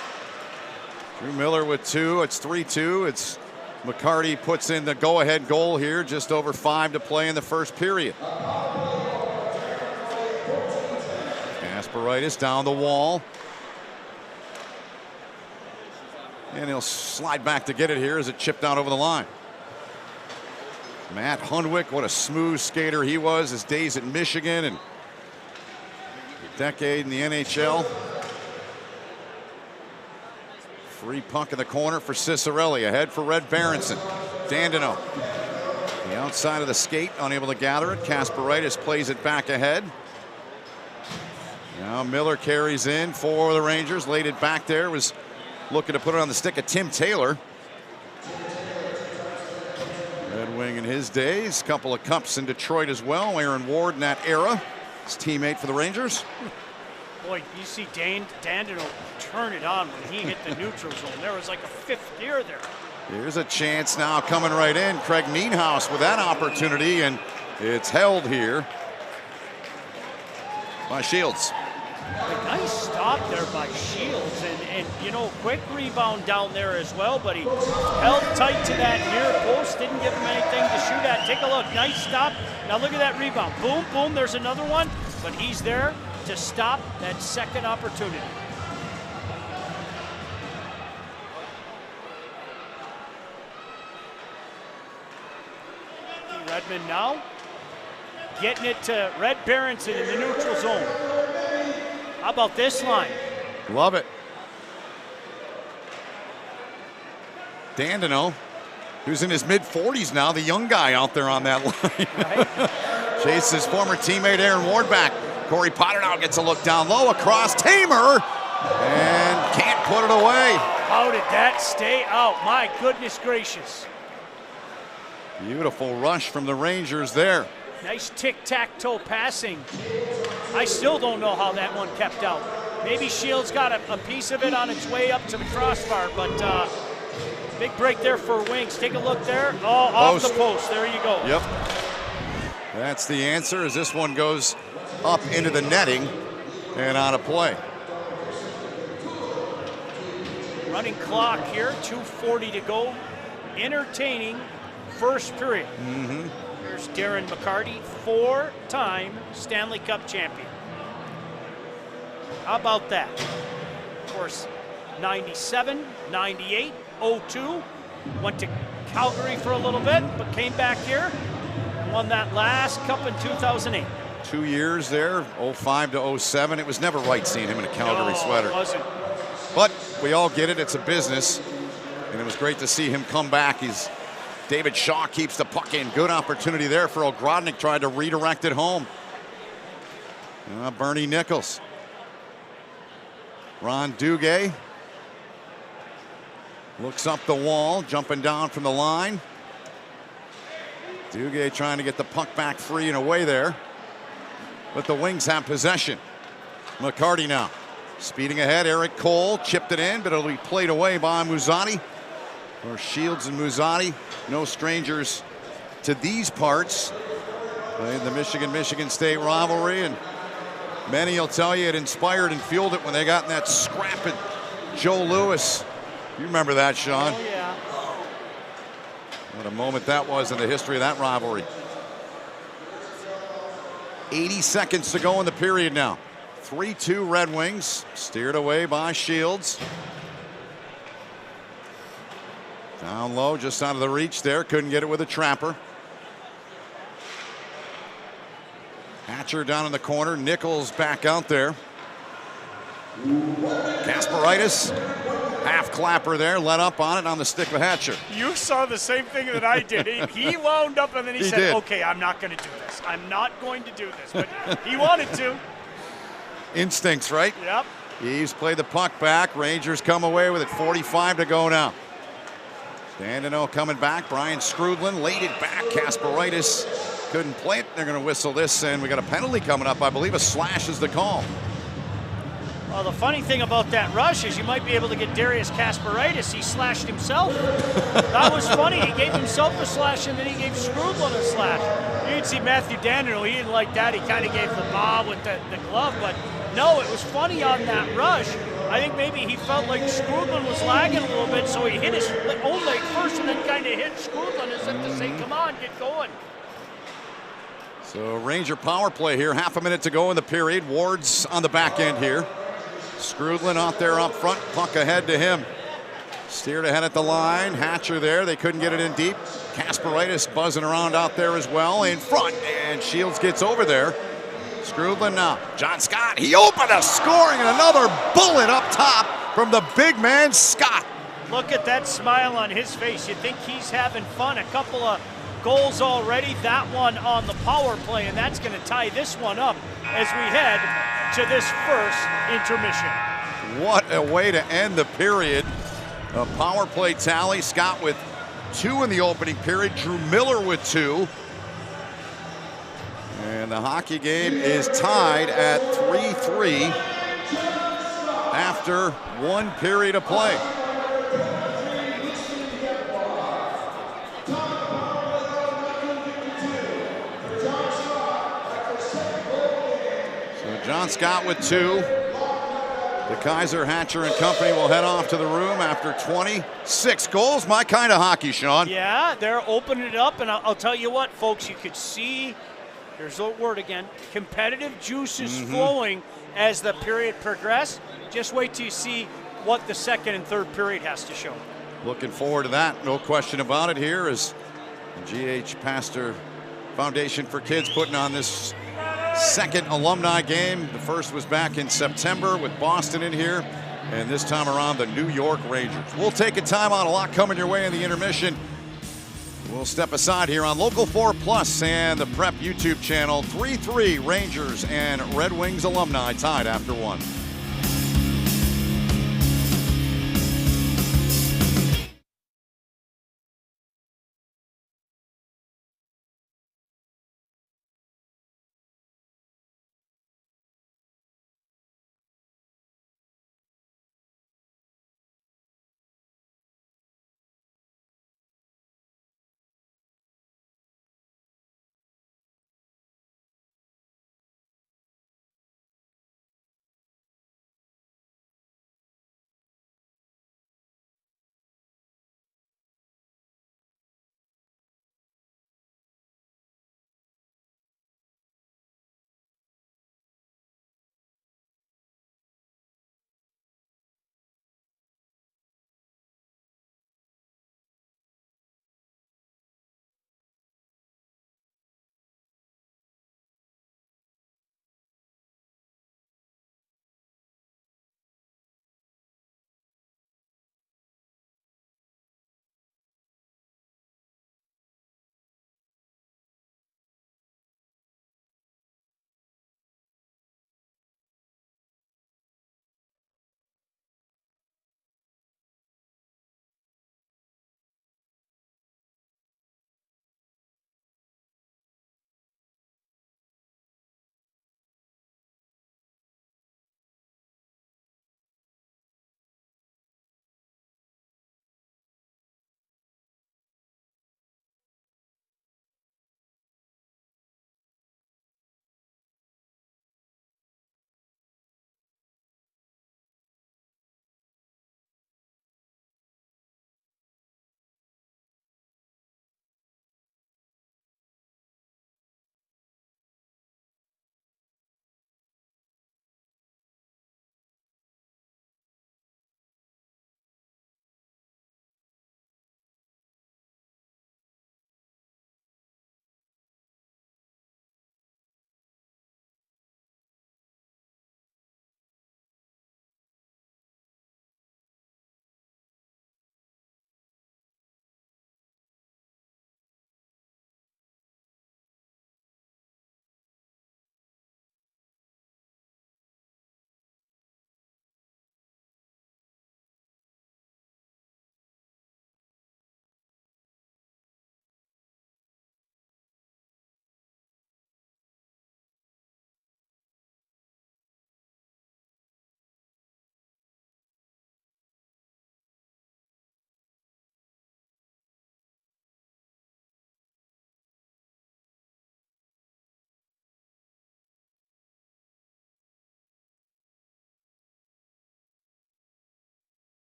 Drew Miller with 2, it's 3-2. It's McCarty puts in the go-ahead goal here, just over 5 to play in the first period. Kasparaitis down the wall. And he'll slide back to get it here as it chipped out over the line. Matt Hundwick, what a smooth skater he was. His days at Michigan and a decade in the NHL. Free puck in the corner for Cicerelli. Ahead for Red Berenson. Dandino. The outside of the skate, unable to gather it. Kasparaitis plays it back ahead. Now Miller carries in for the Rangers. Laid it back there. Was looking to put it on the stick of Tim Taylor. Red Wing in his days. Couple of cups in Detroit as well. Aaron Ward in that era. His teammate for the Rangers. Boy, you see Dandino turn it on when he hit the neutral zone. There was like a fifth gear there. Here's a chance now coming right in. Craig Nienhaus with that opportunity, and it's held here by Shields. A nice stop there by Shields, and quick rebound down there as well, but he held tight to that near post, didn't give him anything to shoot at. Take a look, nice stop. Now look at that rebound. Boom, boom, there's another one, but he's there to stop that second opportunity. Redmond now getting it to Red Berenson in the neutral zone. How about this line? Love it. Dandino, who's in his mid-40s now, the young guy out there on that line. Right. Chases his former teammate Aaron Ward back. Corey Potter now gets a look down low across Tamer and can't put it away. How did that stay out? My goodness gracious. Beautiful rush from the Rangers there. Nice tic-tac-toe passing. I still don't know how that one kept out. Maybe Shields got a piece of it on its way up to the crossbar, but big break there for Wings. Take a look there. Oh, off the post. There you go. Yep. That's the answer as this one goes up into the netting and out of play. Running clock here, 2:40 to go. Entertaining first period. Here's Darren McCarty, 4-time Stanley Cup champion. How about that? Of course, 97, 98, 02. Went to Calgary for a little bit, but came back here and won that last cup in 2008. 2 years there, 05 to 07. It was never right seeing him in a Calgary sweater. It wasn't. But we all get it, it's a business. And it was great to see him come back. David Shaw keeps the puck in. Good opportunity there for Ogrodnik, tried to redirect it home. Bernie Nichols. Ron Duguay looks up the wall, jumping down from the line. Duguay trying to get the puck back free and away there. But the Wings have possession. McCarty now speeding ahead. Eric Cole chipped it in, but it'll be played away by Muzzatti. Or Shields and Muzzatti, no strangers to these parts. Played the Michigan State rivalry, and many will tell you it inspired and fueled it when they got in that scrap at Joe Louis. You remember that, Sean? Oh, yeah. What a moment that was in the history of that rivalry. 80 seconds to go in the period now. 3-2 Red Wings, steered away by Shields. Down low, just out of the reach there, couldn't get it with a trapper. Hatcher down in the corner, Nichols back out there. Kasparaitis, half clapper there, let up on it on the stick of Hatcher. You saw the same thing that I did. He wound up and then he said, did. okay, I'm not going to do this. I'm not going to do this. But he wanted to. Instincts, right? Yep. He's played the puck back. Rangers come away with it. 45 to go now. Dandino coming back. Brian Skrudlin laid it back. Kasparaitis couldn't play it. They're going to whistle this, and we got a penalty coming up. I believe a slash is the call. Well, the funny thing about that rush is you might be able to get Darius Kasparaitis. He slashed himself. That was funny. He gave himself a slash, and then he gave Skrudlin a slash. You can see Matthew Dandino. He didn't like that. He kind of gave the bob with the glove. But, no, it was funny on that rush. I think maybe he felt like Skrudlin was lagging a little bit, so he hit his own leg first and then kind of hit Skrudlin as if to say, come on, get going. So Ranger power play here. Half a minute to go in the period. Ward's on the back end here. Skrudlin out there up front. Puck ahead to him. Steered ahead at the line. Hatcher there. They couldn't get it in deep. Kasparaitis buzzing around out there as well. In front. And Shields gets over there. Skrudlin now. John Scott. He opened a scoring and another bullet up top from the big man, Scott. Look at that smile on his face. You think he's having fun. A couple of goals already. That one on the power play, and that's going to tie this one up as we head to this first intermission. What a way to end the period. A power play tally. Scott with 2 in the opening period. Drew Miller with 2. And the hockey game is tied at 3-3 after 1 period of play. John Scott with 2. The Kaiser, Hatcher, and company will head off to the room after 26 goals. My kind of hockey, Sean. Yeah, they're opening it up, and I'll tell you what, folks, you could see, here's the word again, competitive juices flowing as the period progressed. Just wait till you see what the second and third period has to show. Looking forward to that, no question about it. Here is the GH Pastor Foundation for Kids putting on this second alumni game. The first was back in September with Boston in here, and this time around the New York Rangers. We'll take a timeout. A lot coming your way in the intermission. We'll step aside here on Local 4 Plus and the Prep YouTube channel. 3-3 Rangers and Red Wings alumni tied after 1.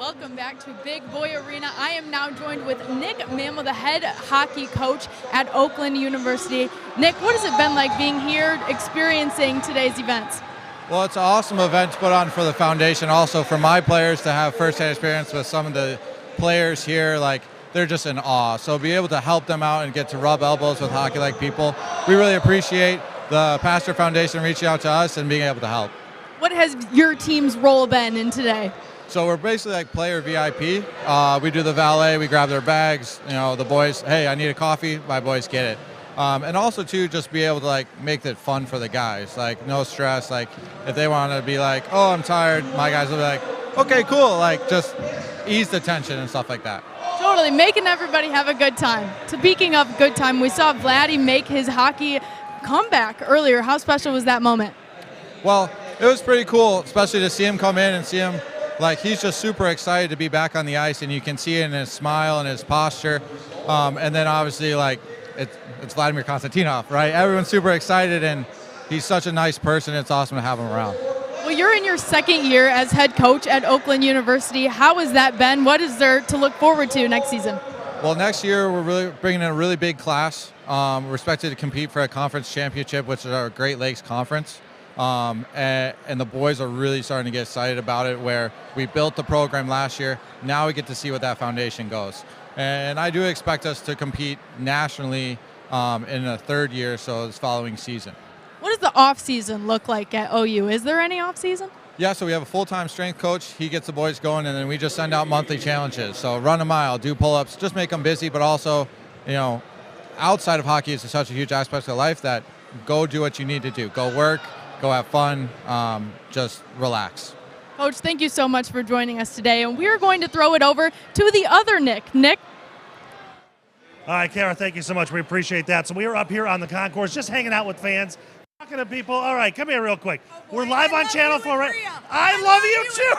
Welcome back to Big Boy Arena. I am now joined with Nick Mammo, the head hockey coach at Oakland University. Nick, what has it been like being here, experiencing today's events? Well, it's an awesome event to put on for the foundation, also for my players to have first-hand experience with some of the players here. Like, they're just in awe. So be able to help them out and get to rub elbows with hockey-like people, we really appreciate the Pastor Foundation reaching out to us and being able to help. What has your team's role been in today? So we're basically like player VIP. We do the valet, we grab their bags, you know, the boys, hey, I need a coffee, my boys get it. And also too, just be able to like make it fun for the guys, like no stress. Like if they want to be like, oh, I'm tired, my guys will be like, okay, cool, like just ease the tension and stuff like that. Totally, making everybody have a good time. Speaking of good time, we saw Vladdy make his hockey comeback earlier. How special was that moment? Well, it was pretty cool, especially to see him come in and see him. Like, he's just super excited to be back on the ice, and you can see it in his smile and his posture. And then obviously, like, it's Vladimir Konstantinov, right? Everyone's super excited, and he's such a nice person. It's awesome to have him around. Well, you're in your second year as head coach at Oakland University. How has that been? What is there to look forward to next season? Well, next year we're really bringing in a really big class. We're expected to compete for a conference championship, which is our Great Lakes Conference. And the boys are really starting to get excited about it, where we built the program last year. Now we get to see what that foundation goes. And I do expect us to compete nationally in the third year, so this following season. What does the off season look like at OU? Is there any off season? Yeah, so we have a full-time strength coach. He gets the boys going, and then we just send out monthly challenges. So run a mile, do pull-ups, just make them busy, but also, you know, outside of hockey is such a huge aspect of life that go do what you need to do. Go work. Go have fun, just relax. Coach, thank you so much for joining us today, and we are going to throw it over to the other Nick. Nick? All right, Kara, thank you so much. We appreciate that. So we are up here on the concourse just hanging out with fans, talking to people. All right, come here real quick. We're live on Channel 4. I love you too.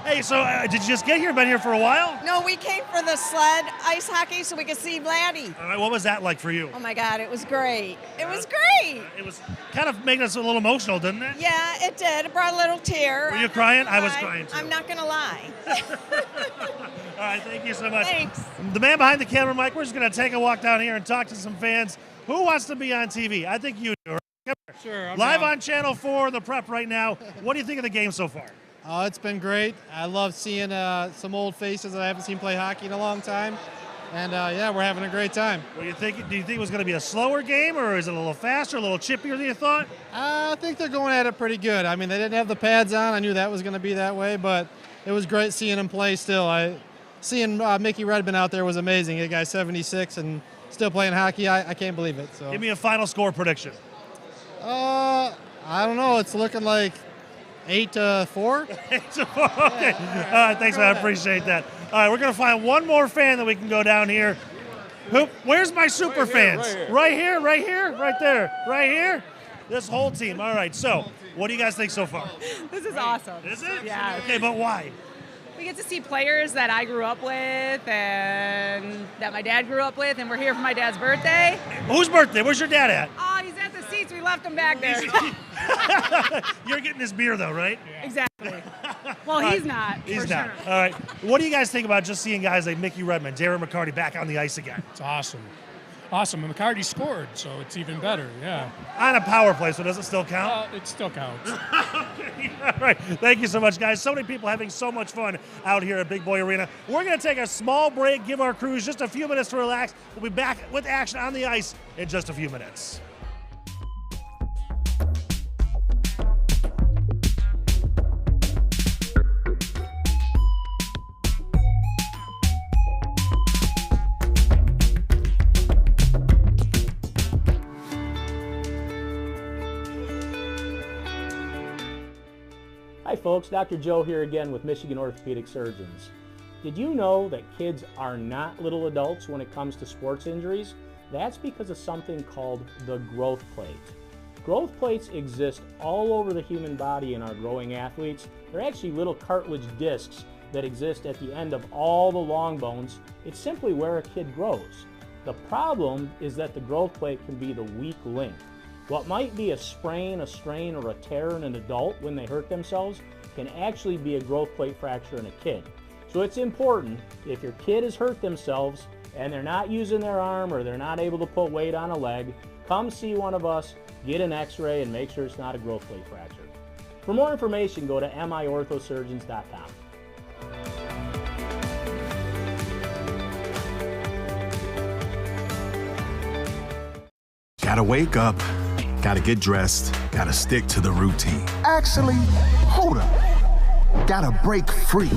Hey, so did you just get here? Been here for a while? No, we came for the sled ice hockey so we could see Vladdy. All right, what was that like for you? Oh my God, it was great. It was great. It was kind of making us a little emotional, didn't it? Yeah, it did. It brought a little tear. Were you crying? I was crying too. I'm not going to lie. All right, thank you so much. Thanks. The man behind the camera, Mike, we're just going to take a walk down here and talk to some fans. Who wants to be on TV? I think you do. Sure. Live on Channel 4, the prep right now. What do you think of the game so far? Oh, it's been great. I love seeing some old faces that I haven't seen play hockey in a long time. And, yeah, we're having a great time. Do you think it was going to be a slower game, or is it a little faster, a little chippier than you thought? I think they're going at it pretty good. I mean, they didn't have the pads on. I knew that was going to be that way, but it was great seeing them play still. Seeing Mickey Redmond out there was amazing. The guy's 76 and still playing hockey. I can't believe it. So. Give me a final score prediction. I don't know. It's looking like 8-4. 8-4. Okay. All right. Thanks, man. I appreciate that. All right. We're going to find one more fan that we can go down here. Where's my super fans? Right here. Right there. Right here. This whole team. All right. So, what do you guys think so far? This is awesome. Is it? Yeah. Okay, but why? We get to see players that I grew up with and that my dad grew up with, and we're here for my dad's birthday. Whose birthday? Where's your dad at? Oh, he's at the seats. We left him back there. You're getting his beer, though, right? Exactly. Well, he's not. He's for not. Sure. All right. What do you guys think about just seeing guys like Mickey Redmond, Darren McCarty back on the ice again? It's awesome. Awesome. And McCarty scored, so it's even better, yeah. On a power play, so does it still count? It still counts. Okay. All right. Thank you so much, guys. So many people having so much fun out here at Big Boy Arena. We're going to take a small break, give our crews just a few minutes to relax. We'll be back with action on the ice in just a few minutes. Hi folks, Dr. Joe here again with Michigan Orthopedic Surgeons. Did you know that kids are not little adults when it comes to sports injuries? That's because of something called the growth plate. Growth plates exist all over the human body in our growing athletes. They're actually little cartilage discs that exist at the end of all the long bones. It's simply where a kid grows. The problem is that the growth plate can be the weak link. What might be a sprain, a strain, or a tear in an adult when they hurt themselves can actually be a growth plate fracture in a kid. So it's important, if your kid has hurt themselves and they're not using their arm or they're not able to put weight on a leg, come see one of us, get an x-ray, and make sure it's not a growth plate fracture. For more information, go to miorthosurgeons.com. Gotta wake up, gotta get dressed, gotta stick to the routine. Actually, hold up. Gotta break free.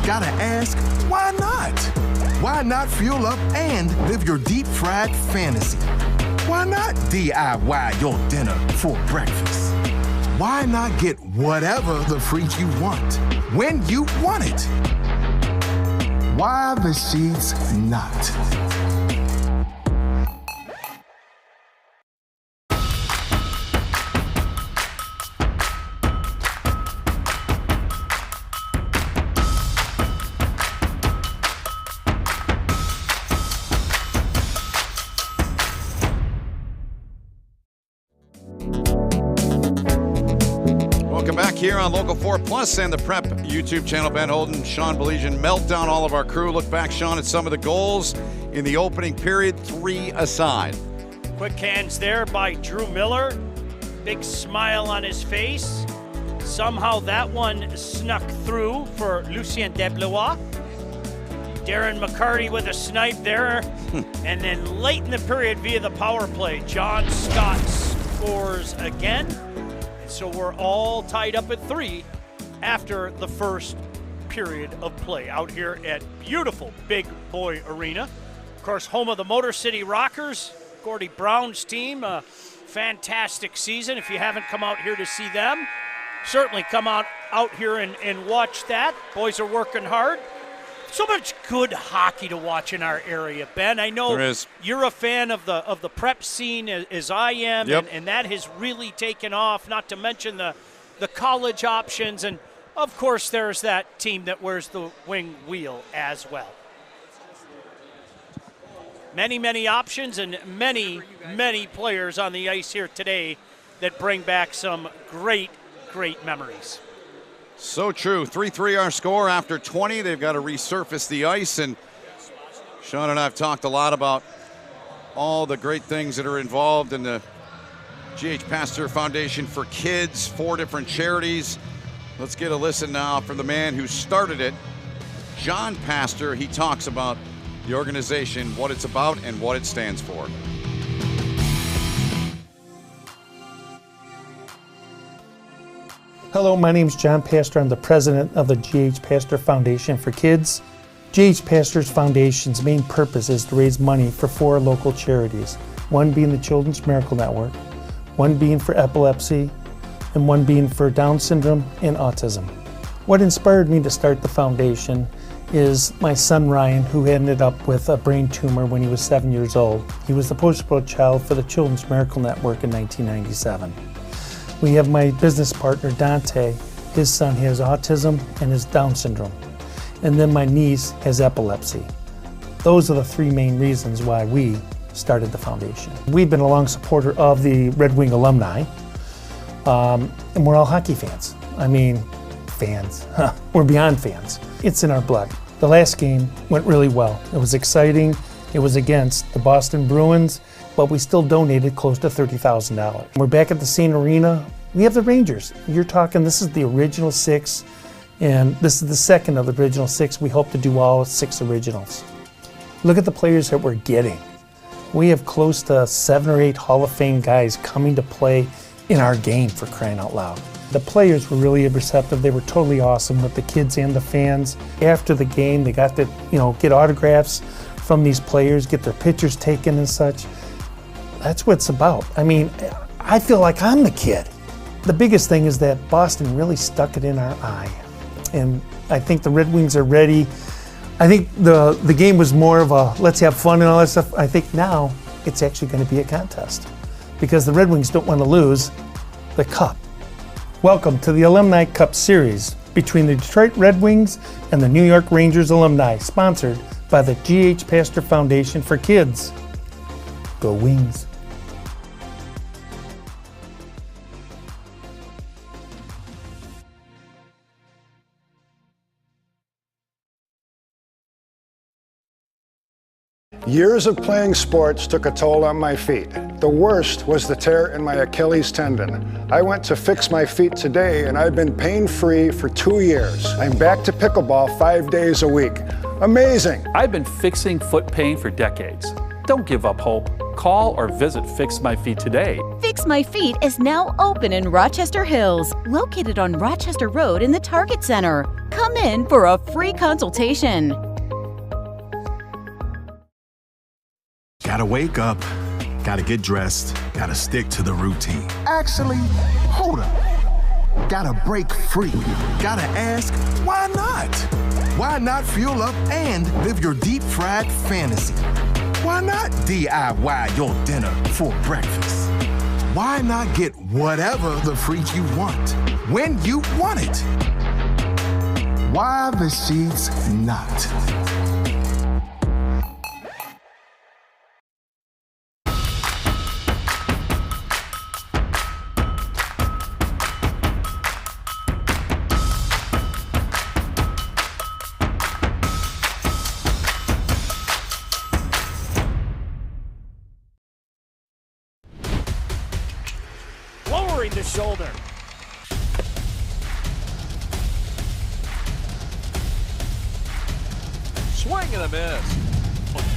Gotta ask, why not? Why not fuel up and live your deep fried fantasy? Why not DIY your dinner for breakfast? Why not get whatever the freak you want when you want it? Why the sheets not? Here on Local 4 Plus and the Prep YouTube channel. Ben Holden, Sean Belizean, Meltdown, all of our crew. Look back, Sean, at some of the goals in the opening period, 3 aside. Quick hands there by Drew Miller. Big smile on his face. Somehow that one snuck through for Lucien Deblois. Darren McCarty with a snipe there. And then late in the period via the power play, John Scott scores again. So we're all tied up at 3 after the first period of play out here at beautiful Big Boy Arena. Of course, home of the Motor City Rockers, Gordie Brown's team. A fantastic season. If you haven't come out here to see them, certainly come out here and watch that. Boys are working hard. So much good hockey to watch in our area, Ben. I know you're a fan of the prep scene as I am, yep. and that has really taken off, not to mention the college options. And, of course, there's that team that wears the wing wheel as well. Many, many options and many, many players on the ice here today that bring back some great, great memories. So true. 3-3 our score after 20. They've got to resurface the ice, and Sean and I have talked a lot about all the great things that are involved in the G.H. Pastor Foundation for Kids, 4 different charities. Let's get a listen now from the man who started it, John Pastor. He talks about the organization, what it's about, and what it stands for. Hello, my name is John Pastor. I'm the president of the G.H. Pastor Foundation for Kids. G.H. Pastor's Foundation's main purpose is to raise money for 4 local charities, one being the Children's Miracle Network, one being for epilepsy, and one being for Down syndrome and autism. What inspired me to start the foundation is my son Ryan, who ended up with a brain tumor when he was 7 years old. He was the poster child for the Children's Miracle Network in 1997. We have my business partner, Dante. His son has autism and has Down syndrome. And then my niece has epilepsy. Those are the 3 main reasons why we started the foundation. We've been a long supporter of the Red Wing alumni, and we're all hockey fans. I mean, fans. We're beyond fans. It's in our blood. The last game went really well. It was exciting. It was against the Boston Bruins, but we still donated close to $30,000. We're back at the same arena. We have the Rangers. You're talking, this is the original 6, and this is the second of the original 6. We hope to do all 6 originals. Look at the players that we're getting. We have close to 7 or 8 Hall of Fame guys coming to play in our game, for crying out loud. The players were really receptive. They were totally awesome with the kids and the fans. After the game, they got to, get autographs from these players, get their pictures taken and such. That's what it's about. I mean, I feel like I'm the kid. The biggest thing is that Boston really stuck it in our eye. And I think the Red Wings are ready. I think the game was more of a let's have fun and all that stuff. I think now it's actually going to be a contest because the Red Wings don't want to lose the cup. Welcome to the Alumni Cup Series between the Detroit Red Wings and the New York Rangers alumni, sponsored by the G.H. Pastor Foundation for Kids. Go Wings. Years of playing sports took a toll on my feet. The worst was the tear in my Achilles tendon. I went to fix my feet today and I've been pain-free for 2 years. I'm back to pickleball 5 days a week. Amazing. I've been fixing foot pain for decades. Don't give up hope. Call or visit Fix My Feet today. Fix My Feet is now open in Rochester Hills, located on Rochester Road in the Target Center. Come in for a free consultation. Gotta wake up, gotta get dressed, gotta stick to the routine. Actually, hold up. Gotta break free. Gotta ask, why not? Why not fuel up and live your deep fried fantasy? Why not DIY your dinner for breakfast? Why not get whatever the freak you want when you want it? Why the sheets not? Lowering the shoulder. Swing and a miss.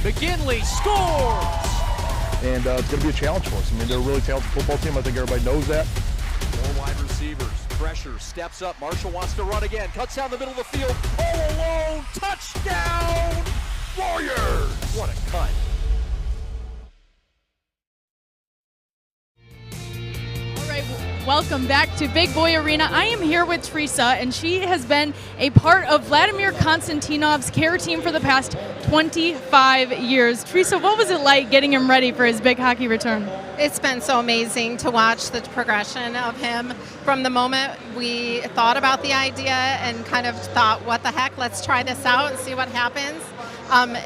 McGinley scores! And it's going to be a challenge for us. I mean, they're a really talented football team. I think everybody knows that. Four wide receivers. Pressure. Steps up. Marshall wants to run again. Cuts down the middle of the field. All alone. Touchdown! Warriors! What a cut. Welcome back to Big Boy Arena. I am here with Teresa, and she has been a part of Vladimir Konstantinov's care team for the past 25 years. Teresa, what was it like getting him ready for his big hockey return? It's been so amazing to watch the progression of him from the moment we thought about the idea and kind of thought, what the heck, let's try this out and see what happens.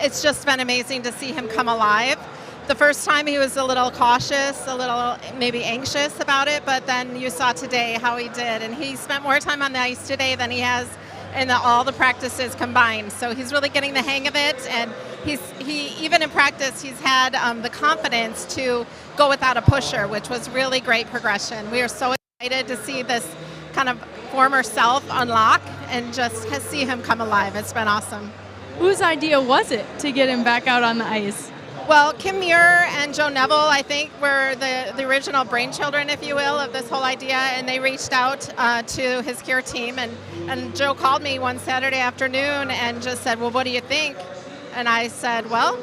It's just been amazing to see him come alive. The first time he was a little cautious, a little maybe anxious about it, but then you saw today how he did. And he spent more time on the ice today than he has in all the practices combined. So he's really getting the hang of it. And he even in practice, he's had the confidence to go without a pusher, which was really great progression. We are so excited to see this kind of former self unlock and just see him come alive. It's been awesome. Whose idea was it to get him back out on the ice? Well, Kim Muir and Joe Neville, I think, were the original brainchildren, if you will, of this whole idea, and they reached out to his care team, and Joe called me one Saturday afternoon and just said, well, what do you think? And I said, well,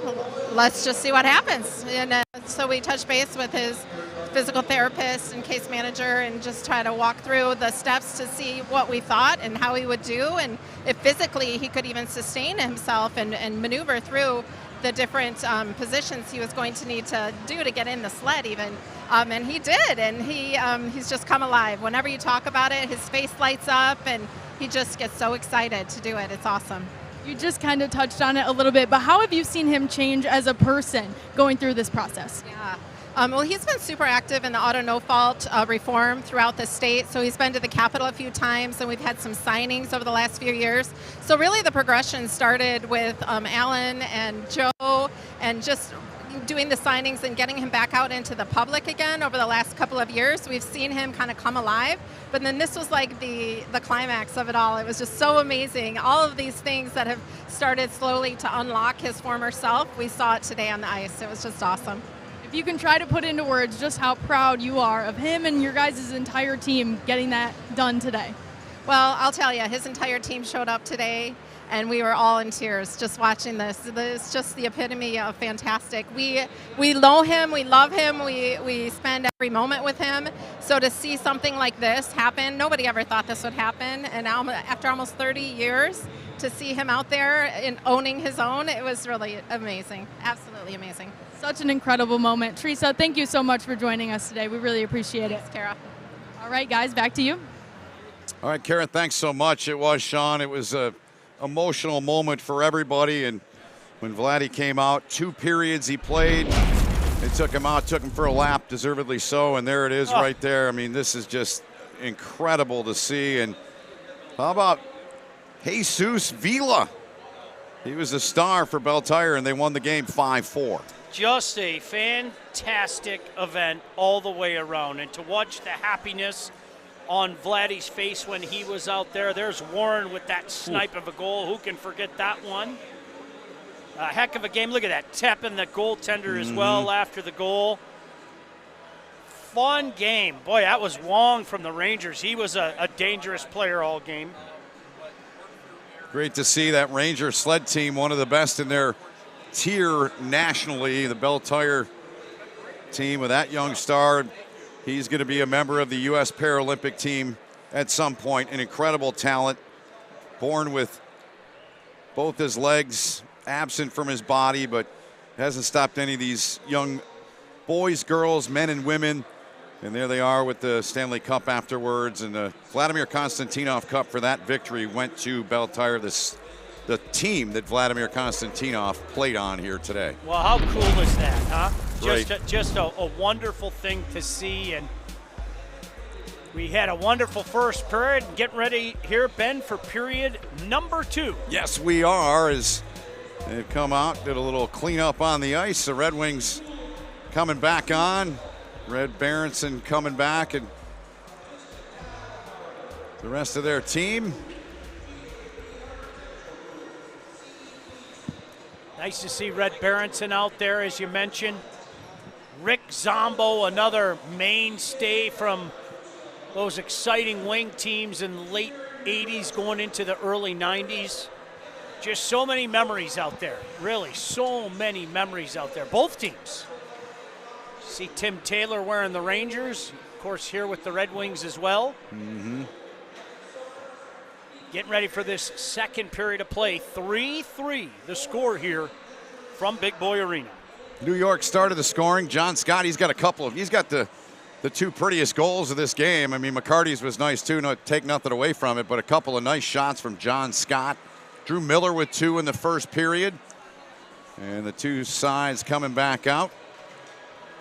let's just see what happens. And so we touched base with his physical therapist and case manager and just try to walk through the steps to see what we thought and how he would do, and if physically he could even sustain himself and maneuver through the different positions he was going to need to do to get in the sled even. And he did, and he's just come alive. Whenever you talk about it, his face lights up, and he just gets so excited to do it. It's awesome. You just kind of touched on it a little bit, but how have you seen him change as a person going through this process? Yeah. Well, he's been super active in the auto no-fault reform throughout the state. So he's been to the Capitol a few times, and we've had some signings over the last few years. So really the progression started with Alan and Joe and just doing the signings and getting him back out into the public again over the last couple of years. We've seen him kind of come alive, but then this was like the climax of it all. It was just so amazing. All of these things that have started slowly to unlock his former self, we saw it today on the ice. It was just awesome. If you can try to put into words just how proud you are of him and your guys' entire team getting that done today. Well, I'll tell you, his entire team showed up today, and we were all in tears just watching this. It's just the epitome of fantastic. We know him, we love him, we spend every moment with him. So to see something like this happen, nobody ever thought this would happen. And now, after almost 30 years, to see him out there and owning his own, it was really amazing, absolutely amazing. Such an incredible moment. Teresa, thank you so much for joining us today. We really appreciate it. Thanks, Kara. All right, guys, back to you. All right, Karen, thanks so much. It was, Sean, it was a emotional moment for everybody. And when Vladdy came out, 2 periods he played. They took him out, took him for a lap, deservedly so. And there it is right there. I mean, this is just incredible to see. And how about Jesus Vila? He was a star for Belle Tire, and they won the game 5-4. Just a fantastic event all the way around. And to watch the happiness on Vladdy's face when he was out there. There's Warren with that snipe of a goal. Who can forget that one? A heck of a game. Look at that. Tapping the goaltender as well after the goal. Fun game. Boy, that was Wong from the Rangers. He was a dangerous player all game. Great to see that Ranger sled team, one of the best in their tier nationally. The Belle Tire team with that young star. He's going to be a member of the U.S. Paralympic team at some point. An incredible talent, born with both his legs absent from his body, but hasn't stopped any of these young boys, girls, men, and women. And there they are with the Stanley Cup afterwards. And the Vladimir Konstantinov Cup for that victory went to Belle Tire, the team that Vladimir Konstantinov played on here today. Well, how cool is that, huh? Right. Just a wonderful thing to see. And we had a wonderful first period. Getting ready here, Ben, for period number 2. Yes, we are, as they've come out, did a little cleanup on the ice. The Red Wings coming back on. Red Berenson coming back, and the rest of their team. Nice to see Red Berenson out there, as you mentioned. Rick Zombo, another mainstay from those exciting wing teams in the late 80s going into the early 90s. Just so many memories out there. Really, so many memories out there. Both teams. See Tim Taylor wearing the Rangers. Of course, here with the Red Wings as well. Getting ready for this second period of play. 3-3, the score here from Big Boy Arena. New York started the scoring. John Scott, he's got the 2 prettiest goals of this game. I mean, McCarty's was nice too, take nothing away from it, but a couple of nice shots from John Scott. Drew Miller with 2 in the first period. And the 2 sides coming back out.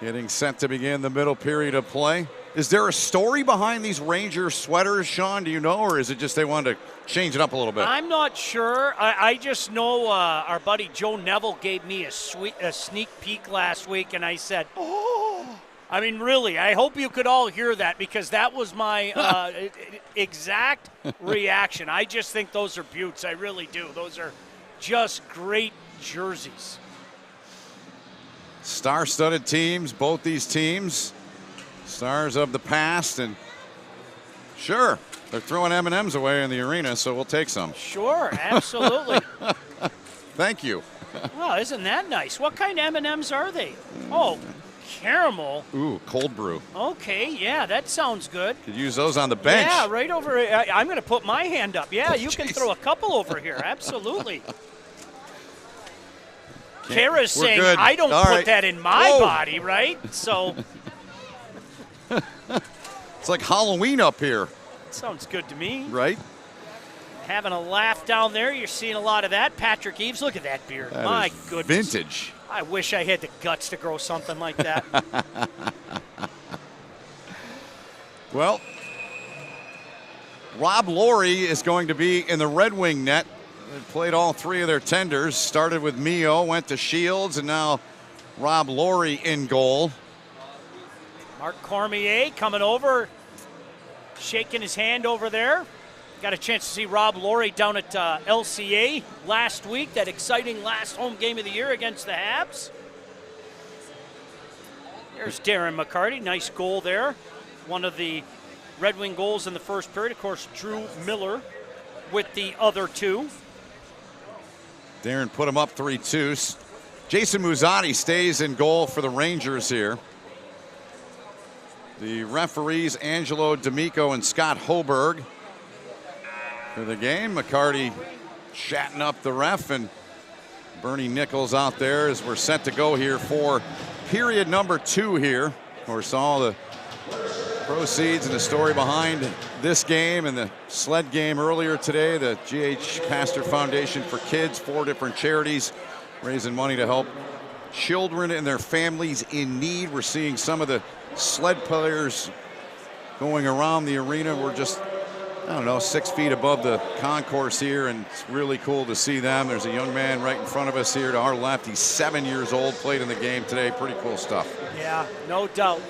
Getting set to begin the middle period of play. Is there a story behind these Ranger sweaters, Sean? Do you know, or is it just they wanted to change it up a little bit? I'm not sure. I just know our buddy Joe Neville gave me a sneak peek last week, and I said, oh. I mean, really, I hope you could all hear that, because that was my exact reaction. I just think those are beauts. I really do. Those are just great jerseys. Star-studded teams, both these teams. Stars of the past, and sure, they're throwing M&Ms away in the arena, so we'll take some. Sure, absolutely. Thank you. Well, isn't that nice? What kind of M&Ms are they? Oh, caramel. Ooh, cold brew. Okay, yeah, that sounds good. Could use those on the bench. Yeah, right over. I'm going to put my hand up. Yeah, you can throw a couple over here. Absolutely. Kara's saying, good. I don't All put right. that in my Whoa. body, right? So. It's like Halloween up here. Sounds good to me. Right? Having a laugh down there. You're seeing a lot of that. Patrick Eaves, look at that beard. That My is goodness. vintage. I wish I had the guts to grow something like that. Well, Rob Laurie is going to be in the Red Wing net. They played all 3 of their tenders. Started with Mio, went to Shields, and now Rob Laurie in goal. Marc Cormier coming over, shaking his hand over there. Got a chance to see Rob Laurie down at LCA last week, that exciting last home game of the year against the Habs. There's Darren McCarty, nice goal there. One of the Red Wing goals in the first period. Of course, Drew Miller with the other 2. Darren put him up 3-2. Jason Muzzatti stays in goal for the Rangers here. The referees, Angelo D'Amico and Scott Hoberg for the game. McCarty chatting up the ref, and Bernie Nichols out there as we're set to go here for period number 2 here. Of course, all the proceeds and the story behind this game and the sled game earlier today, the G.H. Pastor Foundation for Kids, 4 different charities raising money to help children and their families in need. We're seeing some of the sled players going around the arena. We're just I don't know, 6 feet above the concourse here, and it's really cool to see them. There's a young man right in front of us here to our left. He's 7 years old, played in the game today. Pretty cool stuff. Yeah, no doubt.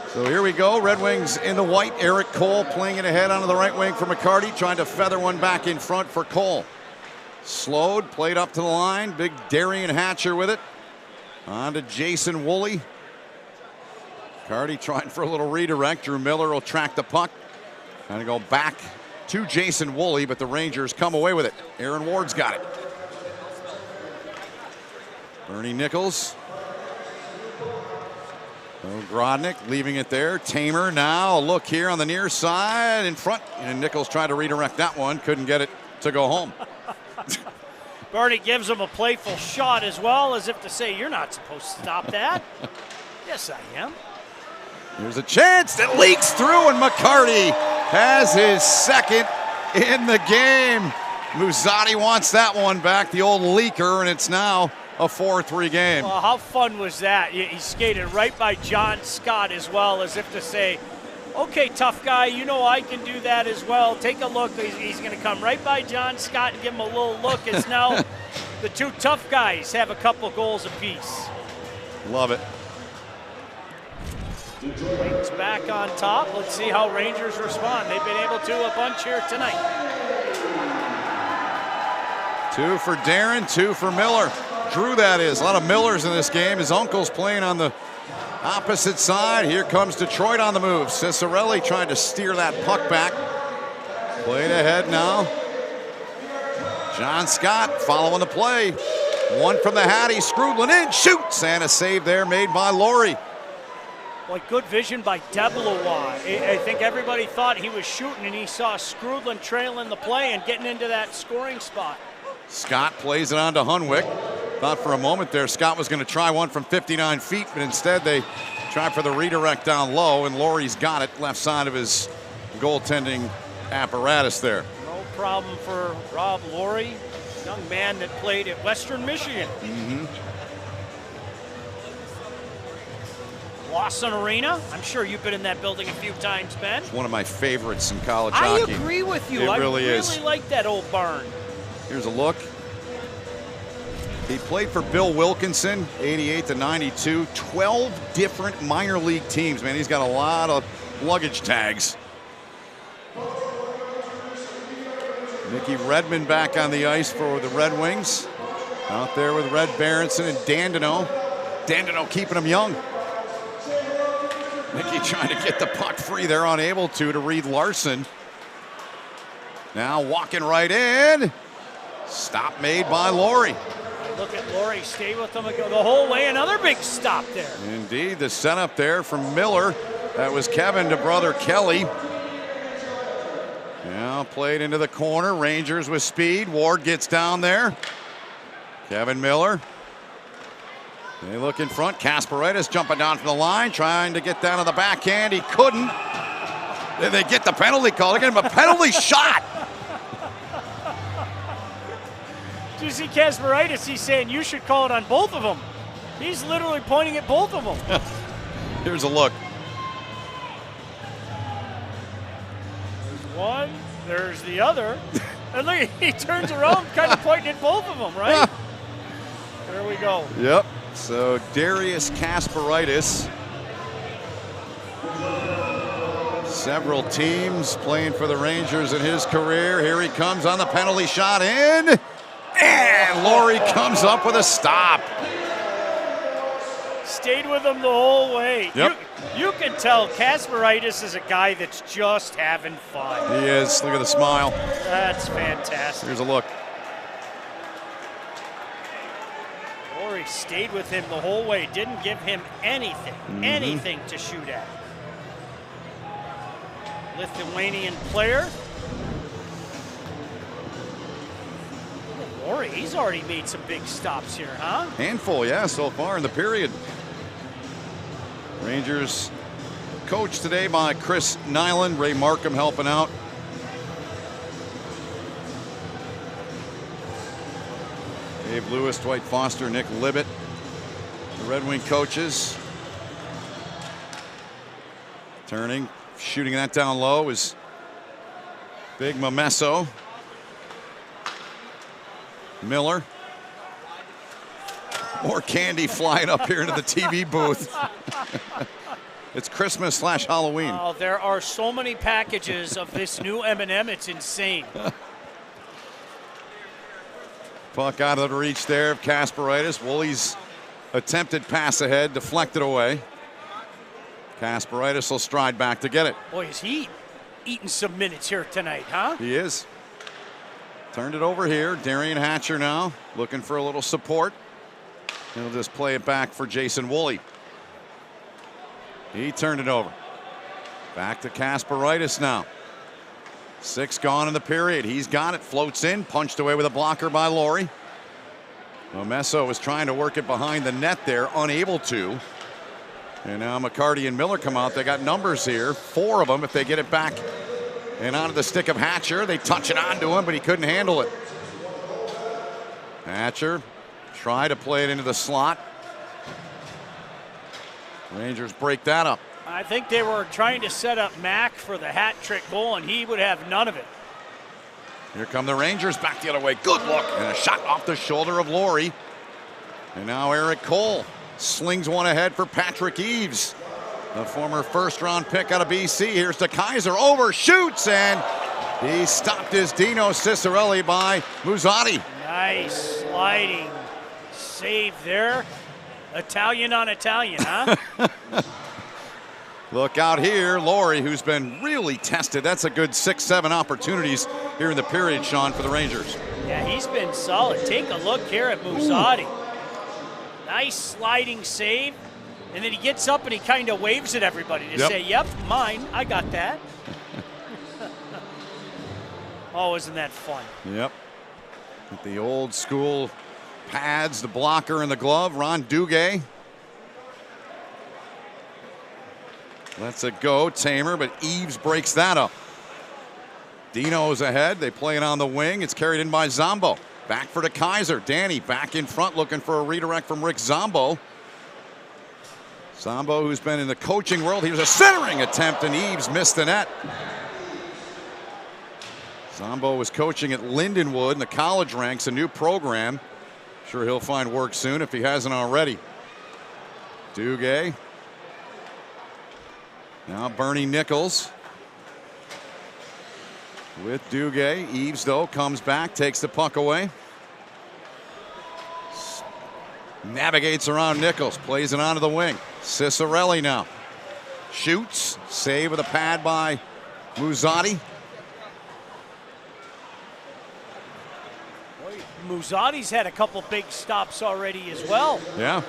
So here we go, Red Wings in the white. Eric Cole playing it ahead onto the right wing for McCarty, trying to feather one back in front for Cole. Slowed, played up to the line. Big Darian Hatcher with it. On to Jason Woolley. McCarty trying for a little redirect. Drew Miller will track the puck. Trying to go back to Jason Woolley, but the Rangers come away with it. Aaron Ward's got it. Bernie Nichols. Grodnick leaving it there. Tamer now a look here on the near side in front. And Nichols tried to redirect that one. Couldn't get it to go home. Bernie gives him a playful shot as well, as if to say, you're not supposed to stop that. Yes, I am. There's a chance that leaks through, and McCarty has his second in the game. Muzzatti wants that one back, the old leaker, and it's now a 4-3 game. Well, how fun was that? He skated right by John Scott as well, as if to say, okay, tough guy, you know I can do that as well. Take a look. He's going to come right by John Scott and give him a little look. It's now the two tough guys have a couple goals apiece. Love it. Wings back on top. Let's see how Rangers respond. They've been able to a bunch here tonight. 2 for Darren, 2 for Miller. Drew, that is. A lot of Millers in this game. His uncle's playing on the opposite side. Here comes Detroit on the move. Cicerelli trying to steer that puck back. Played ahead now. John Scott following the play. One from the Hattie. Skrudlin in. Shoots. And a save there made by Laurie. Boy, good vision by Deblois. I think everybody thought he was shooting, and he saw Skrudlin trailing the play and getting into that scoring spot. Scott plays it on to Hunwick. Thought for a moment there Scott was going to try one from 59 feet, but instead they try for the redirect down low, and Laurie's got it left side of his goaltending apparatus there. No problem for Rob Laurie, young man that played at Western Michigan. Lawson Arena. I'm sure you've been in that building a few times, Ben. It's one of my favorites in college hockey. I agree with you. It really is. I really like that old barn. Here's a look. He played for Bill Wilkinson, 88 to 92. 12 different minor league teams, man. He's got a lot of luggage tags. Mickey Redmond back on the ice for the Red Wings. Out there with Red Berenson and Dandino. Dandino keeping him young. Mickey trying to get the puck free. They're unable to read Larson. Now walking right in. Stop made by Laurie. Look at Laurie, stay with them and go the whole way. Another big stop there. Indeed, the setup there from Miller. That was Kevin to brother Kelly. Now played into the corner. Rangers with speed. Ward gets down there. Kevin Miller. They look in front. Kasparaitis jumping down from the line, trying to get down to the backhand. He couldn't. Then they get the penalty call. They get him a penalty shot. Did you see Kasparaitis? He's saying you should call it on both of them. He's literally pointing at both of them. Here's a look. There's one, there's the other. And look, he turns around, kind of pointing at both of them, right? There we go. Yep. So Darius Kasparaitis. Several teams playing for the Rangers in his career. Here he comes on the penalty shot in. And Laurie comes up with a stop. Stayed with him the whole way. Yep. You can tell Kasparaitis is a guy that's just having fun. He is. Look at the smile. That's fantastic. Here's a look. Laurie stayed with him the whole way. Didn't give him anything, anything to shoot at. Lithuanian player. Laurie, he's already made some big stops here, huh? Handful, yeah, so far in the period. Rangers coached today by Chris Nyland, Ray Markham helping out. Dave Lewis, Dwight Foster, Nick Libet, the Red Wing coaches. Turning, shooting that down low is Big Momesso. Miller. More candy flying up here into the TV booth. It's Christmas/Halloween. Oh, there are so many packages of this new M&M. It's insane. Puck out of the reach there of Kasparaitis. Wooley's attempted pass ahead, deflected away. Kasparaitis will stride back to get it. Boy, is he eating some minutes here tonight, huh? He is. Turned it over here. Darian Hatcher now looking for a little support. He'll just play it back for Jason Woolley. He turned it over. Back to Kasparaitis now. 6 gone in the period. He's got it. Floats in. Punched away with a blocker by Laurie. Momesso was trying to work it behind the net there. Unable to. And now McCarty and Miller come out. They got numbers here. 4 of them if they get it back. And onto the stick of Hatcher. They touch it onto him, but he couldn't handle it. Hatcher tried to play it into the slot. Rangers break that up. I think they were trying to set up Mack for the hat trick goal, and he would have none of it. Here come the Rangers back the other way. Good look. And a shot off the shoulder of Laurie. And now Eric Cole slings one ahead for Patrick Eaves, the former first-round pick out of BC. Here's to Kaiser. Overshoots, and he stopped his Dino Cicerelli by Muzzatti. Nice sliding save there. Italian on Italian, huh? Look out here, Laurie, who's been really tested. That's a good 6-7 opportunities here in the period, Sean, for the Rangers. Yeah, he's been solid. Take a look here at Muzzatti. Nice sliding save. And then he gets up and he kind of waves at everybody to say, yep, mine, I got that. Oh, isn't that fun? Yep. With the old school pads, the blocker and the glove, Ron Duguay. Lets it go, Tamer, but Eaves breaks that up. Dino's ahead. They play it on the wing. It's carried in by Zombo. Back for the Kaiser. Danny back in front looking for a redirect from Rick Zombo. Zombo, who's been in the coaching world, he was a centering attempt, and Eaves missed the net. Zombo was coaching at Lindenwood in the college ranks, a new program. Sure he'll find work soon if he hasn't already. Duguay. Now Bernie Nichols. With Duguay. Eaves, though, comes back, takes the puck away. Navigates around Nichols, plays it onto the wing. Cicerelli now. Shoots. Save with a pad by Muzzatti. Muzzatti's had a couple big stops already as well. Yeah.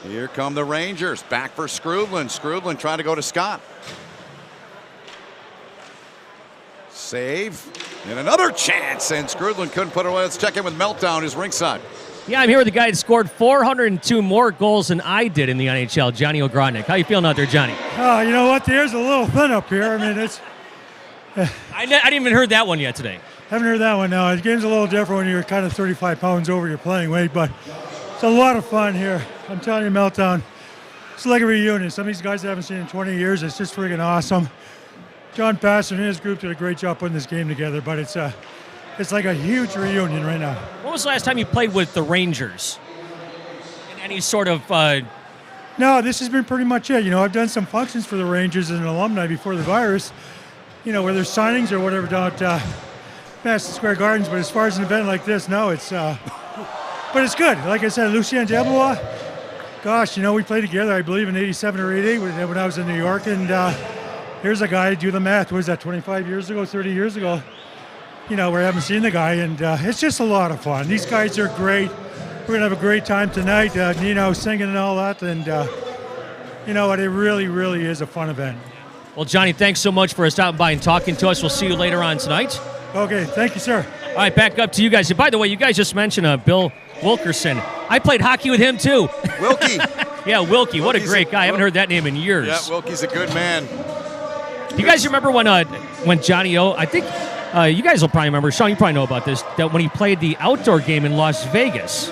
Here come the Rangers. Back for Skrudland. Skrudland trying to go to Scott. Save. And another chance. And Skrudland couldn't put it away. Let's check in with Meltdown, his ringside. Yeah, I'm here with the guy that scored 402 more goals than I did in the NHL, Johnny Ogrodnik. How you feeling out there, Johnny? Oh, you know what? The air's a little thin up here. I mean, it's... I didn't even heard that one yet today. Haven't heard that one, no. The game's a little different when you're kind of 35 pounds over your playing weight, but it's a lot of fun here. I'm telling you, Meltdown, it's like a reunion. Some of these guys I haven't seen in 20 years. It's just freaking awesome. John Pastor and his group did a great job putting this game together, but it's like a huge reunion right now. When was the last time you played with the Rangers? In any sort of... No, this has been pretty much it. You know, I've done some functions for the Rangers as an alumni before the virus, you know, where there's signings or whatever down at Madison Square Gardens, but as far as an event like this, no, it's... but it's good. Like I said, Lucien Debois, gosh, you know, we played together, I believe, in 87 or 88 when I was in New York, and here's a guy, do the math, what was that, 25 years ago, 30 years ago? You know, we haven't seen the guy, and it's just a lot of fun. These guys are great. We're going to have a great time tonight. Nino singing and all that, and you know what, it really, really is a fun event. Well, Johnny, thanks so much for stopping by and talking to us. We'll see you later on tonight. Okay, thank you, sir. All right, back up to you guys. And by the way, you guys just mentioned Bill Wilkerson. I played hockey with him, too. Wilkie. Yeah, Wilkie. What a great guy. I haven't heard that name in years. Yeah, Wilkie's a good man. Do you guys remember when Johnny O, I think you guys will probably remember, Sean, you probably know about this, that when he played the outdoor game in Las Vegas.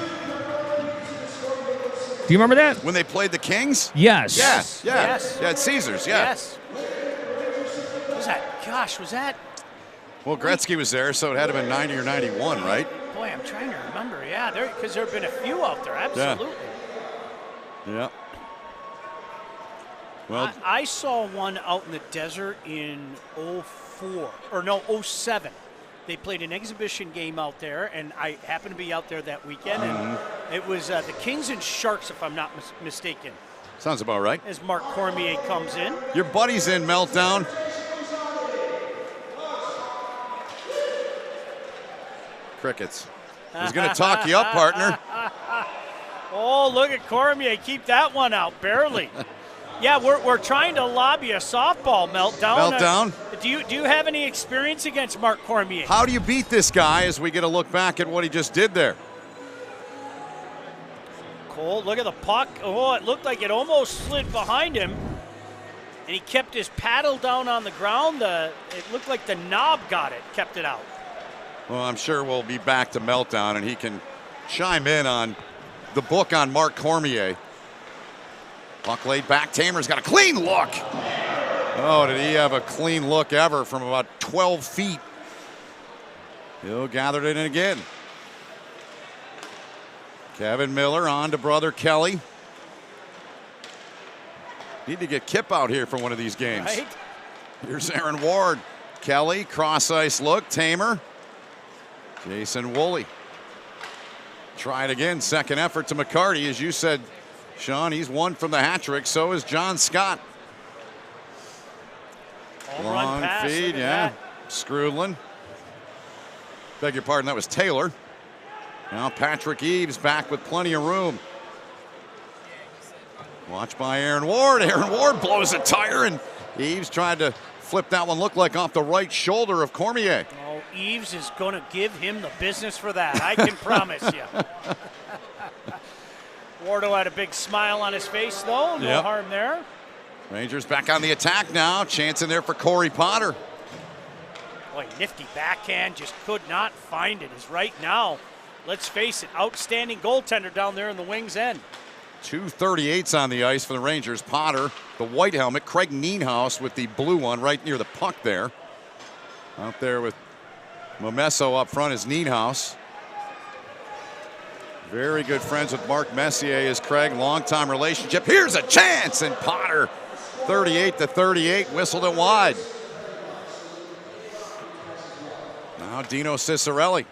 Do you remember that? When they played the Kings? Yes. Yeah, at Caesars, yeah. Yes. What was that? Gosh, was that? Well, Gretzky was there, so it had to have been 90 or 91, right? Boy, I'm trying to remember. Yeah, because there have been a few out there. Absolutely. Yeah. Well, I saw one out in the desert in 07. They played an exhibition game out there, and I happened to be out there that weekend. And it was the Kings and Sharks, if I'm not mistaken. sounds about right. As Mark Cormier comes in. Your buddy's in Meltdown. Crickets. He's going to talk you up, partner. Oh, look at Cormier. Keep that one out, barely. Yeah, we're trying to lobby a softball Meltdown. Meltdown. Do you have any experience against Mark Cormier? How do you beat this guy as we get a look back at what he just did there? Cole, look at the puck. Oh, it looked like it almost slid behind him. And he kept his paddle down on the ground. It looked like the knob got it, kept it out. Well, I'm sure we'll be back to Meltdown, and he can chime in on the book on Mark Cormier. Puck laid back. Tamer's got a clean look. Oh, did he have a clean look ever from about 12 feet. He'll gather it in again. Kevin Miller on to brother Kelly. Need to get Kip out here for one of these games. Right? Here's Aaron Ward. Kelly, cross-ice look. Tamer. Jason Woolley. Try it again. Second effort to McCarty. As you said, Sean, he's one from the hat trick. So is John Scott. Long feed, yeah. Screwlin. Beg your pardon, that was Taylor. Now Patrick Eaves back with plenty of room. Watch by Aaron Ward. Aaron Ward blows a tire, and Eaves tried to flip that one, looked like off the right shoulder of Cormier. Oh, Eaves is going to give him the business for that. I can promise you. Wardo had a big smile on his face, though. No harm there. Rangers back on the attack now. Chance in there for Corey Potter. Boy, nifty backhand, just could not find it. Is right now, let's face it, outstanding goaltender down there in the wings end. 238s on the ice for the Rangers. Potter, the white helmet. Craig Nienhaus with the blue one right near the puck there. Out there with Momesso up front is Nienhaus. Very good friends with Mark Messier is Craig. Long-time relationship. Here's a chance, and Potter, 38-38, whistled it wide. Now Dino Cicerelli.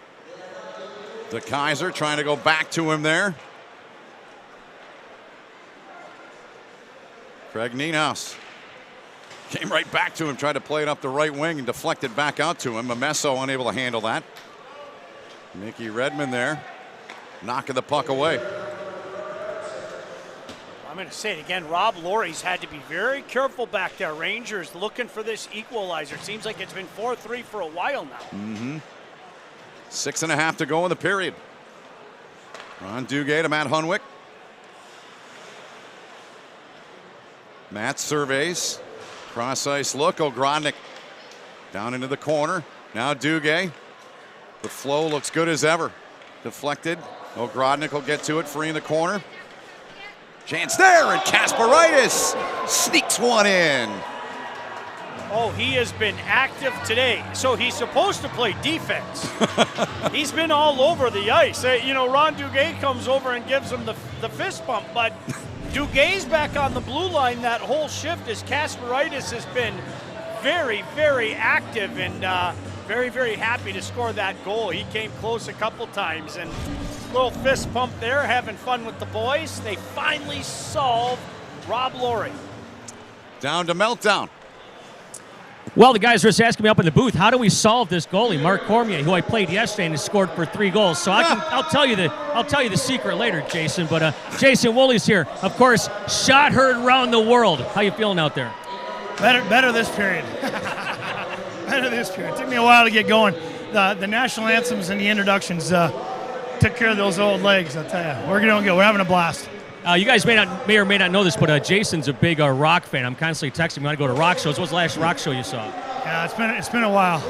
De Kaiser trying to go back to him there. Craig Nienhaus came right back to him, tried to play it up the right wing and deflected back out to him. Momesso unable to handle that. Mickey Redmond there, knocking the puck away. I'm going to say it again, Rob Lorry's had to be very careful back there. Rangers looking for this equalizer. Seems like it's been 4-3 for a while now. 6.5 to go in the period. Ron Duguay to Matt Hunwick. Matt surveys. Cross-ice look. Ogrodnik down into the corner. Now Duguay. The flow looks good as ever. Deflected. Ogrodnik will get to it, free in the corner. Chance there, and Kasparaitis sneaks one in. Oh, he has been active today. So he's supposed to play defense. He's been all over the ice. You know, Ron Duguay comes over and gives him the fist bump, but Duguay's back on the blue line that whole shift as Kasparaitis has been very, very active and very, very happy to score that goal. He came close a couple times, and little fist pump there, having fun with the boys. They finally solve Rob Lorry. Down to Meltdown. Well, the guys were just asking me up in the booth, how do we solve this goalie, Mark Cormier, who I played yesterday and has scored for 3 goals. So I'll tell you the secret later, Jason. But Jason Woolley's here. Of course, shot heard around the world. How you feeling out there? Better this period. Better this period. It took me a while to get going. The national anthems and the introductions took care of those old legs. I'll tell you, we're doing good. We're having a blast. You guys may or may not know this, but Jason's a big rock fan. I'm constantly texting him, I want to go to rock shows. What's the last rock show you saw? Yeah, it's been a while.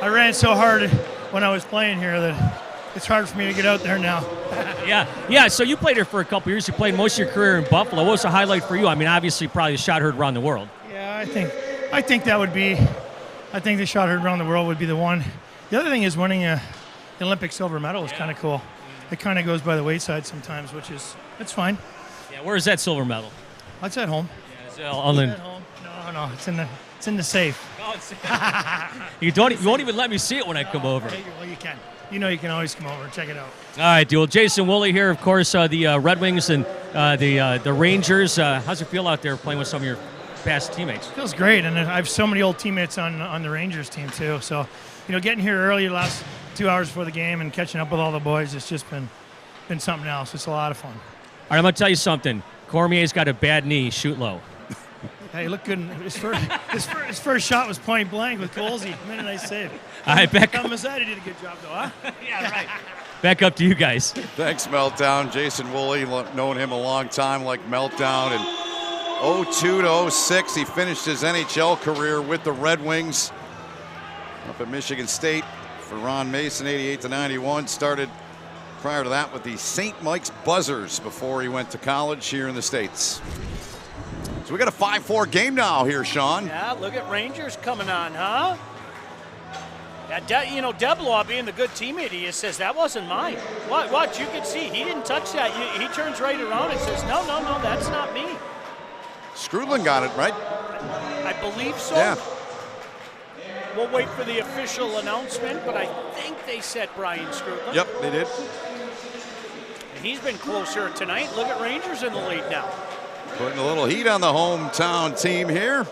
I ran so hard when I was playing here that it's hard for me to get out there now. Yeah. So you played here for a couple years. You played most of your career in Buffalo. What was the highlight for you? I mean, obviously, probably the shot heard around the world. Yeah, I think that would be I think the shot heard around the world would be the one. The other thing is winning the Olympic silver medal is kind of cool. It kind of goes by the weight side sometimes, it's fine. Yeah, where is that silver medal? It's at home. Yeah, it's It's at home. No, it's in the safe. Oh, you won't even let me see it when I come over. Well, you can. You know you can always come over and check it out. All right, dude. Well, Jason Woolley here, of course, the Red Wings and the Rangers. How's it feel out there playing with some of your past teammates? It feels great, and I have so many old teammates on the Rangers team too. So, getting here early the last 2 hours before the game and catching up with all the boys, it's just been something else. It's a lot of fun. All right, I'm going to tell you something. Cormier's got a bad knee. Shoot low. Hey, look good. His first shot was point blank with Colsey. Made a nice save. All right, back up. He did a good job, though, huh? Yeah, right. Back up to you guys. Thanks, Meltdown. Jason Woolley, known him a long time like Meltdown. And 02 to 06, he finished his NHL career with the Red Wings up at Michigan State for Ron Mason, 88 to 91. Started prior to that with the St. Mike's Buzzers before he went to college here in the States. So we got a 5-4 game now here, Sean. Yeah, look at Rangers coming on, huh? Yeah, Deblois, being the good teammate he is, says, that wasn't mine. Watch, you can see, he didn't touch that. He turns right around and says, no, that's not me. Skrudlin got it, right? I believe so. Yeah. We'll wait for the official announcement, but I think they said Brian Skrudlin. Yep, they did. And he's been closer tonight. Look at Rangers in the lead now. Putting a little heat on the hometown team here.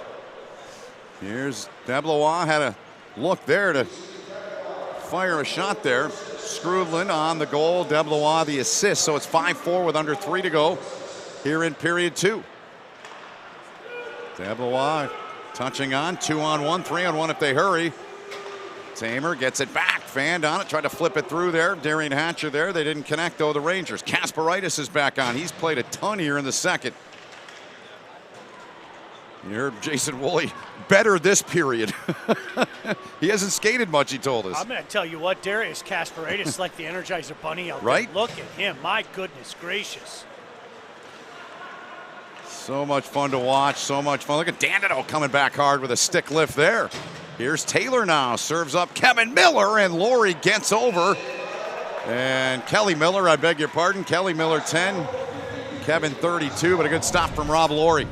Here's Deblois, had a look there to fire a shot there. Skrudlin on the goal, Deblois the assist. So it's 5-4 with under 3 to go here in period 2. Deblois touching on, 2-on-1, 3-on-1 if they hurry. Tamer gets it back, fanned on it, tried to flip it through there. Darian Hatcher there, they didn't connect though, the Rangers. Kasparaitis is back on, he's played a ton here in the second. You heard Jason Woolley, better this period. He hasn't skated much, he told us. I'm going to tell you what, Darius Kasparaitis like the Energizer Bunny out right? there. Look at him, my goodness gracious. So much fun to watch, so much fun. Look at Danilo coming back hard with a stick lift there. Here's Taylor now, serves up Kevin Miller, and Laurie gets over. And Kelly Miller, I beg your pardon, Kelly Miller 10, Kevin 32, but a good stop from Rob Laurie.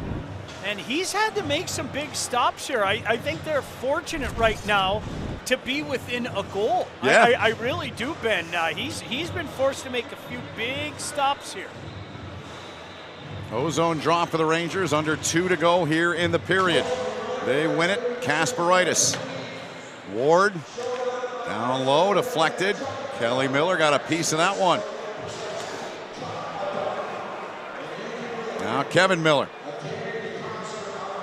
And he's had to make some big stops here. I think they're fortunate right now to be within a goal. Yeah. I really do, Ben. He's been forced to make a few big stops here. Ozone draw for the Rangers, under 2 to go here in the period. They win it, Kasparaitis. Ward, down low, deflected. Kelly Miller got a piece of that one. Now Kevin Miller.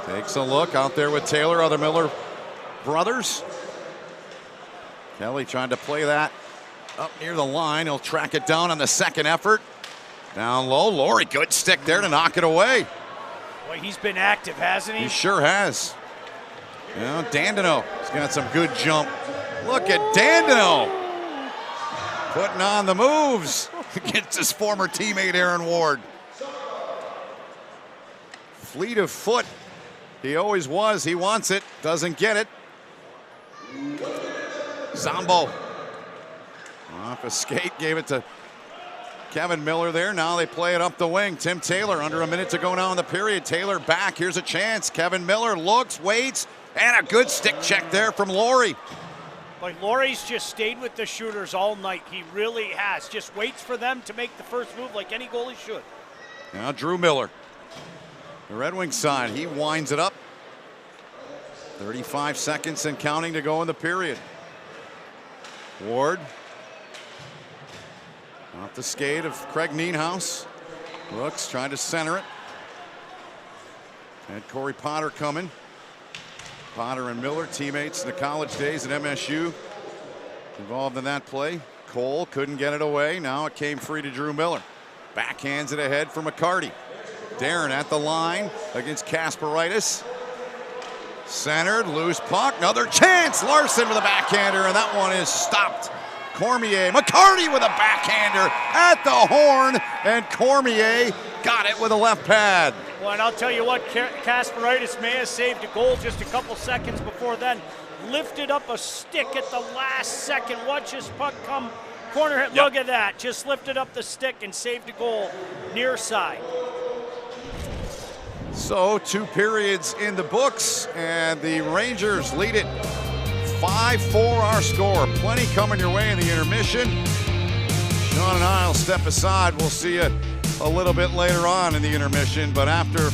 Takes a look out there with Taylor, other Miller brothers. Kelly trying to play that up near the line. He'll track it down on the second effort. Down low, Laurie, good stick there to knock it away. Boy, he's been active, hasn't he? He sure has. Now Dandino, he's got some good jump. Look at Dandino. Putting on the moves against his former teammate Aaron Ward. Fleet of foot. He always was. He wants it. Doesn't get it. Zombo. Off a skate. Gave it to Kevin Miller there. Now they play it up the wing. Tim Taylor under a minute to go now in the period. Taylor back. Here's a chance. Kevin Miller looks, waits, and a good stick check there from Laurie. But Laurie's just stayed with the shooters all night. He really has. Just waits for them to make the first move like any goalie should. Now Drew Miller. The Red Wings side, he winds it up. 35 seconds and counting to go in the period. Ward. Off the skate of Craig Nienhuis. Brooks trying to center it. And Corey Potter coming. Potter and Miller, teammates in the college days at MSU. Involved in that play. Cole couldn't get it away. Now it came free to Drew Miller. Backhands it ahead for McCarty. Darren at the line against Kasparaitis. Centered, loose puck, another chance. Larson with a backhander, and that one is stopped. Cormier, McCarty with a backhander at the horn, and Cormier got it with a left pad. Well, and I'll tell you what, Kasparaitis may have saved a goal just a couple seconds before then. lifted up a stick at the last second. Watch this puck come corner hit. Yep. Look at that. Just lifted up the stick and saved a goal near side. So 2 periods in the books, and the Rangers lead it 5-4 our score. Plenty coming your way in the intermission. Sean and I will step aside. We'll see you a little bit later on in the intermission, but after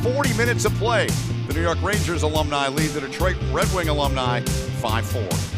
40 minutes of play, the New York Rangers alumni lead the Detroit Red Wing alumni 5-4.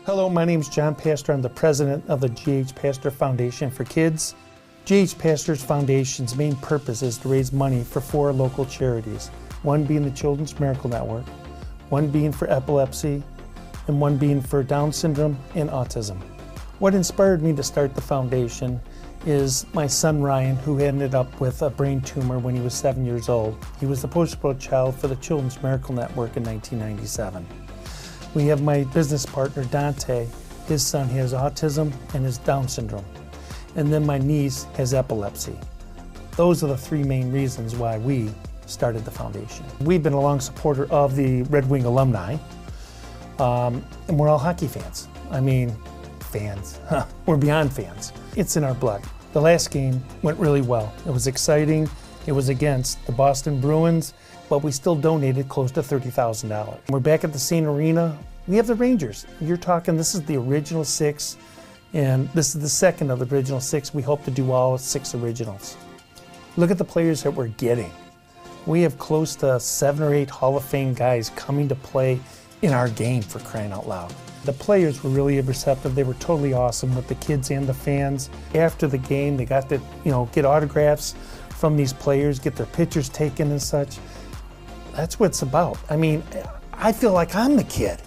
Hello, my name is John Pastor. I'm the president of the GH Pastor Foundation for Kids. GH Pastors Foundation's main purpose is to raise money for 4 local charities, one being the Children's Miracle Network, one being for epilepsy, and one being for Down syndrome and autism. What inspired me to start the foundation is my son Ryan, who ended up with a brain tumor when he was 7 years old. He was the poster child for the Children's Miracle Network in 1997. We have my business partner Dante. His son has autism and has Down syndrome. And then my niece has epilepsy. Those are the 3 main reasons why we started the foundation. We've been a long supporter of the Red Wing alumni, and we're all hockey fans. I mean, fans. We're beyond fans. It's in our blood. The last game went really well. It was exciting. It was against the Boston Bruins, but we still donated close to $30,000. We're back at the same arena. We have the Rangers. You're talking, this is the original 6, and this is the second of the original 6. We hope to do all 6 originals. Look at the players that we're getting. We have close to 7 or 8 Hall of Fame guys coming to play in our game, for crying out loud. The players were really receptive. They were totally awesome with the kids and the fans. After the game, they got to, get autographs from these players, get their pictures taken and such. That's what it's about. I mean, I feel like I'm the kid.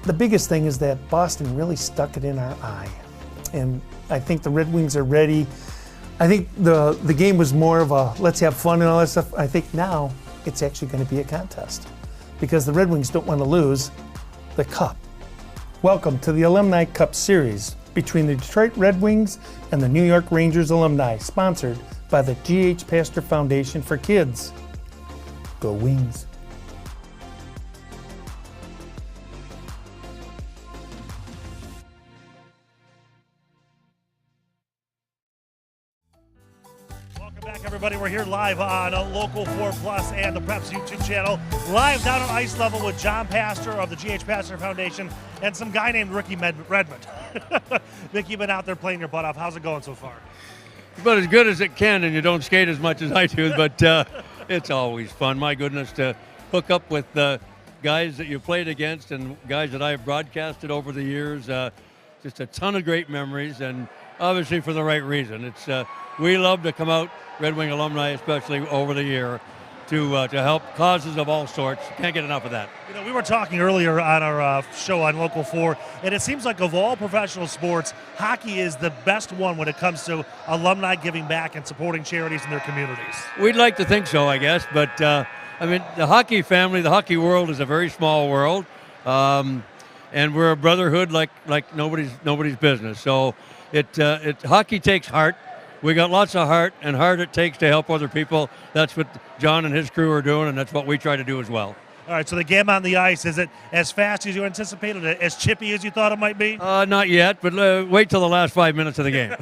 The biggest thing is that Boston really stuck it in our eye. And I think the Red Wings are ready. I think the game was more of a let's have fun and all that stuff. I think now it's actually going to be a contest because the Red Wings don't want to lose the cup. Welcome to the Alumni Cup Series between the Detroit Red Wings and the New York Rangers alumni, sponsored by the GH Pastor Foundation for Kids. Go Wings. Everybody, we're here live on Local 4 Plus and the Preps YouTube channel, live down at ice level with John Pastor of the GH Pastor Foundation and some guy named Ricky Redmond. Ricky, you've been out there playing your butt off. How's it going so far? About as good as it can, and you don't skate as much as I do, but it's always fun. My goodness, to hook up with guys that you played against and guys that I've broadcasted over the years. Just a ton of great memories, and obviously for the right reason. It's we love to come out, Red Wing alumni especially, over the year to help causes of all sorts. Can't get enough of that. We were talking earlier on our show on Local 4, and it seems like of all professional sports, hockey is the best one when it comes to alumni giving back and supporting charities in their communities. We'd like to think so, I guess, but I mean, the hockey family, the hockey world is a very small world, and we're a brotherhood like nobody's business. So hockey takes heart. We got lots of heart and heart it takes to help other people. That's what John and his crew are doing, and that's what we try to do as well. All right, so the game on the ice, is it as fast as you anticipated, as chippy as you thought it might be? Not yet, but wait till the last 5 minutes of the game.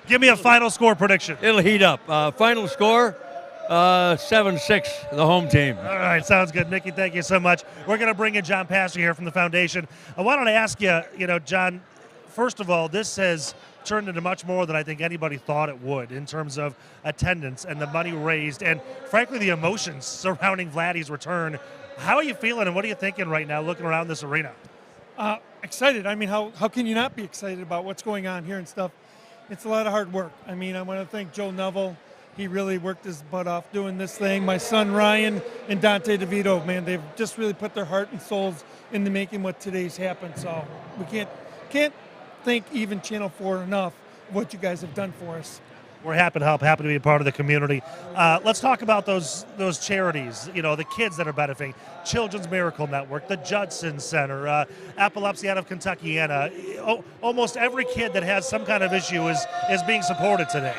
Give me a final score prediction. It'll heat up. Final score, 7-6, the home team. All right, sounds good. Mickey, thank you so much. We're going to bring in John Pastor here from the foundation. I wanted to ask you, John, first of all, this has turned into much more than I think anybody thought it would in terms of attendance and the money raised and, frankly, the emotions surrounding Vladdy's return. How are you feeling and what are you thinking right now looking around this arena? Excited. I mean, how can you not be excited about what's going on here and stuff? It's a lot of hard work. I mean, I want to thank Joe Neville. He really worked his butt off doing this thing. My son Ryan and Dante DeVito, man, they've just really put their heart and souls into making what today's happened. So we can't thank even Channel 4 enough what you guys have done for us. We're happy to help, happy to be a part of the community. Let's talk about those charities, the kids that are benefiting. Children's Miracle Network, the Judson Center, Epilepsy out of Kentuckiana. Almost every kid that has some kind of issue is being supported today.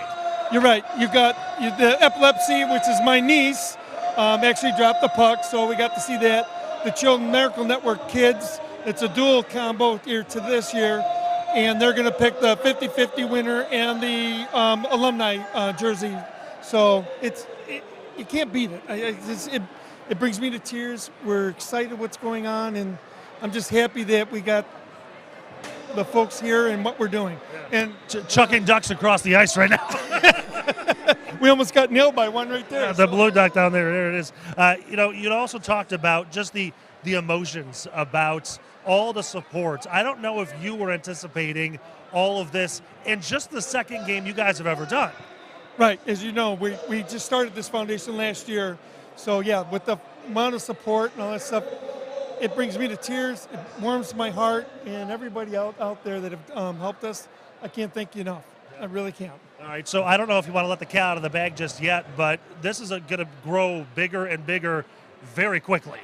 You're right. You got the epilepsy, which is my niece, actually dropped the puck, so we got to see that. The Children's Miracle Network kids, it's a dual combo here to this year. And they're going to pick the 50-50 winner and the alumni jersey. So you can't beat it. It brings me to tears. We're excited what's going on, and I'm just happy that we got the folks here and what we're doing. And chucking ducks across the ice right now. We almost got nailed by one right there. The blue duck down there. There it is. You also talked about just the the emotions, about all the support. I don't know if you were anticipating all of this in just the second game you guys have ever done. Right. As you know, we just started this foundation last year. So, yeah, with the amount of support and all that stuff, it brings me to tears. It warms my heart. And everybody out there that have helped us, I can't thank you enough. I really can't. All right, so I don't know if you want to let the cat out of the bag just yet, but this is going to grow bigger and bigger very quickly.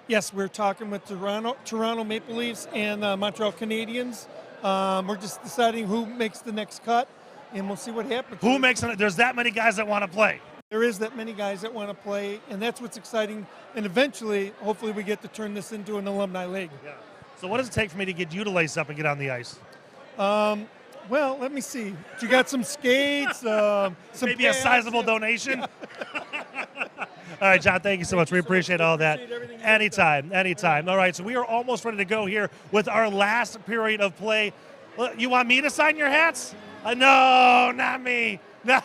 Yes, we're talking with Toronto Maple Leafs and Montreal Canadiens. We're just deciding who makes the next cut, and we'll see what happens. Who makes it? There's that many guys that want to play. There is that many guys that want to play, and that's what's exciting. And eventually, hopefully, we get to turn this into an alumni league. Yeah. So what does it take for me to get you to lace up and get on the ice? Well, let me see. You got some skates, some maybe pads. a sizable donation. Yeah. All right, John, thank you so much. We appreciate all that. Anytime. All right, so we are almost ready to go here with our last period of play. You want me to sign your hats? No, not me. All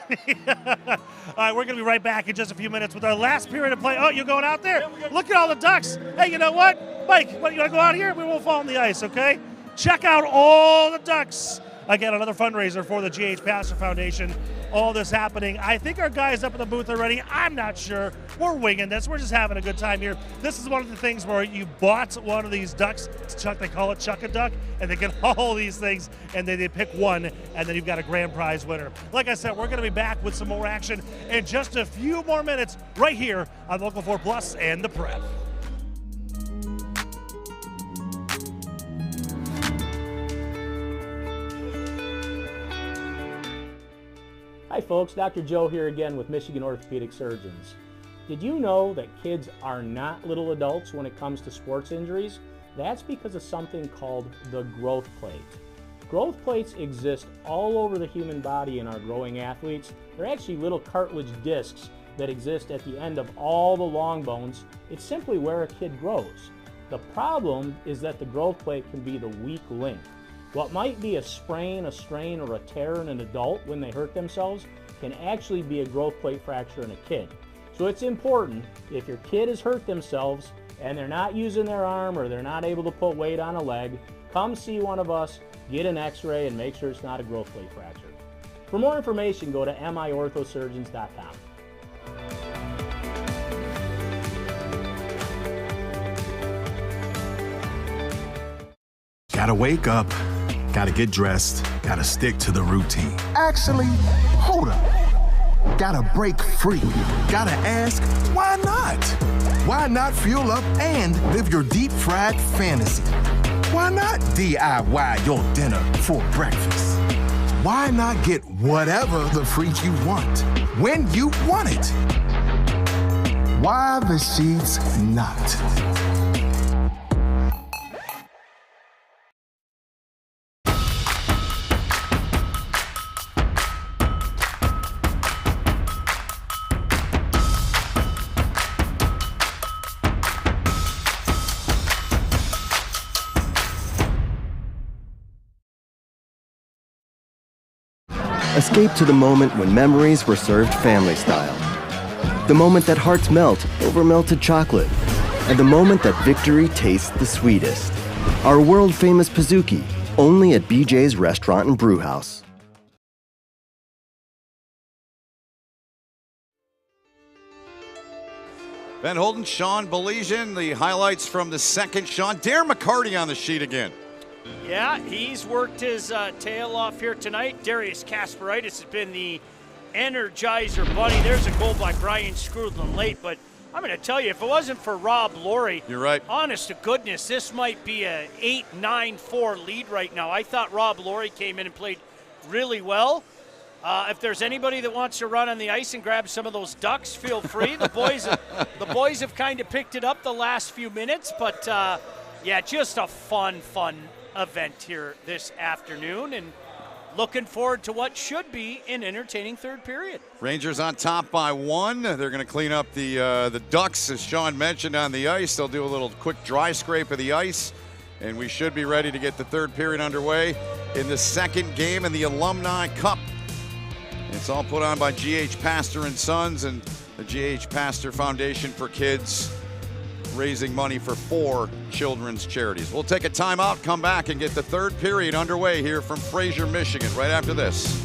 right, we're going to be right back in just a few minutes with our last period of play. Oh, you're going out there? Look at all the ducks. Hey, you know what? Mike, you want to go out here? We won't fall on the ice, okay? Check out all the ducks. Again, another fundraiser for the G.H. Pastor Foundation. All this happening. I think our guys up in the booth already. I'm not sure. We're winging this. We're just having a good time here. This is one of the things where you bought one of these ducks. They call it Chuck a Duck, and they get all these things, and they pick one, and then you've got a grand prize winner. Like I said, we're going to be back with some more action in just a few more minutes right here on Local 4 Plus and The Prep. Hi folks, Dr. Joe here again with Michigan Orthopedic Surgeons. Did you know that kids are not little adults when it comes to sports injuries? That's because of something called the growth plate. Growth plates exist all over the human body in our growing athletes. They're actually little cartilage discs that exist at the end of all the long bones. It's simply where a kid grows. The problem is that the growth plate can be the weak link. What might be a sprain, a strain, or a tear in an adult when they hurt themselves can actually be a growth plate fracture in a kid. So it's important, if your kid has hurt themselves and they're not using their arm or they're not able to put weight on a leg, come see one of us, get an x-ray, and make sure it's not a growth plate fracture. For more information, go to miorthosurgeons.com. Gotta wake up, gotta get dressed, gotta stick to the routine. Actually, hold up. Gotta break free. Gotta ask, why not? Why not fuel up and live your deep-fried fantasy? Why not DIY your dinner for breakfast? Why not get whatever the freak you want when you want it? Why the sheets not? Escape to the moment when memories were served family style. The moment that hearts melt over melted chocolate. And the moment that victory tastes the sweetest. Our world-famous Pizookie, only at BJ's Restaurant and Brewhouse. Ben Holden, Sean Belesian, the highlights from the second. Sean, Darren McCarty on the sheet again. Yeah, he's worked his tail off here tonight. Darius Kasparaitis has been the Energizer Bunny. There's a goal by Brian Scrutland late, but I'm going to tell you, if it wasn't for Rob Laurie, you're right. Honest to goodness, this might be a 8-9-4 lead right now. I thought Rob Laurie came in and played really well. If there's anybody that wants to run on the ice and grab some of those ducks, feel free. The boys have kind of picked it up the last few minutes, but yeah, just a fun event here this afternoon, and looking forward to what should be an entertaining third period. Rangers on top by 1. They're going to clean up the Ducks, as Sean mentioned, on the ice. They'll do a little quick dry scrape of the ice, and we should be ready to get the third period underway in the second game in the Alumni Cup. It's all put on by G.H. Pastor and Sons and the G.H. Pastor Foundation for Kids. raising money for 4 children's charities. We'll take a timeout, come back, and get the third period underway here from Fraser, Michigan, right after this.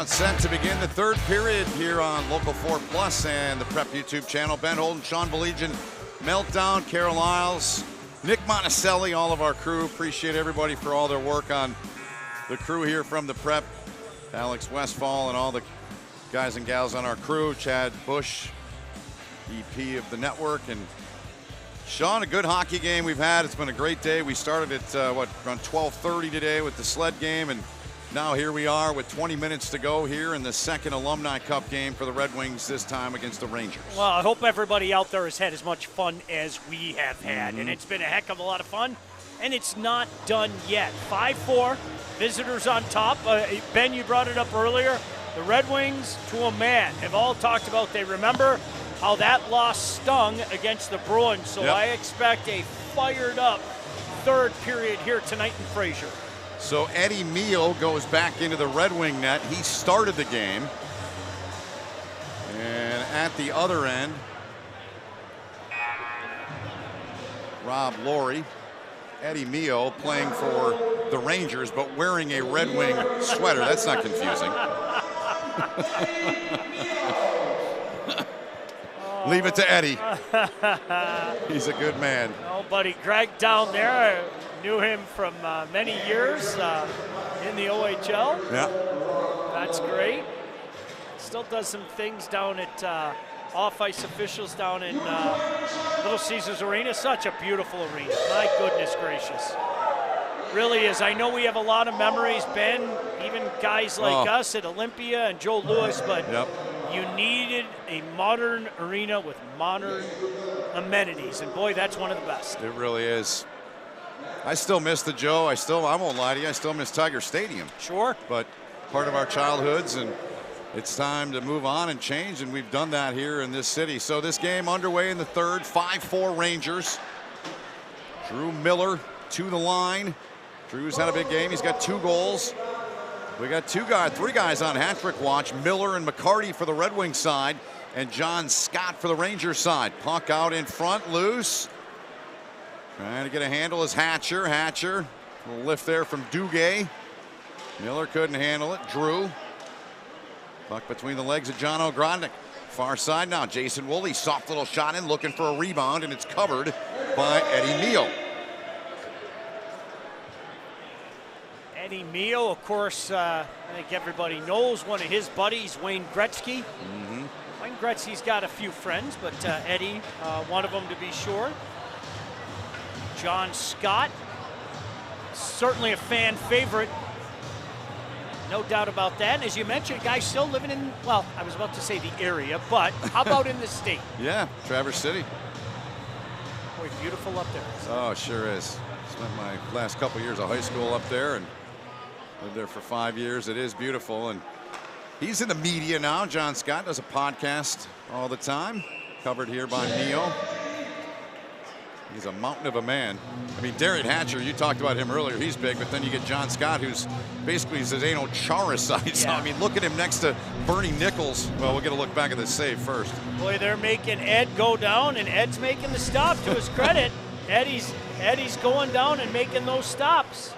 set to begin the third period here on Local 4 Plus and the Prep YouTube channel. Ben Holden, Sean Belegian, Meltdown, Carol Isles, Nick Monticelli, all of our crew. Appreciate everybody for all their work on the crew here from the Prep. Alex Westfall and all the guys and gals on our crew. Chad Bush, EP of the network. And Sean, a good hockey game we've had. It's been a great day. We started at, around 12:30 today with the Sled game. And now here we are with 20 minutes to go here in the second Alumni Cup game for the Red Wings, this time against the Rangers. Well, I hope everybody out there has had as much fun as we have had. And it's been a heck of a lot of fun. And it's not done yet. 5-4, visitors on top. Ben, you brought it up earlier. The Red Wings, to a man, have all talked about, they remember how that loss stung against the Bruins. So I expect a fired up third period here tonight in Fraser. So Eddie Meal goes back into the Red Wing net. He started the game. And at the other end, Rob Laurie. Eddie Meal playing for the Rangers, but wearing a Red Wing sweater. That's not confusing. Leave it to Eddie. He's a good man. Oh, buddy, Greg down there, I knew him from many years in the OHL. Yeah. That's great. Still does some things down at off-ice officials down in Little Caesars Arena. Such a beautiful arena. My goodness gracious. Really is. I know we have a lot of memories, Ben, even guys like us at Olympia and Joe Louis, but you needed a modern arena with modern amenities, and boy, that's one of the best. It really is. I still miss the Joe. I won't lie to you, I still miss Tiger Stadium. Sure. But part of our childhoods, and it's time to move on and change, and we've done that here in this city. So this game underway in the third, 5-4 Rangers. Drew Miller to the line. Drew's had a big game. He's got 2 goals. We got 3 guys on hat-trick watch. Miller and McCarty for the Red Wings side, and John Scott for the Rangers side. Puck out in front, loose. Trying to get a handle is Hatcher. Hatcher, a little lift there from Duguay. Miller couldn't handle it. Drew. Puck between the legs of John Ogrodnik. Far side now, Jason Woolley. Soft little shot in, looking for a rebound, and it's covered by Eddie Meal. Eddie Meal, of course, I think everybody knows one of his buddies, Wayne Gretzky. Wayne Gretzky's got a few friends, but Eddie, one of them to be sure. John Scott, certainly a fan favorite. No doubt about that. And as you mentioned, a guy still living in, well, I was about to say the area, but how about in the state? Yeah, Traverse City. Boy, beautiful up there. Oh, sure is. Spent my last couple years of high school up there and lived there for 5 years. It is beautiful. And he's in the media now. John Scott does a podcast all the time, covered here by Neo. He's a mountain of a man. I mean, Darian Hatcher, you talked about him earlier. He's big, but then you get John Scott, who's basically Zdeno Chara size. Yeah. I mean, look at him next to Bernie Nichols. Well, we'll get a look back at the save first. Boy, they're making Ed go down, and Ed's making the stop. To his credit, Eddie's going down and making those stops.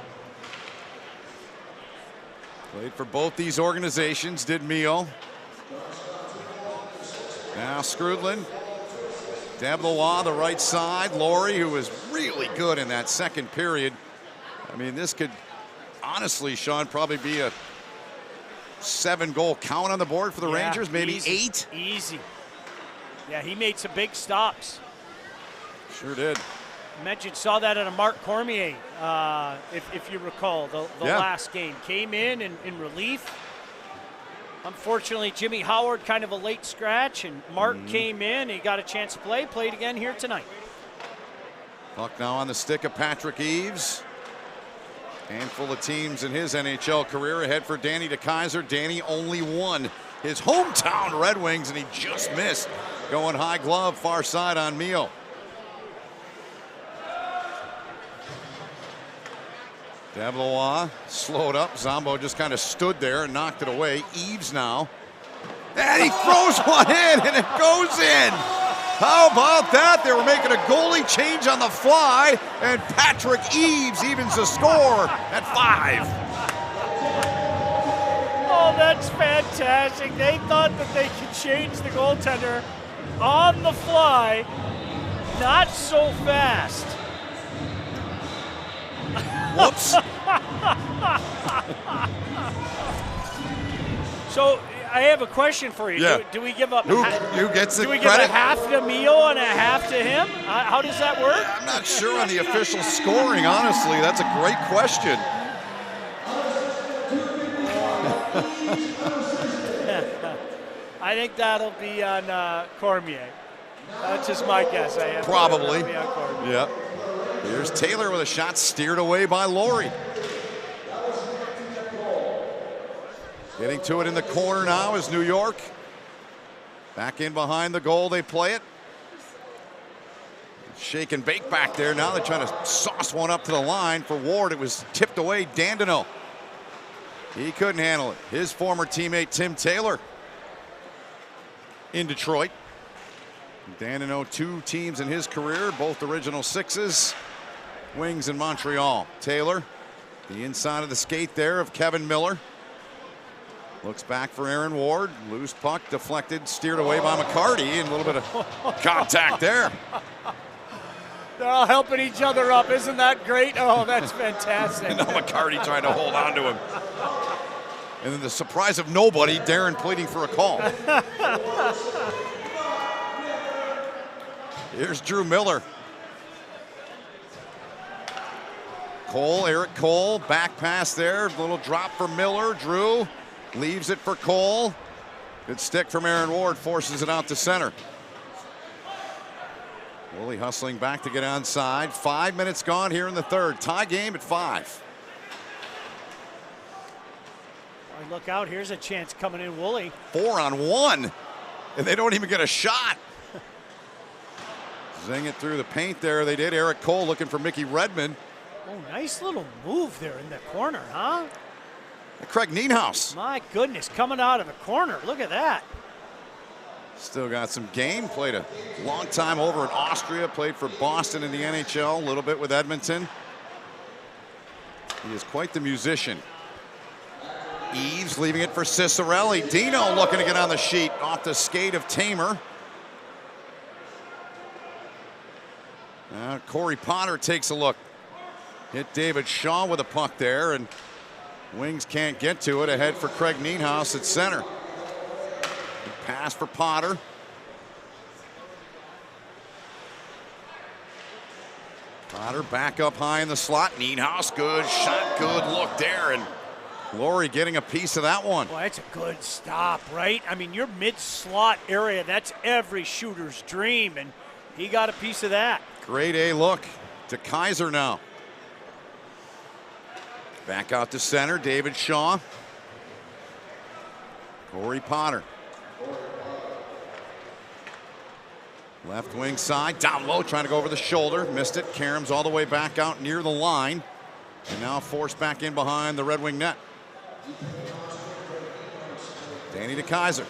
Played for both these organizations, did Meal. Now Skrudlin. Dablois, the right side. Laurie, who was really good in that second period. I mean, this could honestly, Sean, probably be a 7-goal count on the board for the Rangers, maybe easy, 8. Easy. Yeah, he made some big stops. Sure did. I mentioned, saw that at a Marc Cormier, if you recall, the last game. Came in relief. Unfortunately, Jimmy Howard kind of a late scratch, and Mark came in. He got a chance to play. Played again here tonight. Puck now on the stick of Patrick Eaves. Handful of teams in his NHL career ahead for Danny DeKeyser. Danny only won his hometown Red Wings, and he just missed. Going high glove, far side on Meal. Dablois slowed up. Zombo just kind of stood there and knocked it away. Eaves now. And he throws one in, and it goes in. How about that? They were making a goalie change on the fly, and Patrick Eaves evens the score at 5. Oh, that's fantastic. They thought that they could change the goaltender on the fly. Not so fast. Whoops. So I have a question for you. Yeah. Do we give up? Who gets the do we credit? give a half to Mio and a half to him? How does that work? I'm not sure on the official scoring, honestly. That's a great question. I think that'll be on Cormier. That's just my guess. I have Probably. It'll be on Cormier. Yep. Here's Taylor with a shot steered away by Laurie. Getting to it in the corner now is New York. Back in behind the goal, they play it. Shake and bake back there. Now they're trying to sauce one up to the line for Ward. It was tipped away. Dandino. He couldn't handle it. His former teammate Tim Taylor in Detroit. Dandino, 2 teams in his career, both original sixes. Wings in Montreal. Taylor, the inside of the skate there of Kevin Miller. Looks back for Aaron Ward. Loose puck deflected, steered away by McCarty, and a little bit of contact there. They're all helping each other up. Isn't that great? Oh, that's fantastic. And now McCarty trying to hold on to him. And then the surprise of nobody, Darren pleading for a call. Here's Drew Miller. Cole, Eric Cole, back pass there. Little drop for Miller. Drew leaves it for Cole. Good stick from Aaron Ward, forces it out to center. Woolley hustling back to get onside. 5 minutes gone here in the third. Tie game at 5. Oh, look out, here's a chance coming in, Woolley. 4-on-1, and they don't even get a shot. Zing it through the paint there. They did. Eric Cole looking for Mickey Redmond. Oh, nice little move there in the corner, huh? Craig Nienhaus. My goodness, coming out of the corner. Look at that. Still got some game. Played a long time over in Austria. Played for Boston in the NHL. A little bit with Edmonton. He is quite the musician. Eves leaving it for Cicerelli. Dino looking to get on the sheet off the skate of Tamer. Corey Potter takes a look. Hit David Shaw with a puck there, and Wings can't get to it. Ahead for Craig Nienhaus at center. Good pass for Potter. Potter back up high in the slot. Nienhaus, good shot, good look there, and Laurie getting a piece of that one. Well, that's a good stop, right? I mean, your mid-slot area, that's every shooter's dream, and he got a piece of that. Great A look to Kaiser now. Back out to center, David Shaw. Corey Potter. Left wing side, down low, trying to go over the shoulder. Missed it. Karam's all the way back out near the line. And now forced back in behind the Red Wing net. Danny to Kaiser.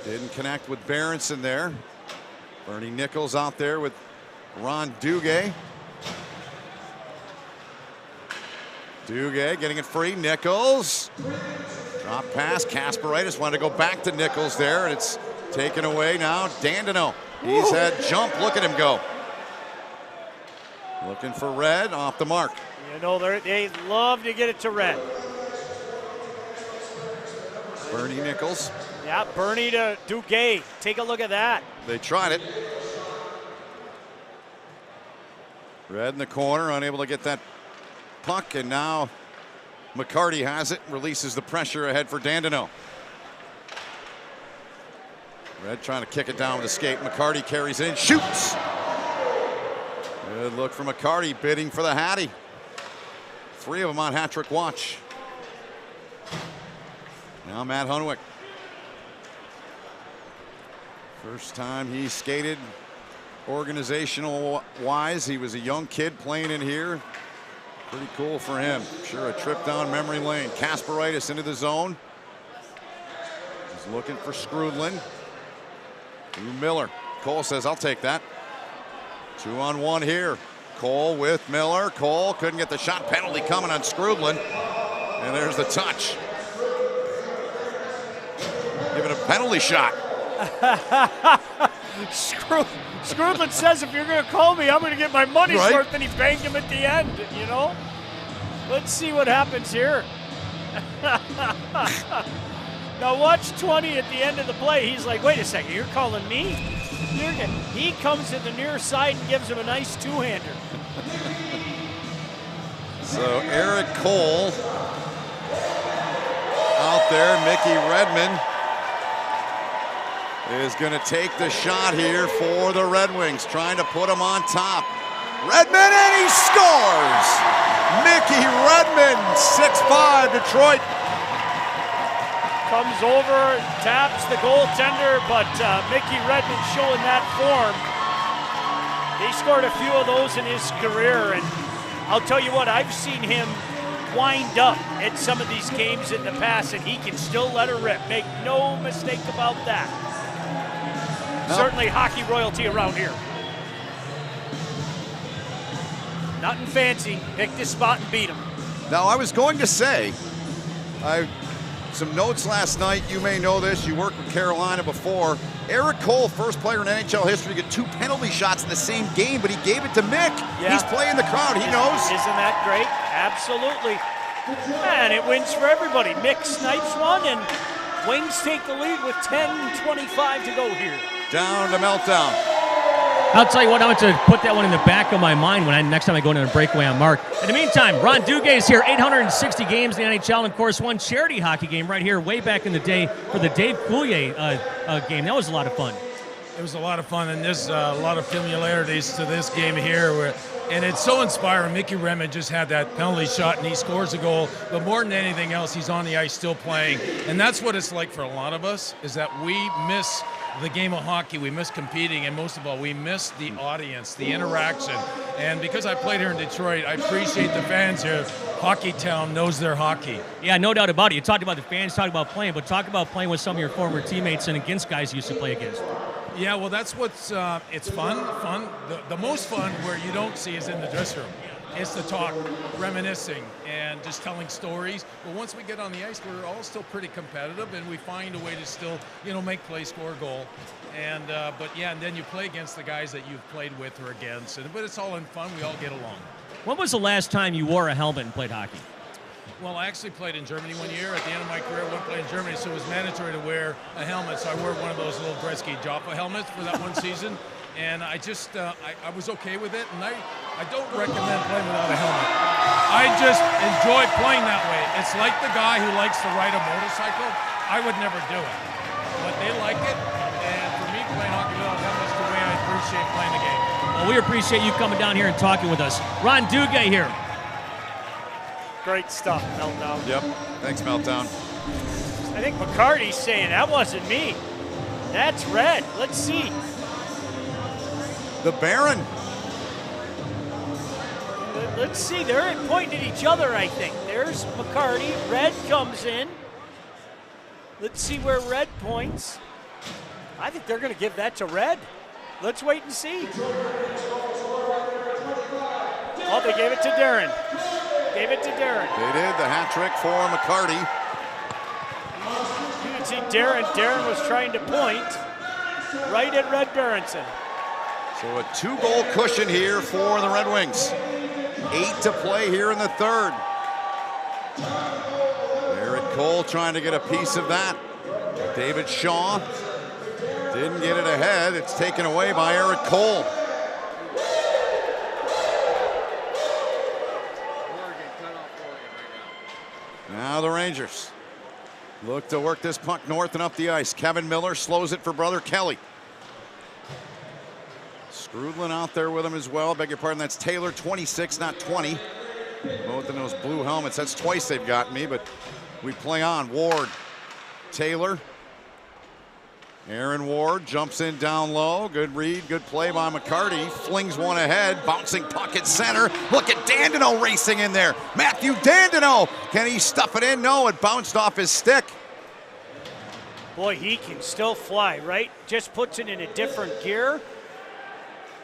Didn't connect with Berenson there. Bernie Nichols out there with Ron Duguay. Duguay getting it free. Nichols. Drop pass. Kasperitis wanted to go back to Nichols there, and it's taken away now. Dandino. He's had jump. Look at him go. Looking for Red, off the mark. You know, they love to get it to Red. Bernie Nichols. Yeah, Bernie to Duguay. Take a look at that. They tried it. Red in the corner, unable to get that puck, and now McCarty has it, releases the pressure ahead for Dandino. Red trying to kick it down with a skate. McCarty carries in, shoots. Good look for McCarty, bidding for the Hattie. 3 of them on hat-trick watch. Now Matt Hunwick. First time he skated organizational wise. He was a young kid playing in here. Pretty cool for him. Sure, a trip down memory lane. Kasperitis into the zone. He's looking for Skrudlin. Drew Miller. Cole says, I'll take that. 2-on-1 here. Cole with Miller. Cole couldn't get the shot. Penalty coming on Skrudlin. And there's the touch. Give it a penalty shot. Scrudland says, if you're going to call me, I'm going to get my money's worth, and he banged him at the end, you know? Let's see what happens here. Now watch 20 at the end of the play. He's like, wait a second, you're calling me? He comes to the near side and gives him a nice two-hander. So Eric Cole out there. Mickey Redmond is going to take the shot here for the Red Wings, trying to put him on top. Redmond, and he scores! Mickey Redmond, 6'5", Detroit. Comes over, taps the goaltender, but Mickey Redmond showing that form. He scored a few of those in his career, and I'll tell you what, I've seen him wind up at some of these games in the past, and he can still let her rip. Make no mistake about that. No. Certainly hockey royalty around here. Nothing fancy. Picked his spot and beat him. Now, I was going to say, some notes last night. You may know this. You worked with Carolina before. Eric Cole, first player in NHL history to get 2 penalty shots in the same game, but he gave it to Mick. Yeah. He's playing the crowd. He knows. Isn't that great? Absolutely. And it wins for everybody. Mick snipes one, and Wings take the lead with 10:25 to go here. Down to Meltdown. I'll tell you what, I'm going to put that one in the back of my mind when next time I go into a breakaway on Mark. In the meantime, Ron Duguay's here, 860 games in the NHL, and of course, one charity hockey game right here way back in the day for the Dave Coulier game. That was a lot of fun. It was a lot of fun, and there's a lot of familiarities to this game here. And it's so inspiring. Mickey Redmond just had that penalty shot, and he scores a goal. But more than anything else, he's on the ice still playing. And that's what it's like for a lot of us, is that we miss the game of hockey, we miss competing, and most of all, we miss the audience, the interaction. And because I played here in Detroit, I appreciate the fans here. Hockey Town knows their hockey. Yeah, no doubt about it. You talked about the fans, talked about playing, but talk about playing with some of your former teammates and against guys you used to play against. Yeah, well, that's what's, it's fun. The most fun where you don't see is in the dressing room. It's the talk, reminiscing, and just telling stories. But once we get on the ice, we're all still pretty competitive, and we find a way to still, make plays, score a goal. And and then you play against the guys that you've played with or against. But it's all in fun. We all get along. When was the last time you wore a helmet and played hockey? Well, I actually played in Germany one year. At the end of my career, I went to play in Germany, so it was mandatory to wear a helmet. So I wore one of those little Gretzky Joppa helmets for that one season. And I just, I was okay with it. And I don't recommend playing without a helmet. I just enjoy playing that way. It's like the guy who likes to ride a motorcycle. I would never do it. But they like it. And for me, playing hockey without a helmet is the way I appreciate playing the game. Well, we appreciate you coming down here and talking with us. Ron Duguay here. Great stuff, Meltdown. Yep. Thanks, Meltdown. I think McCarty's saying, that wasn't me. That's red. Let's see. The Baron. Let's see. They're pointing at each other, I think. There's McCarty. Red comes in. Let's see where Red points. I think they're going to give that to Red. Let's wait and see. Oh, they gave it to Darren. Gave it to Darren. They did the hat trick for McCarty. You can see Darren. Darren was trying to point right at Red Berenson. So a 2-goal cushion here for the Red Wings. 8 to play here in the third. Eric Cole trying to get a piece of that. David Shaw didn't get it ahead. It's taken away by Eric Cole. Now the Rangers look to work this puck north and up the ice. Kevin Miller slows it for brother Kelly. Scrudland out there with him as well. Beg your pardon, that's Taylor, 26, not 20. Both in those blue helmets. That's twice they've got me, but we play on. Ward, Taylor. Aaron Ward jumps in down low. Good read, good play by McCarty. Flings one ahead, bouncing puck at center. Look at Dandino racing in there. Matthew Dandino. Can he stuff it in? No, it bounced off his stick. Boy, he can still fly, right? Just puts it in a different gear.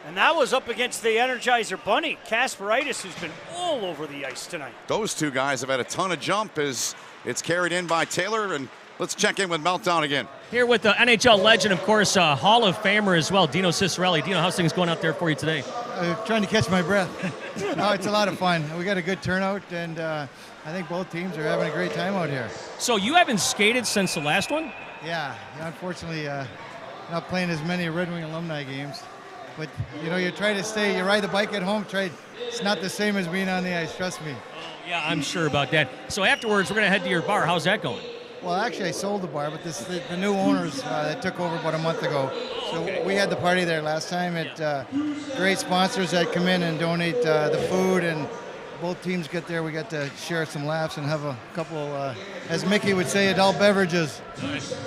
And that was up against the Energizer Bunny, Kasperitis, who's been all over the ice tonight. Those two guys have had a ton of jump as it's carried in by Taylor. And let's check in with Meltdown again. Here with the NHL legend, of course, Hall of Famer as well, Dino Cicerelli. Dino, how's things going out there for you today? Trying to catch my breath. No, it's a lot of fun. We got a good turnout, and I think both teams are having a great time out here. So you haven't skated since the last one? Yeah, unfortunately, not playing as many Red Wing alumni games. But, you know, you try to stay, you ride the bike at home, it's not the same as being on the ice, trust me. Oh, yeah, I'm sure about that. So afterwards, we're going to head to your bar. How's that going? Well, actually, I sold the bar, but the new owners that took over about a month ago. So we had the party there last time. Great sponsors that come in and donate the food, and both teams get there. We got to share some laughs and have a couple, as Mickey would say, adult beverages.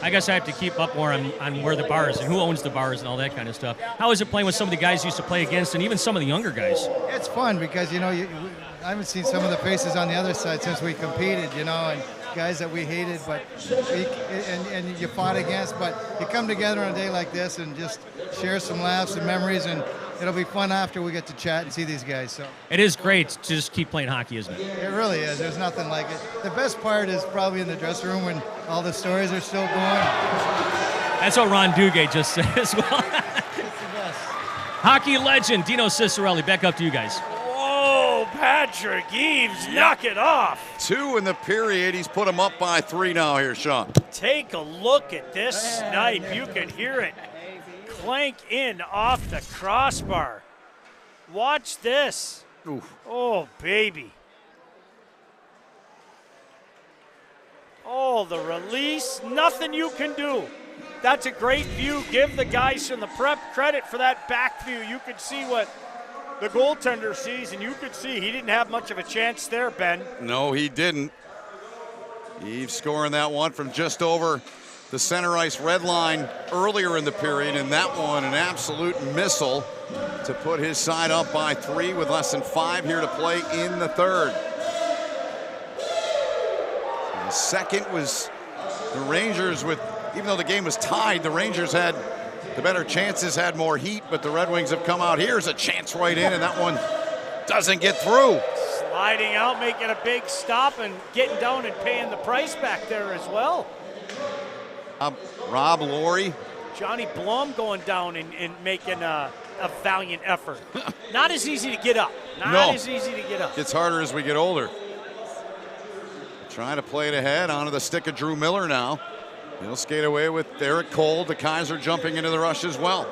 I guess I have to keep up more on where the bar is and who owns the bars and all that kind of stuff. How is it playing with some of the guys you used to play against and even some of the younger guys? It's fun because, you know, I haven't seen some of the faces on the other side since we competed, you know, and guys that we hated and you fought against, but you come together on a day like this and just share some laughs and memories, and it'll be fun after we get to chat and see these guys. So it is great to just keep playing hockey, isn't it? It really is. There's nothing like it. The best part is probably in the dressing room when all the stories are still going. That's what Ron Duguay just said as well. Hockey legend Dino Cicerelli, back up to you guys. Whoa, Patrick Eaves, knock it off. 2 in the period. He's put him up by 3 now here, Sean. Take a look at this snipe. You can hear it clank in off the crossbar. Watch this. Oof. Oh, baby. Oh, the release. Nothing you can do. That's a great view. Give the guys from the prep credit for that back view. You could see what the goaltender sees, and you could see he didn't have much of a chance there, Ben. No, he didn't. Eaves scoring that one from just over the center ice red line earlier in the period, and that one an absolute missile to put his side up by 3 with less than 5 here to play in the third. And the second was the Rangers with, even though the game was tied, the Rangers had the better chances, had more heat, but the Red Wings have come out. Here's a chance right in, and that one doesn't get through. Sliding out, making a big stop, and getting down and paying the price back there as well. Rob Laurie. Johnny Blum going down and making a valiant effort. Not as easy to get up. Not as easy to get up. Gets harder as we get older. Trying to play it ahead onto the stick of Drew Miller now. He'll skate away with Eric Cole. The Kaiser jumping into the rush as well.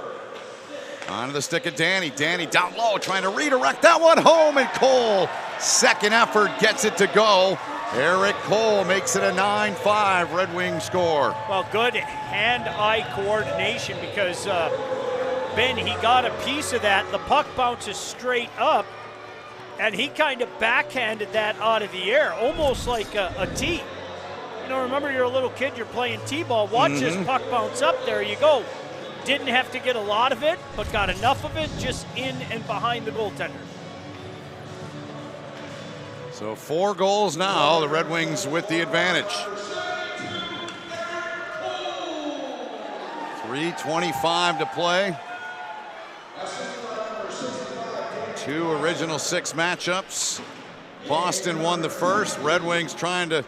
Onto the stick of Danny. Danny down low, trying to redirect that one home, and Cole, second effort, gets it to go. Eric Cole makes it a 9-5 Red Wing score. Well, good hand-eye coordination because, Ben, he got a piece of that. The puck bounces straight up, and he kind of backhanded that out of the air, almost like a tee. You know, remember you're a little kid, you're playing T-ball. Watch this puck bounce up. There you go. Didn't have to get a lot of it, but got enough of it just in and behind the goaltender. So 4 goals now, the Red Wings with the advantage. 3:25 to play. 2 original 6 matchups. Boston won the first. Red Wings trying to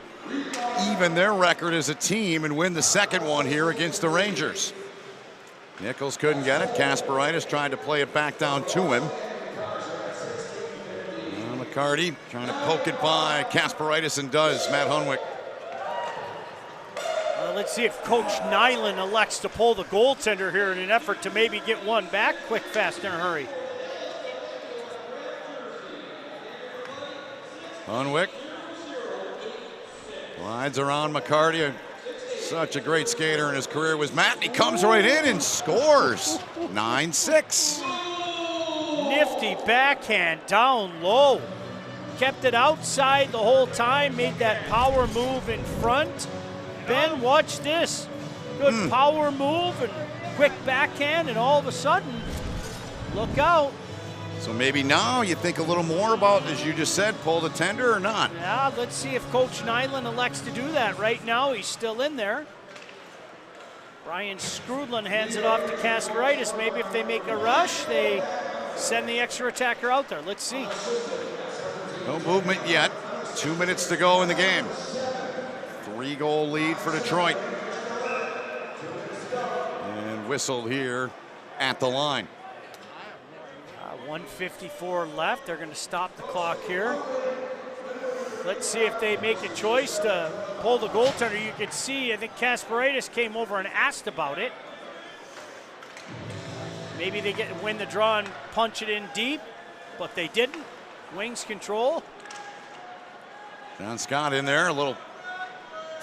even their record as a team and win the second one here against the Rangers. Nichols couldn't get it. Kasperitis tried to play it back down to him. McCarty trying to poke it by Kasperitis, and does. Matt Hunwick. Let's see if Coach Nyland elects to pull the goaltender here in an effort to maybe get one back quick, fast, in a hurry. Hunwick glides around McCarty. Such a great skater in his career was Matt. He comes right in and scores. 9-6. Nifty backhand down low. Kept it outside the whole time. Made that power move in front. Ben, watch this. Good power move and quick backhand, and all of a sudden, look out. So maybe now you think a little more about, as you just said, pull the tender or not. Yeah, let's see if Coach Nyland elects to do that. Right now, he's still in there. Brian Skrudlin hands it off to Kasperitis. Maybe if they make a rush, they send the extra attacker out there. Let's see. No movement yet. 2 minutes to go in the game. 3-goal lead for Detroit. And whistled here at the line. 1:54 left. They're going to stop the clock here. Let's see if they make a choice to pull the goaltender. You can see, I think Kasparaitis came over and asked about it. Maybe they win the draw and punch it in deep, but they didn't. Wings control. John Scott in there, a little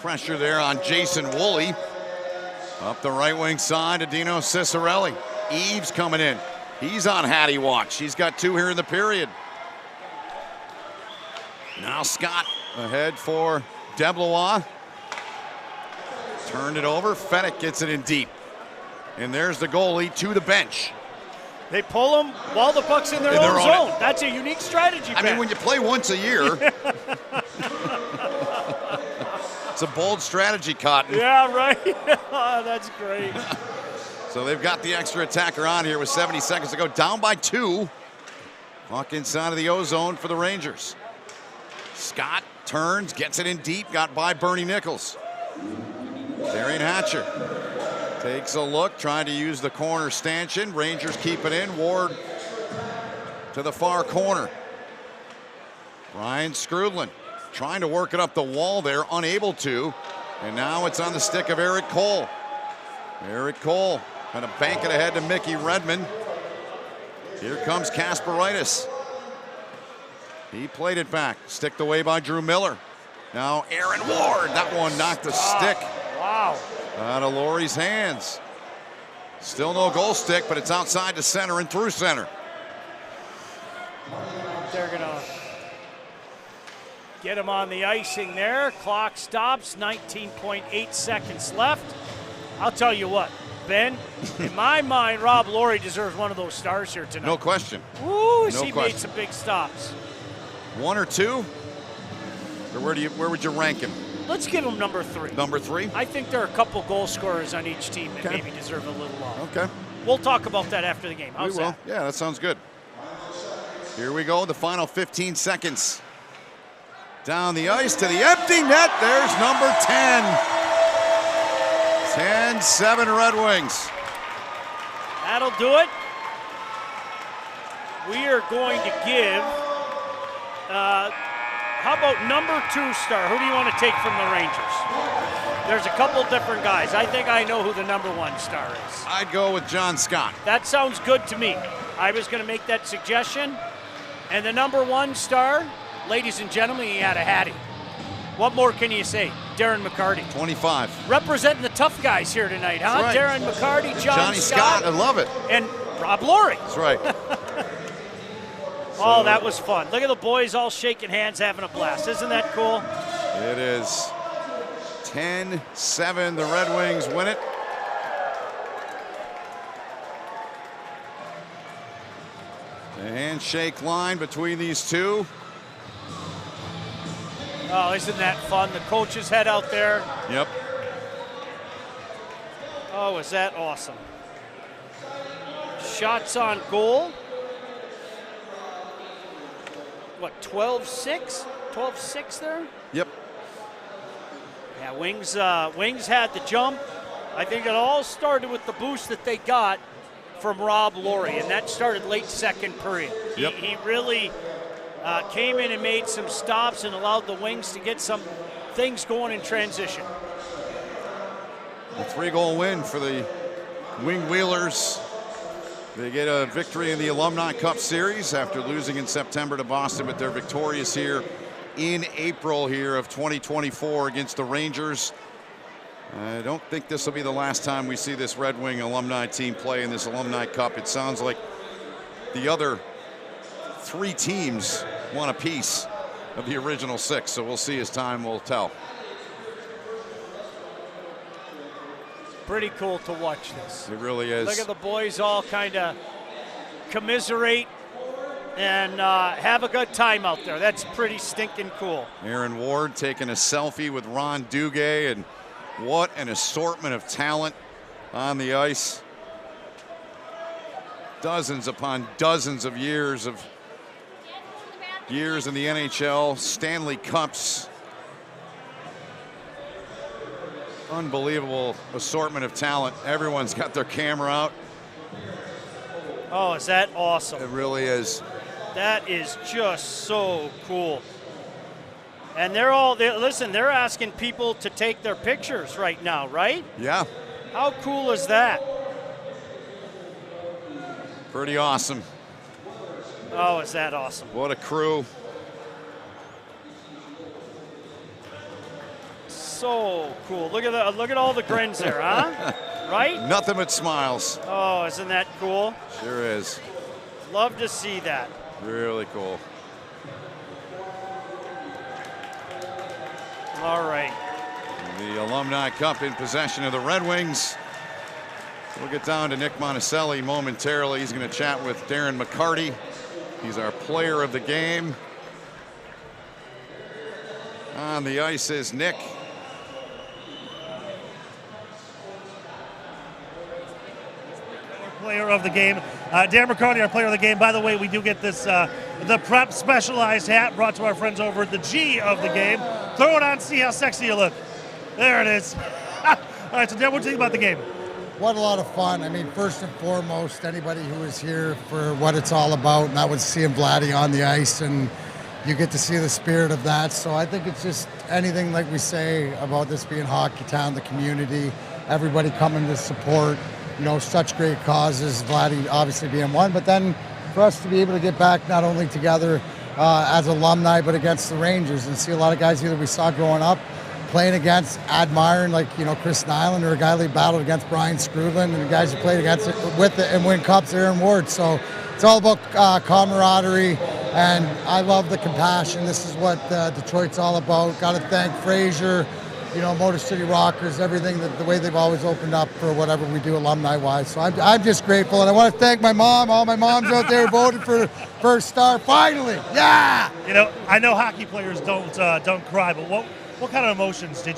pressure there on Jason Woolley. Up the right wing side to Dino Cicerelli. Eves coming in. He's on Hattie watch. He's got 2 here in the period. Now Scott ahead for Deblois. Turned it over. Fedek gets it in deep. And there's the goalie to the bench. They pull him while the puck's in their own zone. That's a unique strategy. I mean, when you play once a year, it's a bold strategy, Cotton. Yeah, right. That's great. So they've got the extra attacker on here with 70 seconds to go. Down by 2. Puck inside of the O-zone for the Rangers. Scott turns, gets it in deep, got by Bernie Nichols. Darian Hatcher takes a look, trying to use the corner stanchion. Rangers keep it in. Ward to the far corner. Ryan Skrudlin trying to work it up the wall there, unable to. And now it's on the stick of Eric Cole. Eric Cole kind of bank it ahead to Mickey Redmond. Here comes Kasparaitis. He played it back, sticked away by Drew Miller. Now Aaron Ward, that one knocked the stick Wow. out of Laurie's hands. Still no goal stick, but it's outside to center and through center. They're gonna get him on the icing there. Clock stops, 19.8 seconds left. I'll tell you what, Ben, in my mind, Rob Laurie deserves one of those stars here tonight. No question. Woo, No he question. made some big stops. 1 or 2? Or where would you rank him? Let's give him number 3. Number 3? I think there are a couple goal scorers on each team that Okay. maybe deserve a little love. Okay. We'll talk about that after the game. How's We will. that? Yeah, that sounds good. Here we go, the final 15 seconds. Down the ice to the empty net. There's number 10. 10-7 Red Wings. That'll do it. We are going to give, how about number 2 star? Who do you want to take from the Rangers? There's a couple different guys. I think I know who the number 1 star is. I'd go with John Scott. That sounds good to me. I was going to make that suggestion. And the number 1 star, ladies and gentlemen, he had a hattie. What more can you say? Darren McCarty. 25. Representing the tough guys here tonight, huh? That's right. Darren McCarty, Johnny Scott, I love it. And Rob Laurie. That's right. Oh, that was fun. Look at the boys all shaking hands, having a blast. Isn't that cool? It is 10-7. The Red Wings win it. The handshake line between these two. Oh, isn't that fun? The coaches head out there. Yep. Oh, is that awesome? Shots on goal. What, 12-6? 12-6 there? Yep. Yeah, Wings had the jump. I think it all started with the boost that they got from Rob Laurie, and that started late second period. Yep. He really came in and made some stops and allowed the Wings to get some things going in transition. A 3-goal win for the Wing Wheelers. They get a victory in the Alumni Cup Series after losing in September to Boston, but they're victorious here in April here of 2024 against the Rangers. I don't think this will be the last time we see this Red Wing alumni team play in this Alumni Cup. It sounds like the other 3 teams want a piece of the original 6, so we'll see as time will tell. Pretty cool to watch this. It really is. Look at the boys all kind of commiserate and have a good time out there. That's pretty stinking cool. Aaron Ward taking a selfie with Ron Duguay, and what an assortment of talent on the ice. dozens upon dozens of years in the NHL, Stanley Cups. Unbelievable assortment of talent. Everyone's got their camera out. Oh, is that awesome? It really is. That is just so cool. And they're asking people to take their pictures right now, right? Yeah. How cool is that? Pretty awesome. Oh, is that awesome? What a crew. So cool. Look at all the grins there, huh? Right? Nothing but smiles. Oh, isn't that cool? Sure is. Love to see that. Really cool. All right. The Alumni Cup in possession of the Red Wings. We'll get down to Nick Monticelli momentarily. He's going to chat with Darren McCarty. He's our player of the game. On the ice is Nick. Player of the game. Darren McCarty, our player of the game. By the way, we do get this, the Prep Specialized hat brought to our friends over at the G of the game. Throw it on, see how sexy you look. There it is. All right, so Darren, what do you think about the game? What a lot of fun. I mean, first and foremost, anybody who is here for what it's all about, and that was seeing Vladdy on the ice, and you get to see the spirit of that. So I think it's just anything like we say about this being Hockey Town, the community, everybody coming to support, you know, such great causes, Vladdy obviously being one, but then for us to be able to get back not only together as alumni, but against the Rangers and see a lot of guys here that we saw growing up, playing against, admiring, like, you know, Chris Nyland, or a guy that battled against Brian Scrudlin, and the guys who played against it with it and win cups, Aaron Ward. So it's all about camaraderie, and I love the compassion. This is what Detroit's all about. Got to thank Fraser, you know, Motor City Rockers, everything, the way they've always opened up for whatever we do alumni-wise. So I'm just grateful, and I want to thank my mom, all my moms out there voted for the first star. Finally, yeah! You know, I know hockey players don't cry, but what kind of emotions did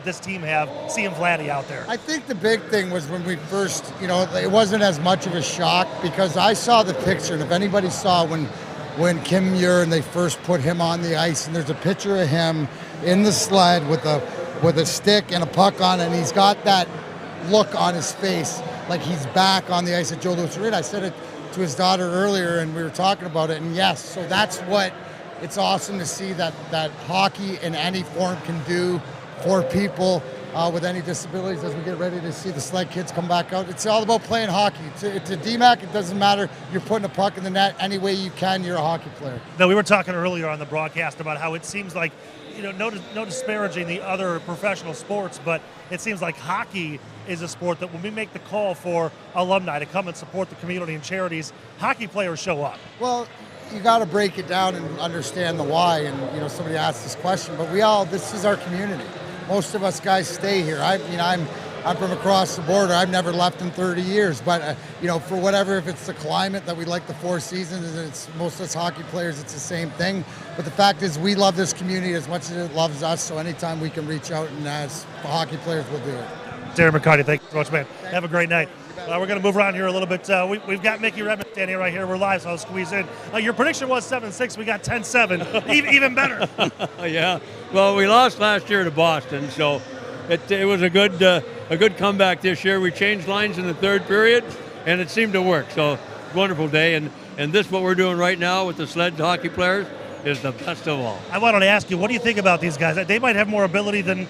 this team have seeing Vladdy out there? I think the big thing was when we first, you know, it wasn't as much of a shock because I saw the picture, and if anybody saw when Kim Muir and they first put him on the ice, and there's a picture of him in the sled with a stick and a puck on it, and he's got that look on his face like he's back on the ice at Joe Louis Arena. I said it to his daughter earlier, and we were talking about it, and yes, so that's what it's awesome to see that hockey in any form can do for people with any disabilities as we get ready to see the Sled kids come back out. It's all about playing hockey. To DMAC, it doesn't matter. You're putting a puck in the net any way you can. You're a hockey player. Now, we were talking earlier on the broadcast about how it seems like, you know, no disparaging the other professional sports, but it seems like hockey is a sport that when we make the call for alumni to come and support the community and charities, hockey players show up. Well, you got to break it down and understand the why. And, you know, somebody asked this question, but this is our community. Most of us guys stay here. I'm from across the border. I've never left in 30 years, but you know, for whatever, if it's the climate that we like the 4 seasons, and it's most of us hockey players, it's the same thing. But the fact is, we love this community as much as it loves us. So anytime we can reach out, and as hockey players, we'll do it. Darren McCarty, thank you so much, man. Have a great night. We're going to move around here a little bit. We've got Mickey Redmond standing right here. We're live, so I'll squeeze in. Your prediction was 7-6. We got 10-7. Even better. Yeah. Well, we lost last year to Boston, so it was a good comeback this year. We changed lines in the third period, and it seemed to work. So wonderful day, and this what we're doing right now with the Sled hockey players is the best of all. I wanted to ask you, what do you think about these guys? They might have more ability than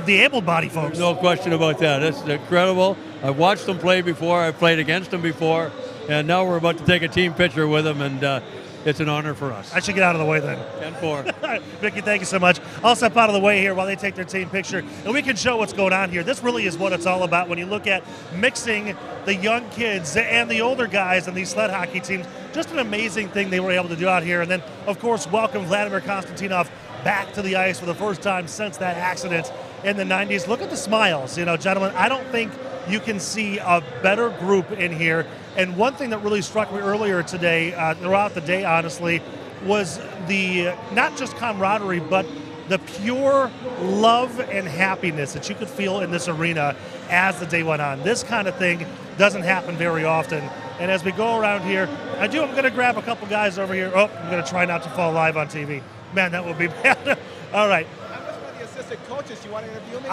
the able-bodied folks. No question about that. It's incredible. I've watched them play before. I've played against them before, and now we're about to take a team picture with them, and it's an honor for us. I should get out of the way then. 10-4. Vicky, thank you so much. I'll step out of the way here while they take their team picture, and we can show what's going on here. This really is what it's all about when you look at mixing the young kids and the older guys and these sled hockey teams. Just an amazing thing they were able to do out here. And then, of course, welcome Vladimir Konstantinov back to the ice for the first time since that accident in the 90s. Look at the smiles, you know, gentlemen. I don't think you can see a better group in here. And one thing that really struck me earlier today, throughout the day, honestly, was the not just camaraderie, but the pure love and happiness that you could feel in this arena as the day went on. This kind of thing Doesn't happen very often. And as we go around here, I'm going to grab a couple guys over here. Oh, I'm going to try not to fall live on TV. Man, that would be bad. All right. I'm just one of the assistant coaches. You want to interview me?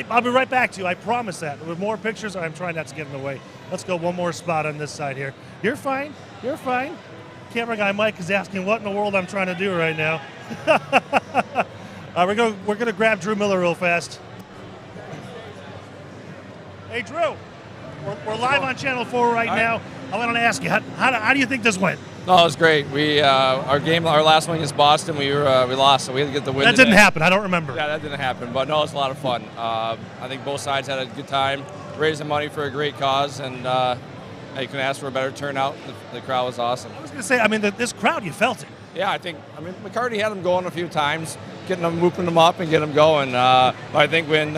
I'll be right back to you. I promise that. With more pictures, I'm trying not to get in the way. Let's go one more spot on this side here. You're fine. You're fine. Camera guy Mike is asking what in the world I'm trying to do right now. We're gonna grab Drew Miller real fast. Hey Drew, we're live on Channel 4 right now. I want to ask you, how do you think this went? No, it was great. We our last one against Boston, we lost, so we had to get the win. That didn't happen. I don't remember. Yeah, that didn't happen. But no, it was a lot of fun. I think both sides had a good time, raising money for a great cause, and you couldn't ask for a better turnout. The crowd was awesome. I was going to say, this crowd, you felt it. Yeah, McCarty had them going a few times, getting them, whooping them up and getting them going. But I think when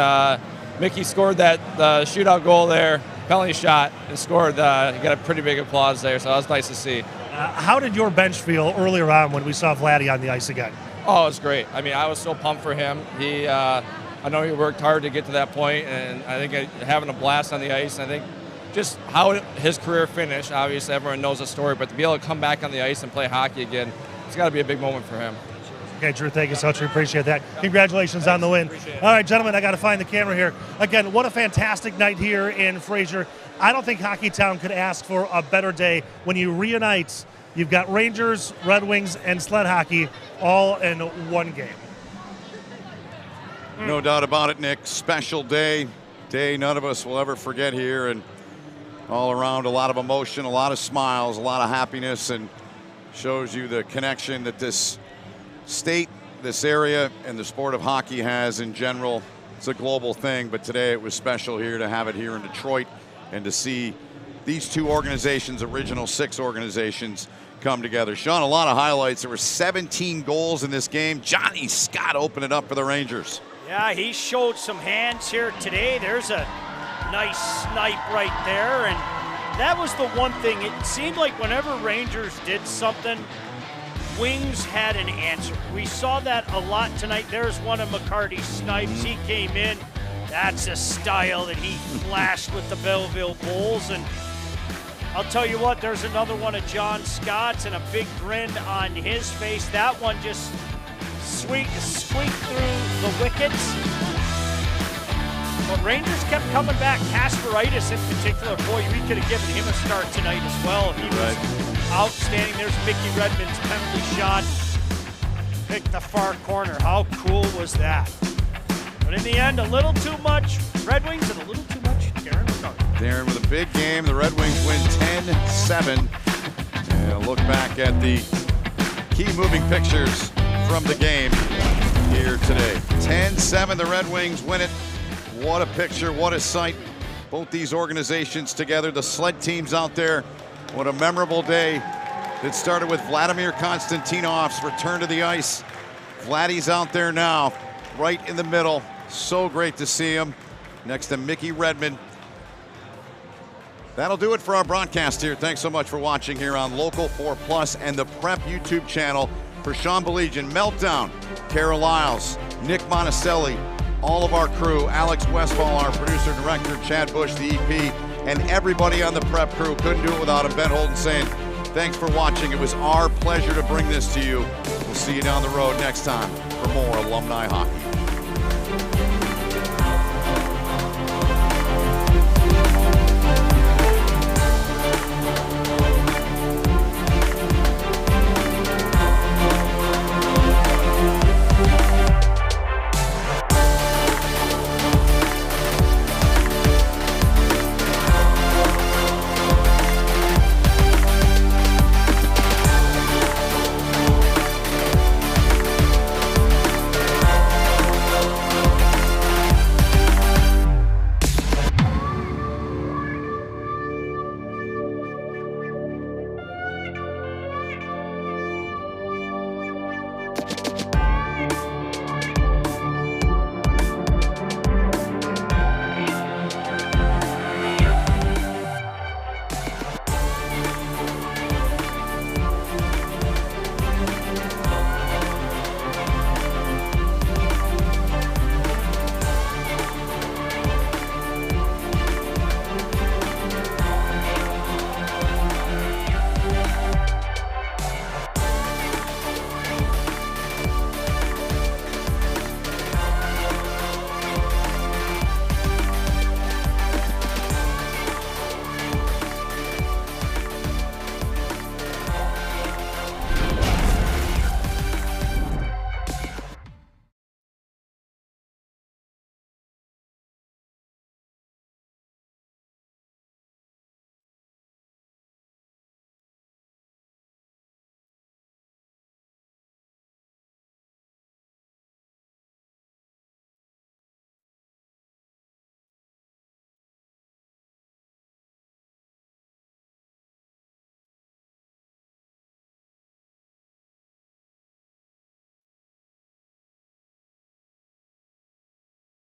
Mickey scored that shootout goal there, penalty shot, and scored, he got a pretty big applause there, so that was nice to see. How did your bench feel earlier on when we saw Vladdy on the ice again? Oh, it was great. I was so pumped for him. I know he worked hard to get to that point, and I think having a blast on the ice, I think just how his career finished, obviously everyone knows the story, but to be able to come back on the ice and play hockey again, it's got to be a big moment for him. Okay, Drew, thank you so much. We appreciate that. Congratulations on the win. All right, gentlemen, I got to find the camera here. Again, what a fantastic night here in Fraser. I don't think Hockeytown could ask for a better day when you reunite. You've got Rangers, Red Wings, and sled hockey all in one game. No doubt about it, Nick. Special day none of us will ever forget here, and all around a lot of emotion, a lot of smiles, a lot of happiness, and shows you the connection that this state, this area, and the sport of hockey has in general. It's a global thing, but today it was special here to have it here in Detroit and to see these two organizations, original 6 organizations, come together. Sean, a lot of highlights. There were 17 goals in this game. Johnny Scott opened it up for the Rangers. Yeah, he showed some hands here today. There's a nice snipe right there, and that was the one thing. It seemed like whenever Rangers did something, Wings had an answer. We saw that a lot tonight. There's one of McCarty's snipes. He came in. That's a style that he flashed with the Belleville Bulls, and I'll tell you what, there's another one of John Scott's and a big grin on his face. That one just squeaked through the wickets. But Rangers kept coming back. Kasperitis in particular, boy, we could have given him a start tonight as well. He was outstanding. There's Mickey Redmond's penalty shot. Picked the far corner. How cool was that? But in the end, a little too much Red Wings and a little too much Darren McCarty. Darren with a big game. The Red Wings win 10-7. And a look back at the key moving pictures from the game here today. 10-7, the Red Wings win it. What a picture, what a sight. Both these organizations together, the sled teams out there. What a memorable day. It started with Vladimir Konstantinov's return to the ice. Vladdy's out there now, right in the middle. So great to see him next to Mickey Redmond. That'll do it for our broadcast here. Thanks so much for watching here on Local 4 Plus and the Prep YouTube channel. For Sean Belegian, Meltdown, Carol Lyles, Nick Monticelli, all of our crew, Alex Westfall, our producer, director, Chad Bush, the EP, and everybody on the Prep crew. Couldn't do it without him. Ben Holden saying, thanks for watching. It was our pleasure to bring this to you. We'll see you down the road next time for more Alumni Hockey.